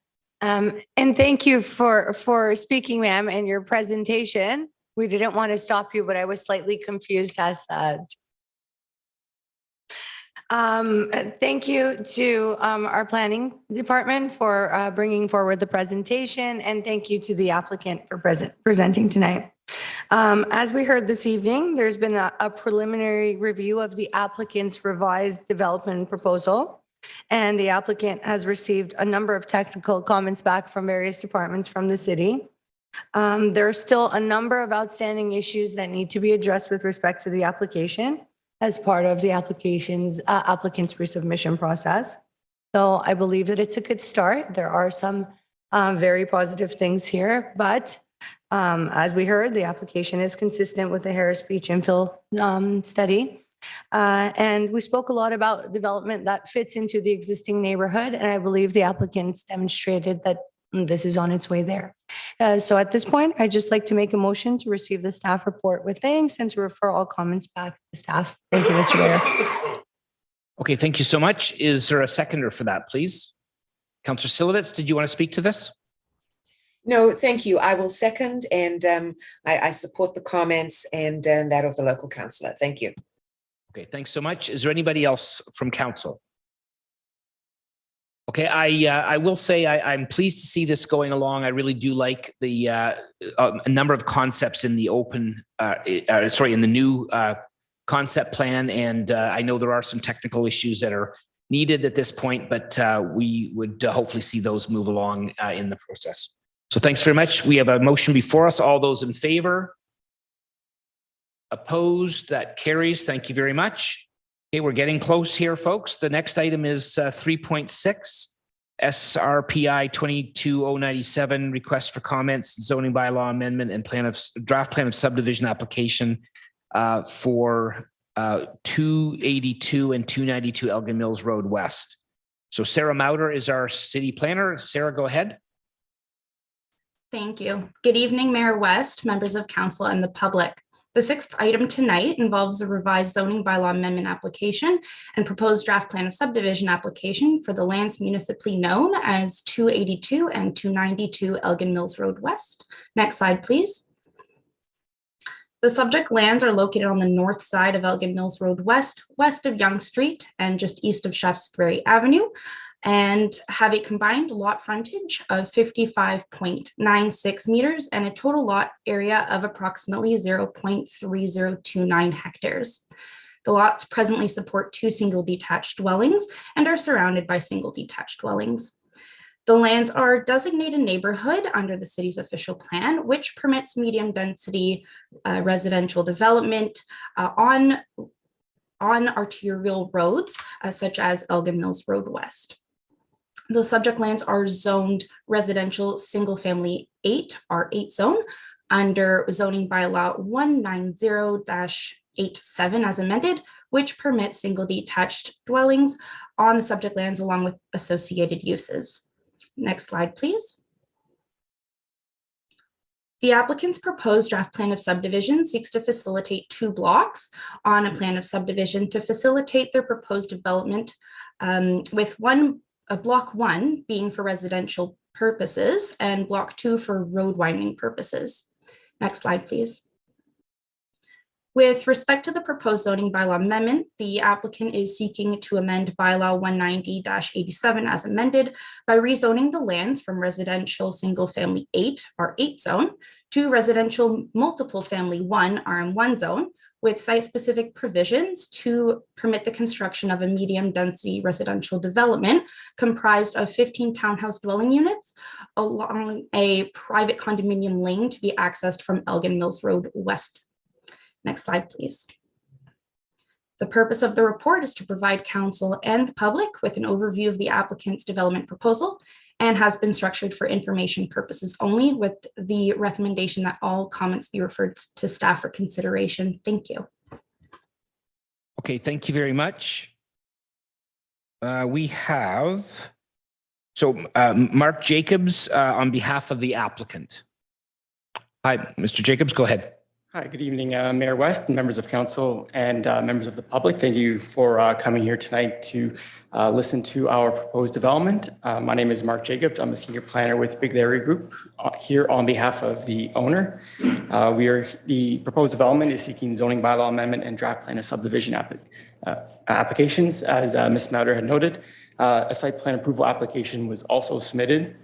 And thank you for speaking, ma'am, and your presentation. We didn't want to stop you, but I was slightly confused as thank you to our planning department for bringing forward the presentation, and thank you to the applicant for presenting tonight. As we heard this evening, there's been a preliminary review of the applicant's revised development proposal, and the applicant has received a number of technical comments back from various departments from the city. There are still a number of outstanding issues that need to be addressed with respect to the application as part of the applicant's resubmission process. So I believe that it's a good start. There are some very positive things here, but as we heard, the application is consistent with the Harris Beach infill study. And we spoke a lot about development that fits into the existing neighborhood, and I believe the applicants demonstrated that this is on its way there. So at this point, I'd just like to make a motion to receive the staff report with thanks and to refer all comments back to staff. Thank you, Mr. Mayor. Okay, thank you so much. Is there a seconder for that, please? Councillor Silovitz, did you want to speak to this? No, thank you. I will second, and I support the comments and that of the local councillor. Thank you. Okay, thanks so much. Is there anybody else from council? Okay, I will say I'm pleased to see this going along. I really do like the a number of concepts in the in the new concept plan, and I know there are some technical issues that are needed at this point, but we would hopefully see those move along in the process. So thanks very much. We have a motion before us. All those in favor? Opposed? That carries. Thank you very much. Okay, we're getting close here, folks. The next item is 3.6, SRPI 22097, request for comments, zoning bylaw amendment and draft plan of subdivision application for 282 and 292 Elgin Mills Road West. So Sarah Mauder is our city planner. Sarah, go ahead. Thank you. Good evening, Mayor West, members of council, and the public. The sixth item tonight involves a revised zoning bylaw amendment application and proposed draft plan of subdivision application for the lands municipally known as 282 and 292 Elgin Mills Road West. Next slide, please. The subject lands are located on the north side of Elgin Mills Road West, west of Yonge Street and just east of Shaftesbury Avenue, and have a combined lot frontage of 55.96 meters and a total lot area of approximately 0.3029 hectares. The lots presently support 2 single detached dwellings and are surrounded by single detached dwellings. The lands are designated neighborhood under the city's official plan, which permits medium density residential development on arterial roads such as Elgin Mills Road West. The subject lands are zoned residential single family 8, R8 zone, under zoning bylaw 190-87 as amended, which permits single detached dwellings on the subject lands along with associated uses. Next slide, please. The applicant's proposed draft plan of subdivision seeks to facilitate 2 blocks on a plan of subdivision to facilitate their proposed development, with block 1 being for residential purposes and block 2 for road widening purposes. Next slide, please. With respect to the proposed zoning bylaw amendment, the applicant is seeking to amend bylaw 190-87 as amended by rezoning the lands from residential single family 8, R8 zone, to residential multiple family 1, RM1 zone, with site-specific provisions to permit the construction of a medium-density residential development comprised of 15 townhouse dwelling units along a private condominium lane to be accessed from Elgin Mills Road West. Next slide, please. The purpose of the report is to provide council and the public with an overview of the applicant's development proposal and has been structured for information purposes only, with the recommendation that all comments be referred to staff for consideration. Thank you. Okay, thank you very much. We have, Mark Jacobs on behalf of the applicant. Hi, Mr. Jacobs, go ahead. Hi, good evening, Mayor West, members of council, and members of the public. Thank you for coming here tonight to listen to our proposed development. My name is Mark Jacobs. I'm a senior planner with Big Larry Group here on behalf of the owner. The proposed development is seeking zoning bylaw amendment and draft plan of subdivision applications. As Ms. Mauder had noted, a site plan approval application was also submitted.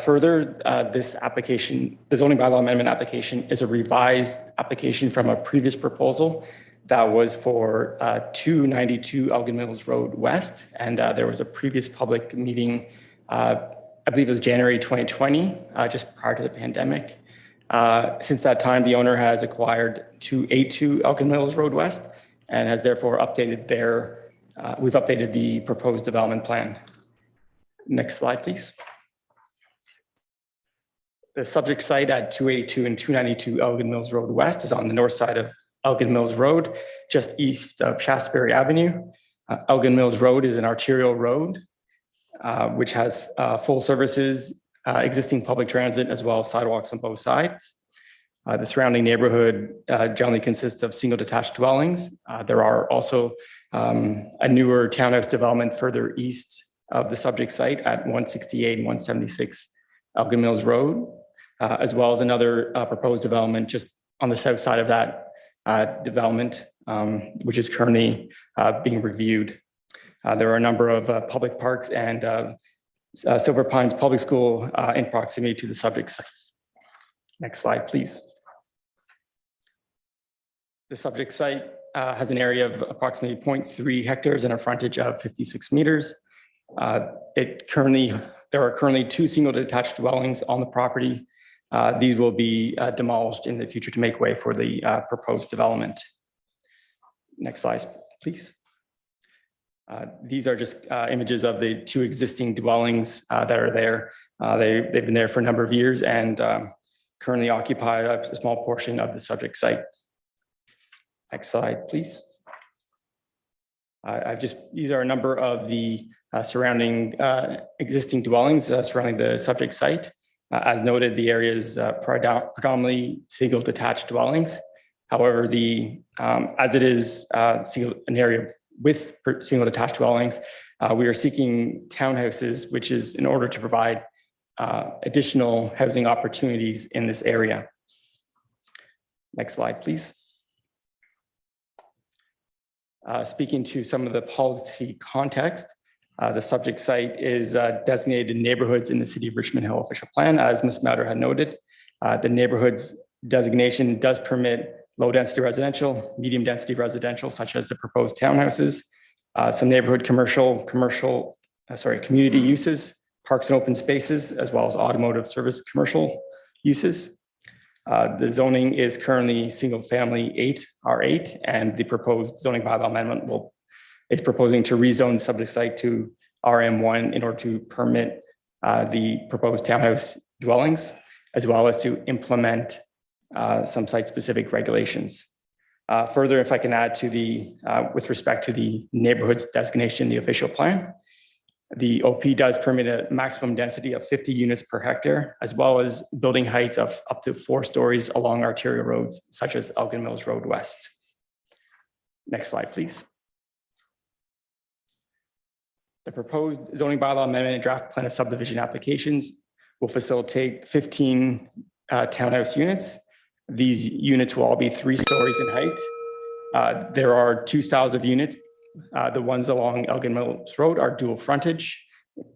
Further, this application, the zoning bylaw amendment application, is a revised application from a previous proposal that was for 292 Elgin Mills Road West. And there was a previous public meeting, I believe it was January 2020, just prior to the pandemic. Since that time, the owner has acquired 282 Elgin Mills Road West and has therefore updated we've updated the proposed development plan. Next slide, please. The subject site at 282 and 292 Elgin Mills Road West is on the north side of Elgin Mills Road, just east of Shaftesbury Avenue. Elgin Mills Road is an arterial road, which has full services, existing public transit, as well as sidewalks on both sides. The surrounding neighborhood generally consists of single detached dwellings. There are also a newer townhouse development further east of the subject site at 168 and 176 Elgin Mills Road, as well as another proposed development just on the south side of that development, which is currently being reviewed. There are a number of public parks and Silver Pines Public School in proximity to the subject site. Next slide, please. The subject site has an area of approximately 0.3 hectares and a frontage of 56 meters. There are currently 2 single detached dwellings on the property. These will be demolished in the future to make way for the proposed development. Next slide, please. These are just images of the 2 existing dwellings that are there. They've been there for a number of years and currently occupy a small portion of the subject site. Next slide, please. These are a number of the surrounding existing dwellings surrounding the subject site. As noted, the area is predominantly single detached dwellings. However, as it is an area with single detached dwellings, we are seeking townhouses, which is in order to provide additional housing opportunities in this area. Next slide, please. Speaking to some of the policy context, the subject site is designated neighborhoods in the City of Richmond Hill official plan, as Ms. Mauder had noted. The neighborhoods designation does permit low density residential, medium density residential, such as the proposed townhouses, some neighborhood community uses, parks and open spaces, as well as automotive service commercial uses. The zoning is currently single family 8 R8, and the proposed zoning bylaw amendment is proposing to rezone the subject site to RM1 in order to permit the proposed townhouse dwellings, as well as to implement some site-specific regulations. Further, if I can add to with respect to the neighborhoods designation, the official plan, the OP does permit a maximum density of 50 units per hectare, as well as building heights of up to 4 stories along arterial roads, such as Elgin Mills Road West. Next slide, please. The proposed zoning bylaw amendment and draft plan of subdivision applications will facilitate 15 townhouse units. These units will all be 3 stories in height. There are 2 styles of units. The ones along Elgin Mills Road are dual frontage,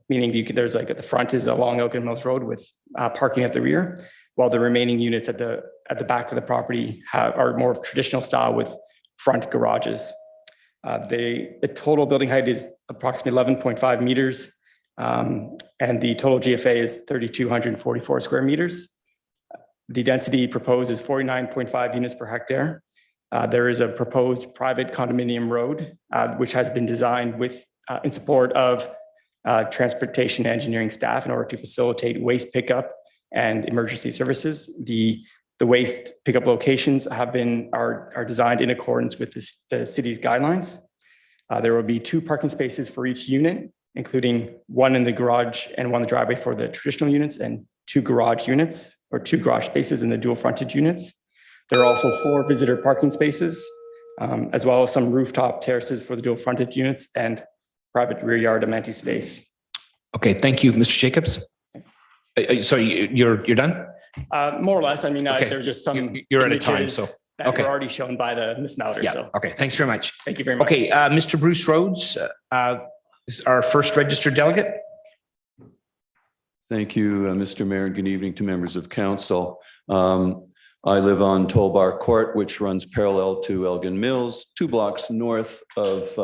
meaning there's like at the front is along Elgin Mills Road with parking at the rear, while the remaining units at the back of the property are more traditional style with front garages. The total building height is approximately 11.5 meters, and the total GFA is 3,244 square meters. The density proposed is 49.5 units per hectare. There is a proposed private condominium road, which has been designed in support of transportation engineering staff in order to facilitate waste pickup and emergency services. The waste pickup locations are designed in accordance with the city's guidelines. There will be 2 parking spaces for each unit, including one in the garage and one in the driveway for the traditional units and 2 garage units or 2 garage spaces in the dual frontage units. There are also 4 visitor parking spaces, as well as some rooftop terraces for the dual frontage units and private rear yard amenity space. Okay, thank you, Mr. Jacobs. Sorry, you're done? More or less. I mean, Okay. there's just some. You're out of time, images so, that okay. were already shown by the Ms. Mallard. Yeah, So okay, thanks very much. thank you very much. Okay, Mr. Bruce Rhodes is our first registered delegate. Thank you, Mr. Mayor, and good evening to members of council. I live on Toll Bar Court, which runs parallel to Elgin Mills, 2 blocks north of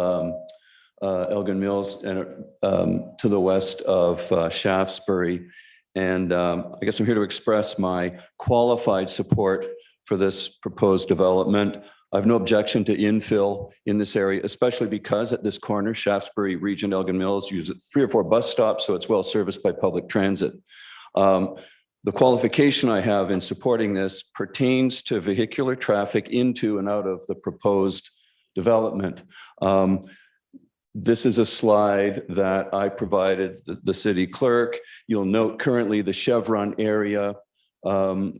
Elgin Mills and to the west of Shaftesbury. And I guess I'm here to express my qualified support for this proposed development. I have no objection to infill in this area, especially because at this corner, Shaftesbury Region, Elgin Mills use 3 or 4 bus stops, so it's well serviced by public transit. The qualification I have in supporting this pertains to vehicular traffic into and out of the proposed development. This is a slide that I provided the city clerk. You'll note currently the Chevron area,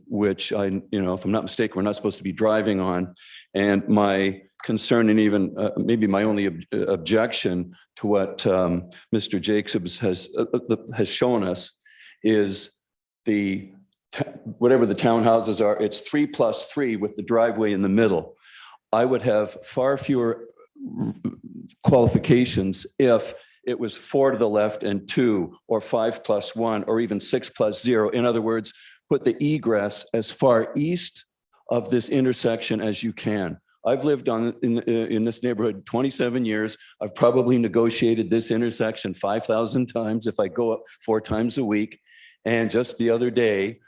which if I'm not mistaken, we're not supposed to be driving on. And my concern, and even maybe my only objection to what Mr. Jacobs has shown us, is whatever the townhouses are, it's 3+3 with the driveway in the middle. I would have far fewer qualifications if it was 4 to the left and 2, or 5+1, or even 6+0. In other words, put the egress as far east of this intersection as you can. I've lived in this neighborhood 27 years. I've probably negotiated this intersection 5,000 times if I go up 4 times a week. And just the other day,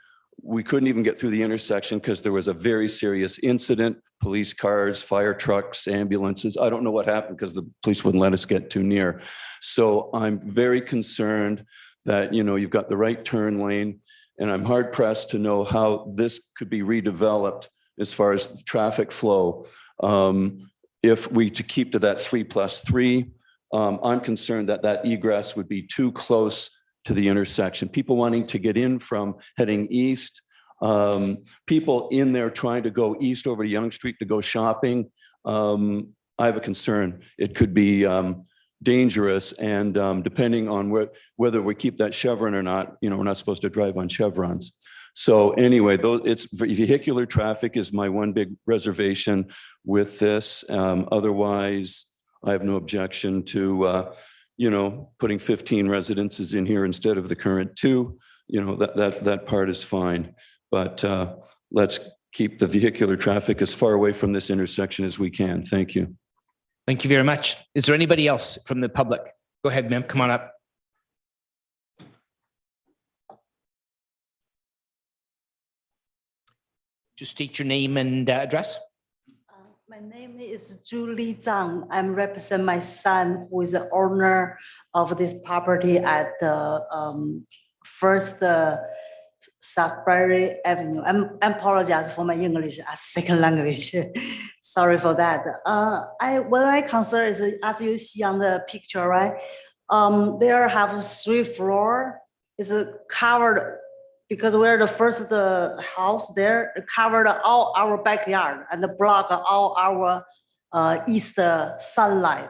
we couldn't even get through the intersection because there was a very serious incident. Police cars, fire trucks, ambulances. I don't know what happened because the police wouldn't let us get too near. So I'm very concerned that, you've got the right turn lane, and I'm hard pressed to know how this could be redeveloped as far as the traffic flow. If we to keep to that 3+3, I'm concerned that egress would be too close to the intersection. People wanting to get in from heading east, people in there trying to go east over to Yonge Street to go shopping. I have a concern. It could be dangerous, and depending on whether we keep that chevron or not, we're not supposed to drive on chevrons. So anyway, it's vehicular traffic is my one big reservation with this. Otherwise, I have no objection to putting 15 residences in here instead of the current 2. That part is fine. But let's keep the vehicular traffic as far away from this intersection as we can. Thank you. Thank you very much. Is there anybody else from the public? Go ahead, ma'am. Come on up. Just state your name and address. My name is Julie Zhang. I'm represent my son, who is the owner of this property at the first Southbury Avenue. I apologize for my English as second language. Sorry for that. What I consider is, as you see on the picture, right? There have 3 floors. It's covered because we're the first house there, covered all our backyard and block all our east sunlight.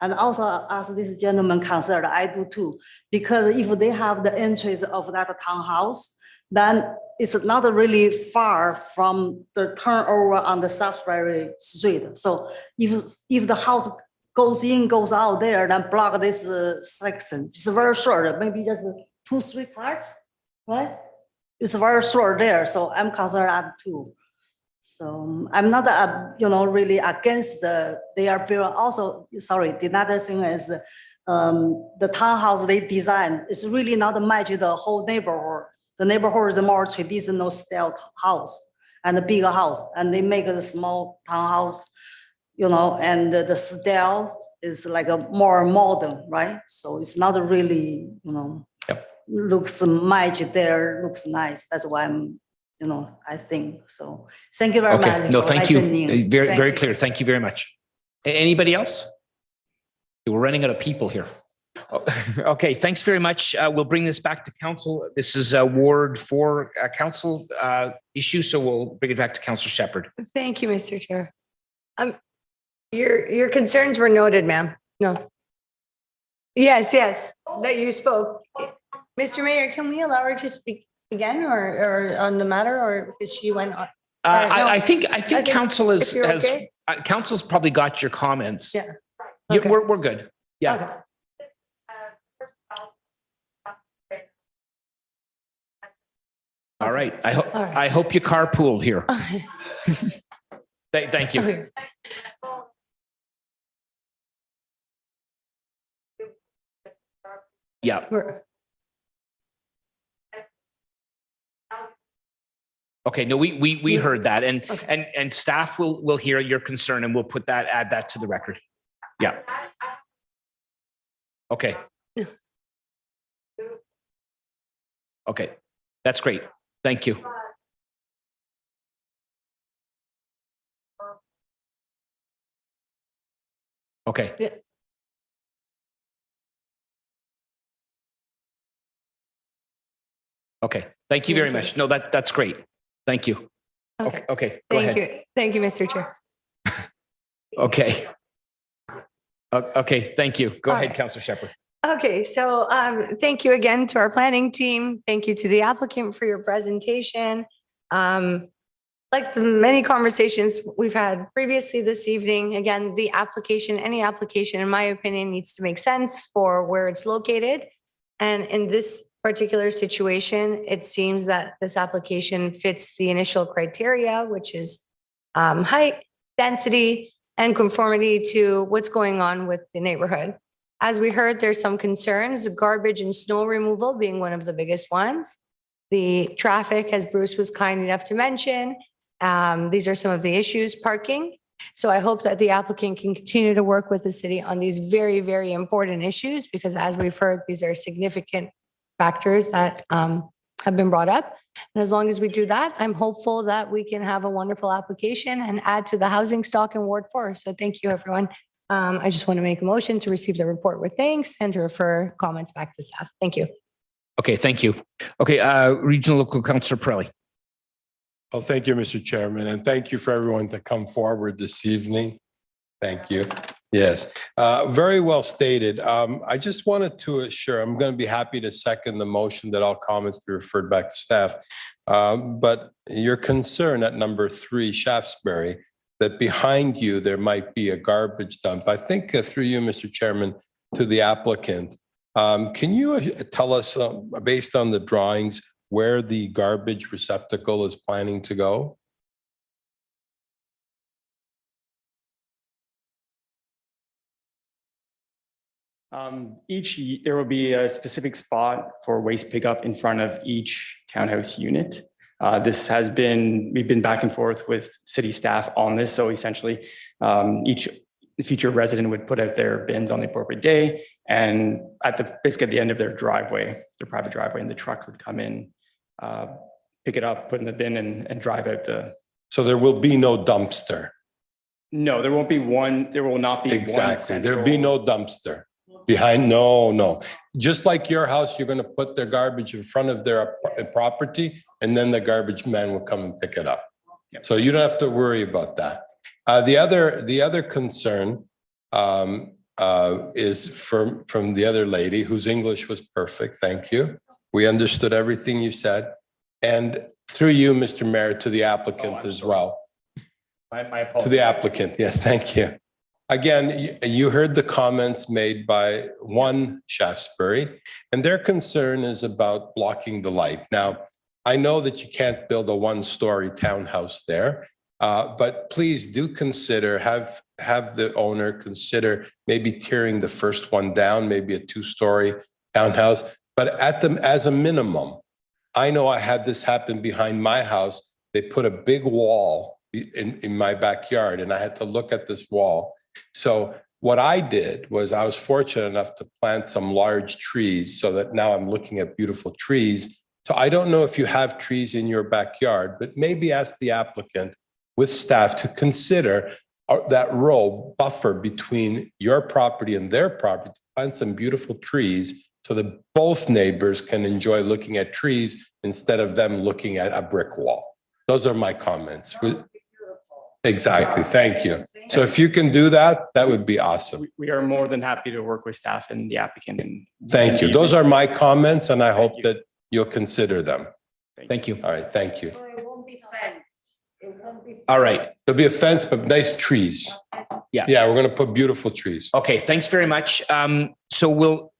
And also, as this gentleman concerned, I do too, because if they have the entrance of that townhouse, then it's not really far from the turnover on the Southbury Street. So if the house goes in, goes out there, then block this section. It's very short, maybe just 2-3 cars. Right? It's very short there, so I'm concerned that too. So I'm not, really against they are building. Also, sorry, the other thing is the townhouse they designed is really not match the whole neighborhood. The neighborhood is a more traditional style house and a bigger house, and they make a small townhouse, and the style is like a more modern, right? So it's not really, looks much there, looks nice. That's why I'm, I think so. Thank you very much. No, thank you. Very, Thank very you. clear. Thank you very much. Anybody else? We're running out of people here. Okay, thanks very much. We'll bring this back to council. This is a Ward 4 council issue, so we'll bring it back to Councillor Shepherd. Thank you, Mr. Chair. Your concerns were noted, ma'am. No. Yes, that you spoke. Mr. Mayor, can we allow her to speak again or on the matter, or if she went on? I think council if you're has okay. council's probably got your comments. Yeah. Yeah, Okay. we're good. Yeah. Okay. All right. I hope you carpooled here. Thank you. Okay. Yeah. Okay. No, we heard that, and staff will hear your concern, and we'll add that to the record. Yeah. Okay. Okay. That's great. Thank you. Okay. Yeah. Okay. Thank you very much. No, that's great. Thank you. Okay. Okay. Go Thank ahead. you. Thank you, Mr. Chair. Okay. Okay. Thank you. Go All ahead, right. Councillor Shepherd. Okay, so thank you again to our planning team. Thank you to the applicant for your presentation. Like the many conversations we've had previously this evening, again, any application, in my opinion, needs to make sense for where it's located. And in this particular situation, it seems that this application fits the initial criteria, which is height, density, and conformity to what's going on with the neighborhood. As we heard, there's some concerns, garbage and snow removal being one of the biggest ones. The traffic, as Bruce was kind enough to mention, these are some of the issues, parking. So I hope that the applicant can continue to work with the city on these very, very important issues, because as we've heard, these are significant factors that have been brought up. And as long as we do that, I'm hopeful that we can have a wonderful application and add to the housing stock in Ward 4. So thank you, everyone. I just want to make a motion to receive the report with thanks and to refer comments back to staff. Thank you. Okay. Thank you. Okay. Regional Local Councillor Pirelli. Well, thank you, Mr. Chairman, and thank you for everyone to come forward this evening. Thank you. Yes, very well stated. I just wanted to assure, I'm going to be happy to second the motion that all comments be referred back to staff. But your concern at number 3, Shaftesbury, that behind you there might be a garbage dump. I think through you, Mr. Chairman, to the applicant, can you tell us, based on the drawings, where the garbage receptacle is planning to go? There will be a specific spot for waste pickup in front of each townhouse unit. We've been back and forth with city staff on this. So essentially, each future resident would put out their bins on the appropriate day, and basically at the end of their driveway, their private driveway, and the truck would come in, pick it up, put in the bin, and drive out the. So there will be no dumpster. No, there won't be one. There will not be Exactly. one There'll be no dumpster behind. No. Just like your house, you're going to put their garbage in front of their property, and then the garbage man will come and pick it up. Yep. So you don't have to worry about that. The other concern is from the other lady, whose English was perfect. Thank you. We understood everything you said, and through you, Mr. Mayor, to the applicant as well. My apologies. To the applicant, yes, thank you. Again, you heard the comments made by one Shaftesbury, and their concern is about blocking the light. Now, I know that you can't build a one-story townhouse there, but please do consider, have the owner consider maybe tearing the first one down, maybe a 2-story townhouse. But as a minimum, I know I had this happen behind my house. They put a big wall in my backyard, and I had to look at this wall. So what I did was I was fortunate enough to plant some large trees so that now I'm looking at beautiful trees. So I don't know if you have trees in your backyard, but maybe ask the applicant with staff to consider that row buffer between your property and their property plant some beautiful trees so that both neighbors can enjoy looking at trees instead of them looking at a brick wall. Those are my comments. Exactly. Thank you. So if you can do that, that would be awesome. We are more than happy to work with staff and the applicant. Thank you. Those are my comments, and I hope that you'll consider them. Thank you. All right. Thank you. So it won't be fenced. It won't be All right. There'll be a fence, but nice trees. Yeah. Yeah, we're going to put beautiful trees. Okay, thanks very much. So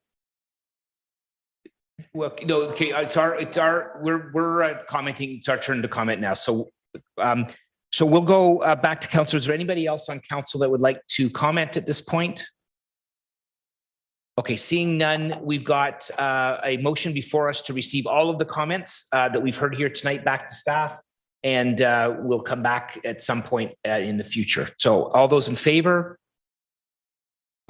okay, we're commenting. It's our turn to comment now. So we'll go back to council. Is there anybody else on council that would like to comment at this point? Okay, seeing none, we've got a motion before us to receive all of the comments that we've heard here tonight back to staff, and we'll come back at some point in the future. So all those in favor?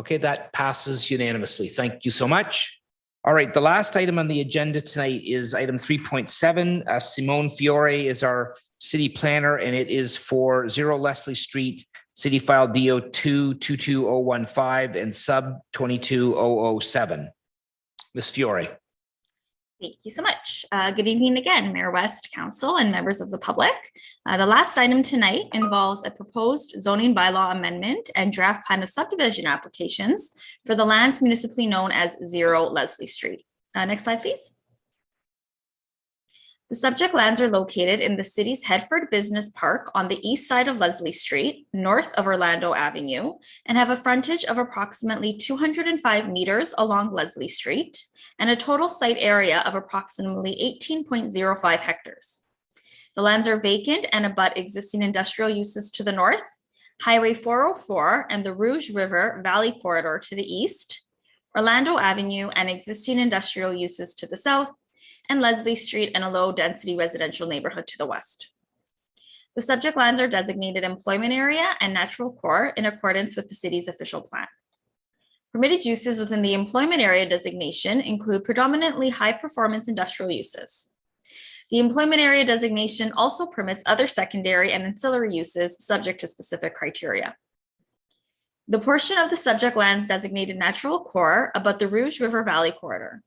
Okay, that passes unanimously. Thank you so much. All right, the last item on the agenda tonight is item 3.7. Simone Fiore is our city planner, and it is for 0 Leslie Street, city file DO 222015 and sub 22007. Ms. Fiore. Thank you so much. Good evening again, Mayor West, Council, and members of the public. The last item tonight involves a proposed zoning bylaw amendment and draft plan of subdivision applications for the lands municipally known as 0 Leslie Street. Next slide, please. The subject lands are located in the city's Headford Business Park on the east side of Leslie Street, north of Orlando Avenue, and have a frontage of approximately 205 meters along Leslie Street and a total site area of approximately 18.05 hectares. The lands are vacant and abut existing industrial uses to the north, Highway 404 and the Rouge River Valley Corridor to the east, Orlando Avenue and existing industrial uses to the south, and Leslie Street and a low-density residential neighborhood to the west. The subject lands are designated employment area and natural core in accordance with the city's official plan. Permitted uses within the employment area designation include predominantly high-performance industrial uses. The employment area designation also permits other secondary and ancillary uses subject to specific criteria. The portion of the subject lands designated natural core abut the Rouge River Valley Corridor.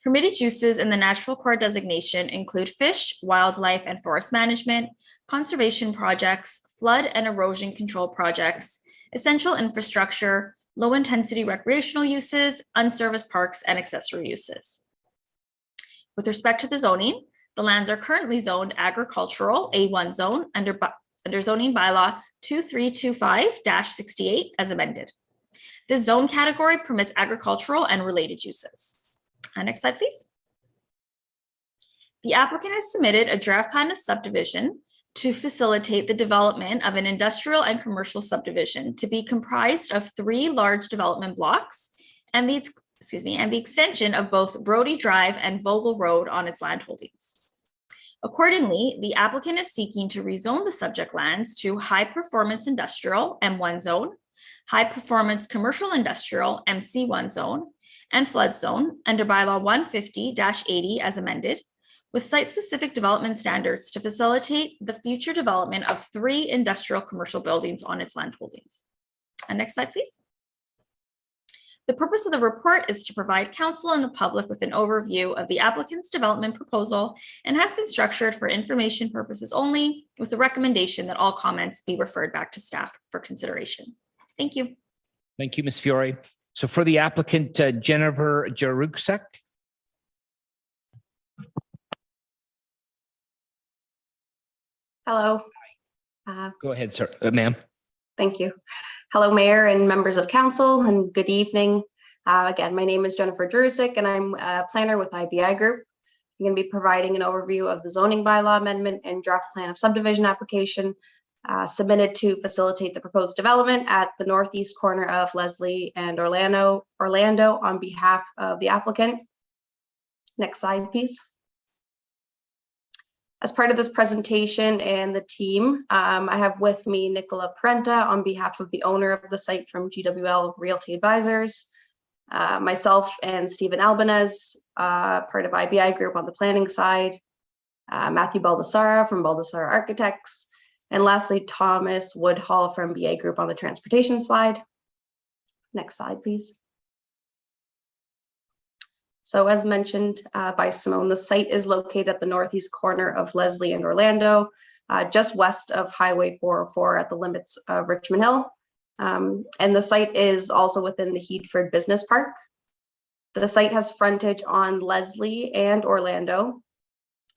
Permitted uses in the natural core designation include fish, wildlife, and forest management, conservation projects, flood and erosion control projects, essential infrastructure, low-intensity recreational uses, unserviced parks, and accessory uses. With respect to the zoning, the lands are currently zoned agricultural A1 zone under zoning bylaw 2325-68 as amended. This zone category permits agricultural and related uses. Next slide, please. The applicant has submitted a draft plan of subdivision to facilitate the development of an industrial and commercial subdivision to be comprised of 3 large development blocks and the extension of both Brody Drive and Vogel Road on its land holdings. Accordingly, the applicant is seeking to rezone the subject lands to high performance industrial M1 zone, high performance commercial industrial MC1 zone, and flood zone under bylaw 150-80 as amended, with site-specific development standards to facilitate the future development of 3 industrial commercial buildings on its land holdings. Next slide, please. The purpose of the report is to provide council and the public with an overview of the applicant's development proposal and has been structured for information purposes only, with the recommendation that all comments be referred back to staff for consideration. Thank you. Thank you, Ms. Fiore. So for the applicant, Jennifer Jaruksek. Hello. Go ahead, sir, ma'am. Thank you. Hello, Mayor and members of council, and good evening. Again, my name is Jennifer Jaruksek, and I'm a planner with IBI Group. I'm going to be providing an overview of the zoning bylaw amendment and draft plan of subdivision application submitted to facilitate the proposed development at the northeast corner of Leslie and Orlando on behalf of the applicant. Next slide, please. As part of this presentation and the team, I have with me Nicola Parenta on behalf of the owner of the site from GWL Realty Advisors, myself and Stephen Albanez, part of IBI Group on the planning side, Matthew Baldassara from Baldassara Architects, and lastly, Thomas Woodhall from BA Group on the transportation side. Next slide, please. So as mentioned by Simone, the site is located at the northeast corner of Leslie and Orlando, just west of Highway 404 at the limits of Richmond Hill. And the site is also within the Heedford Business Park. The site has frontage on Leslie and Orlando,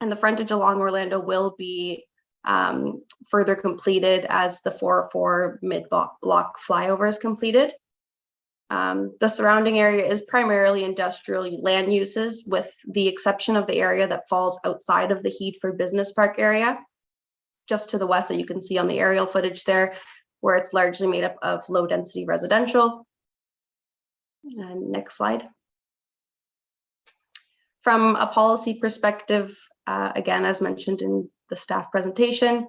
and the frontage along Orlando will be further completed as the 404 mid-block flyover is completed. The surrounding area is primarily industrial land uses, with the exception of the area that falls outside of the Heedford Business Park area, just to the west that you can see on the aerial footage there, where it's largely made up of low density residential. And next slide. From a policy perspective, again, as mentioned in the staff presentation,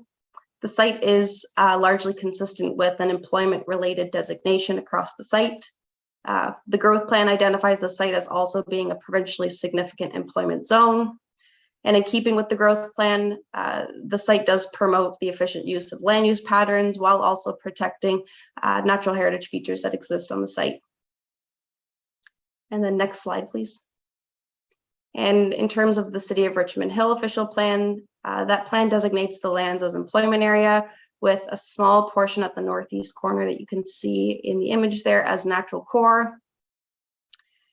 the site is largely consistent with an employment-related designation across the site. The growth plan identifies the site as also being a provincially significant employment zone. And in keeping with the growth plan, the site does promote the efficient use of land use patterns while also protecting natural heritage features that exist on the site. And then next slide, please. And in terms of the City of Richmond Hill official plan, that plan designates the lands as employment area, with a small portion at the northeast corner that you can see in the image there as natural core.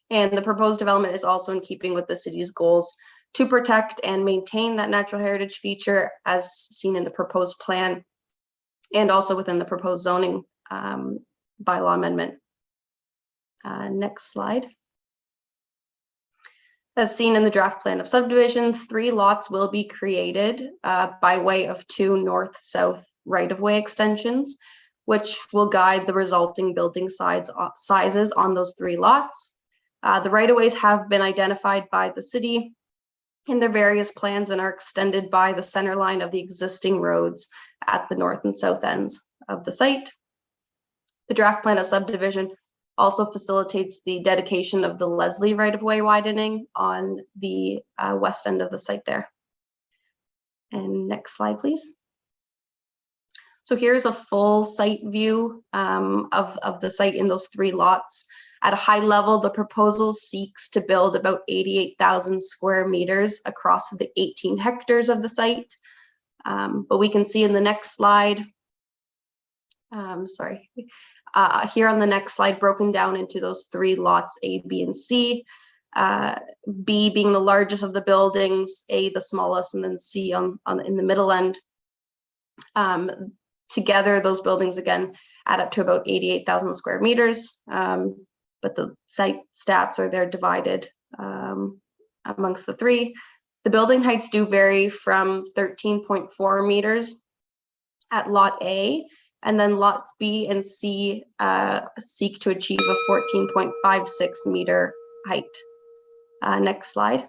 And the proposed development is also in keeping with the city's goals to protect and maintain that natural heritage feature as seen in the proposed plan, and also within the proposed zoning bylaw amendment. Next slide. As seen in the draft plan of subdivision, 3 lots will be created by way of 2 north-south right-of-way extensions, which will guide the resulting building sizes on those 3 lots. The right-of-ways have been identified by the city in their various plans and are extended by the center line of the existing roads at the north and south ends of the site. The draft plan of subdivision also facilitates the dedication of the Leslie right-of-way widening on the west end of the site there. And next slide, please. So here's a full site view of the site in those 3 lots. At a high level, the proposal seeks to build about 88,000 square meters across the 18 hectares of the site. But we can see in the next slide, here on the next slide, broken down into those 3 lots, A, B, and C. B being the largest of the buildings, A the smallest, and then C in the middle end. Together, those buildings again add up to about 88,000 square meters. But the site stats are there divided amongst the 3. The building heights do vary from 13.4 meters at lot A, and then lots B and C seek to achieve a 14.56 meter height. Next slide.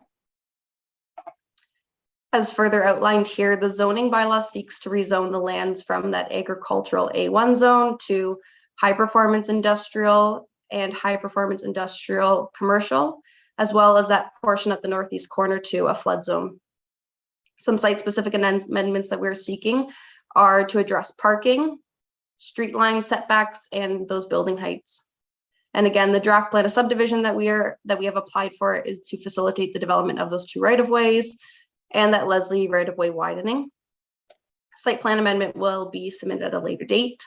As further outlined here, the zoning bylaw seeks to rezone the lands from that agricultural A1 zone to high performance industrial and high performance industrial commercial, as well as that portion at the northeast corner to a flood zone. Some site specific amendments that we're seeking are to address parking, street line setbacks, and those building heights. And again, the draft plan of subdivision that we have applied for is to facilitate the development of those 2 right-of-ways and that Leslie right-of-way widening. Site plan amendment will be submitted at a later date.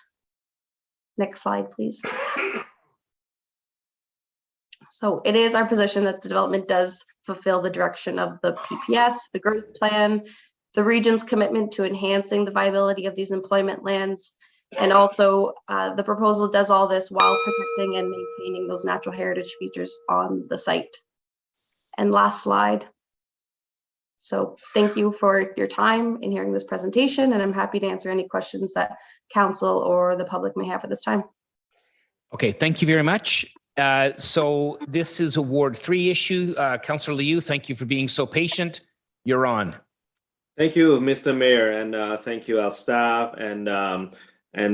Next slide, please. So it is our position that the development does fulfill the direction of the PPS, the growth plan, the region's commitment to enhancing the viability of these employment lands, and also the proposal does all this while protecting and maintaining those natural heritage features on the site. And last slide. So thank you for your time in hearing this presentation, and I'm happy to answer any questions that council or the public may have at this time. Okay, thank you very much. So this is a Ward 3 issue. Councillor Liu, thank you for being so patient. You're on. Thank you, Mr. Mayor, and thank you our staff and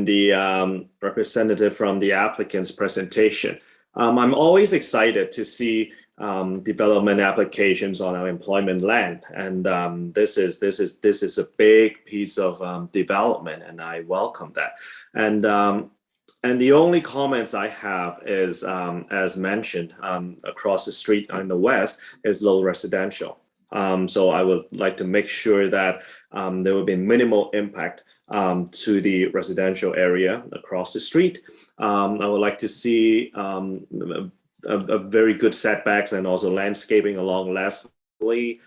the representative from the applicant's presentation. I'm always excited to see development applications on our employment land, and this is a big piece of development, and I welcome that. And the only comments I have is, as mentioned, across the street on the west is low residential. So I would like to make sure that there will be minimal impact to the residential area across the street. I would like to see a very good setbacks and also landscaping along Leslie.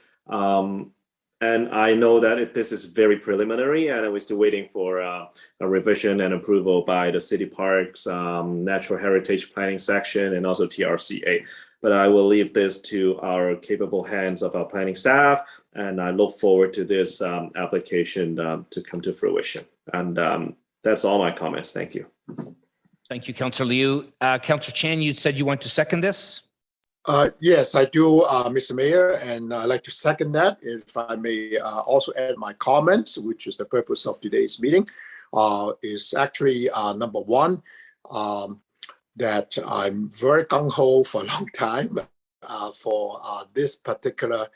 And I know that this is very preliminary, and we're still waiting for a revision and approval by the City Parks Natural Heritage Planning Section and also TRCA. But I will leave this to our capable hands of our planning staff, and I look forward to this application to come to fruition. And that's all my comments. Thank you. Thank you, Councillor Liu. Councillor Chan, you said you want to second this? Yes, I do, Mr. Mayor, and I'd like to second that. If I may also add my comments, which is the purpose of today's meeting, is actually number one, that I'm very gung-ho for a long time for this particular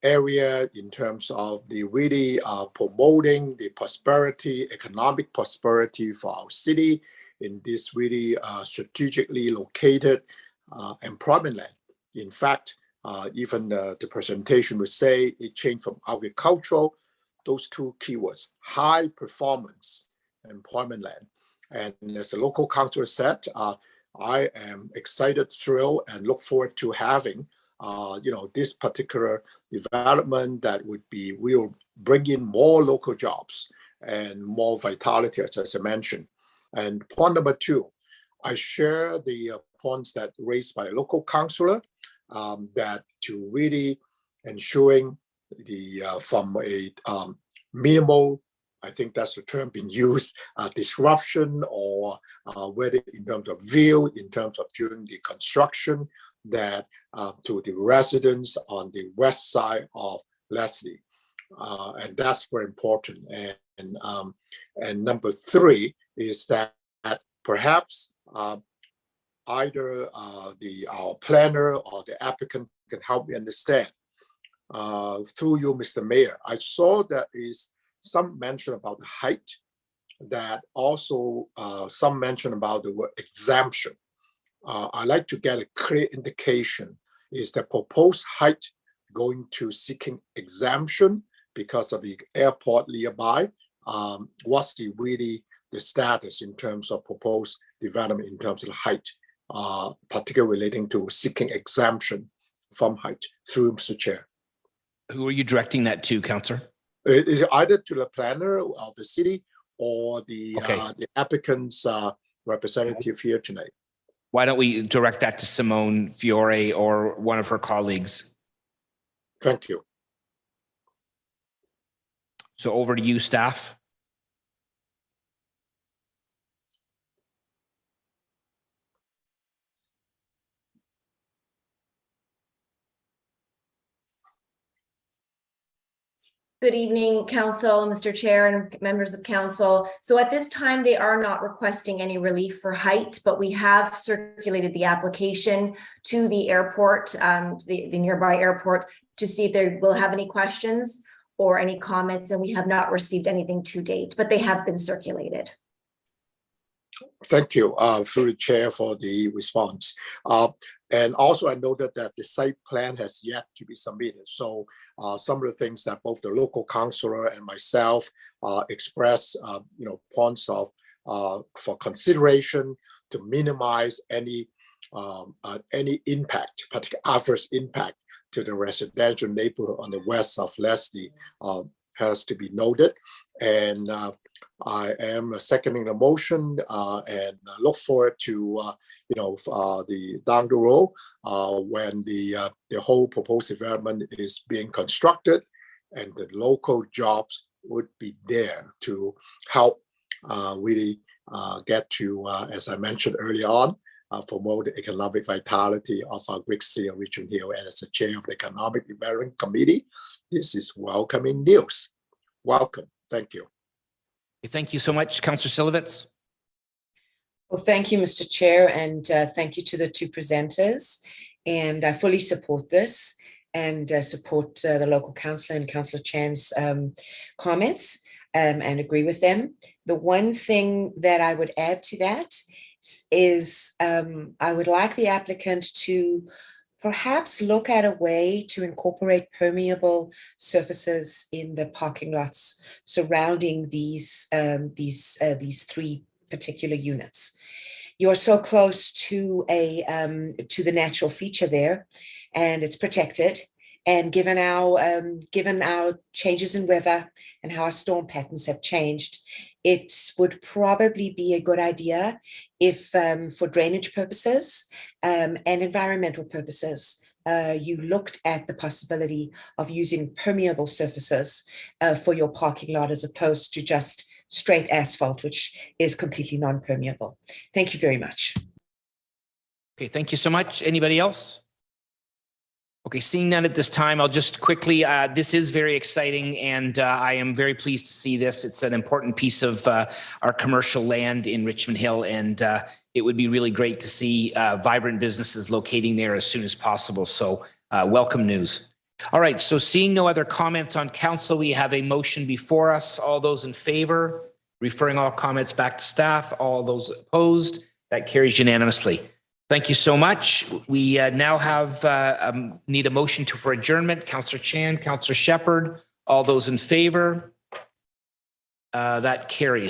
area in terms of the really promoting the prosperity, economic prosperity for our city in this really strategically located employment land. In fact, even the presentation would say it changed from agricultural, those two keywords, high performance employment land. And as the local councillor said, I am excited, thrilled, and look forward to having this particular development that will bring in more local jobs and more vitality, as I mentioned. And point number two, I share the points that raised by a local councillor that to really ensuring the from a minimal, I think that's the term being used, disruption, or whether in terms of view, in terms of during the construction, that to the residents on the west side of Leslie. And that's very important. And number three is that perhaps either our planner or the applicant can help me understand. Through you, Mr. Mayor, I saw that is some mention about the height, that also some mention about the word exemption. I'd like to get a clear indication. Is the proposed height going to seeking exemption because of the airport nearby? What's the status in terms of proposed development in terms of the height, particularly relating to seeking exemption from height, through Mr. Chair? Who are you directing that to, Councillor? Is it either to the planner of the city or the applicant's representative here tonight? Why don't we direct that to Simone Fiore or one of her colleagues? Thank you. So over to you, staff. Good evening, Council, Mr. Chair, and members of Council. So at this time, they are not requesting any relief for height, but we have circulated the application to the airport, the nearby airport, to see if they will have any questions or any comments, and we have not received anything to date, but they have been circulated. Thank you, through the chair, for the response. And also I noted that the site plan has yet to be submitted. So some of the things that both the local councillor and myself express, points of for consideration to minimize any impact, particularly adverse impact to the residential neighborhood on the west of Leslie has to be noted. And I am seconding the motion and look forward to the down the road when the whole proposed development is being constructed, and the local jobs would be there to help really get to, as I mentioned earlier on, promote the economic vitality of our great city of Richmond Hill. And as the chair of the Economic Development Committee, this is welcoming news. Welcome. Thank you. Thank you so much, Councillor Silovitz. Well, thank you, Mr. Chair, and thank you to the two presenters. And I fully support this and support the local councillor and Councillor Chan's comments. and agree with them. The one thing that I would add to that is I would like the applicant to perhaps look at a way to incorporate permeable surfaces in the parking lots surrounding these three particular units. You're so close to the natural feature there, and it's protected. And given our changes in weather and how our storm patterns have changed, it would probably be a good idea if, for drainage purposes and environmental purposes, you looked at the possibility of using permeable surfaces for your parking lot as opposed to just straight asphalt, which is completely non-permeable. Thank you very much. Okay, thank you so much. Anybody else? Okay, seeing none at this time, I'll just quickly, this is very exciting, and I am very pleased to see this. It's an important piece of our commercial land in Richmond Hill, and it would be really great to see vibrant businesses locating there as soon as possible. So welcome news. All right, so seeing no other comments on council, we have a motion before us. All those in favor, referring all comments back to staff. All those opposed, that carries unanimously. Thank you so much. We now have need a motion for adjournment. Councillor Chan, Councillor Shepherd, all those in favor, that carries.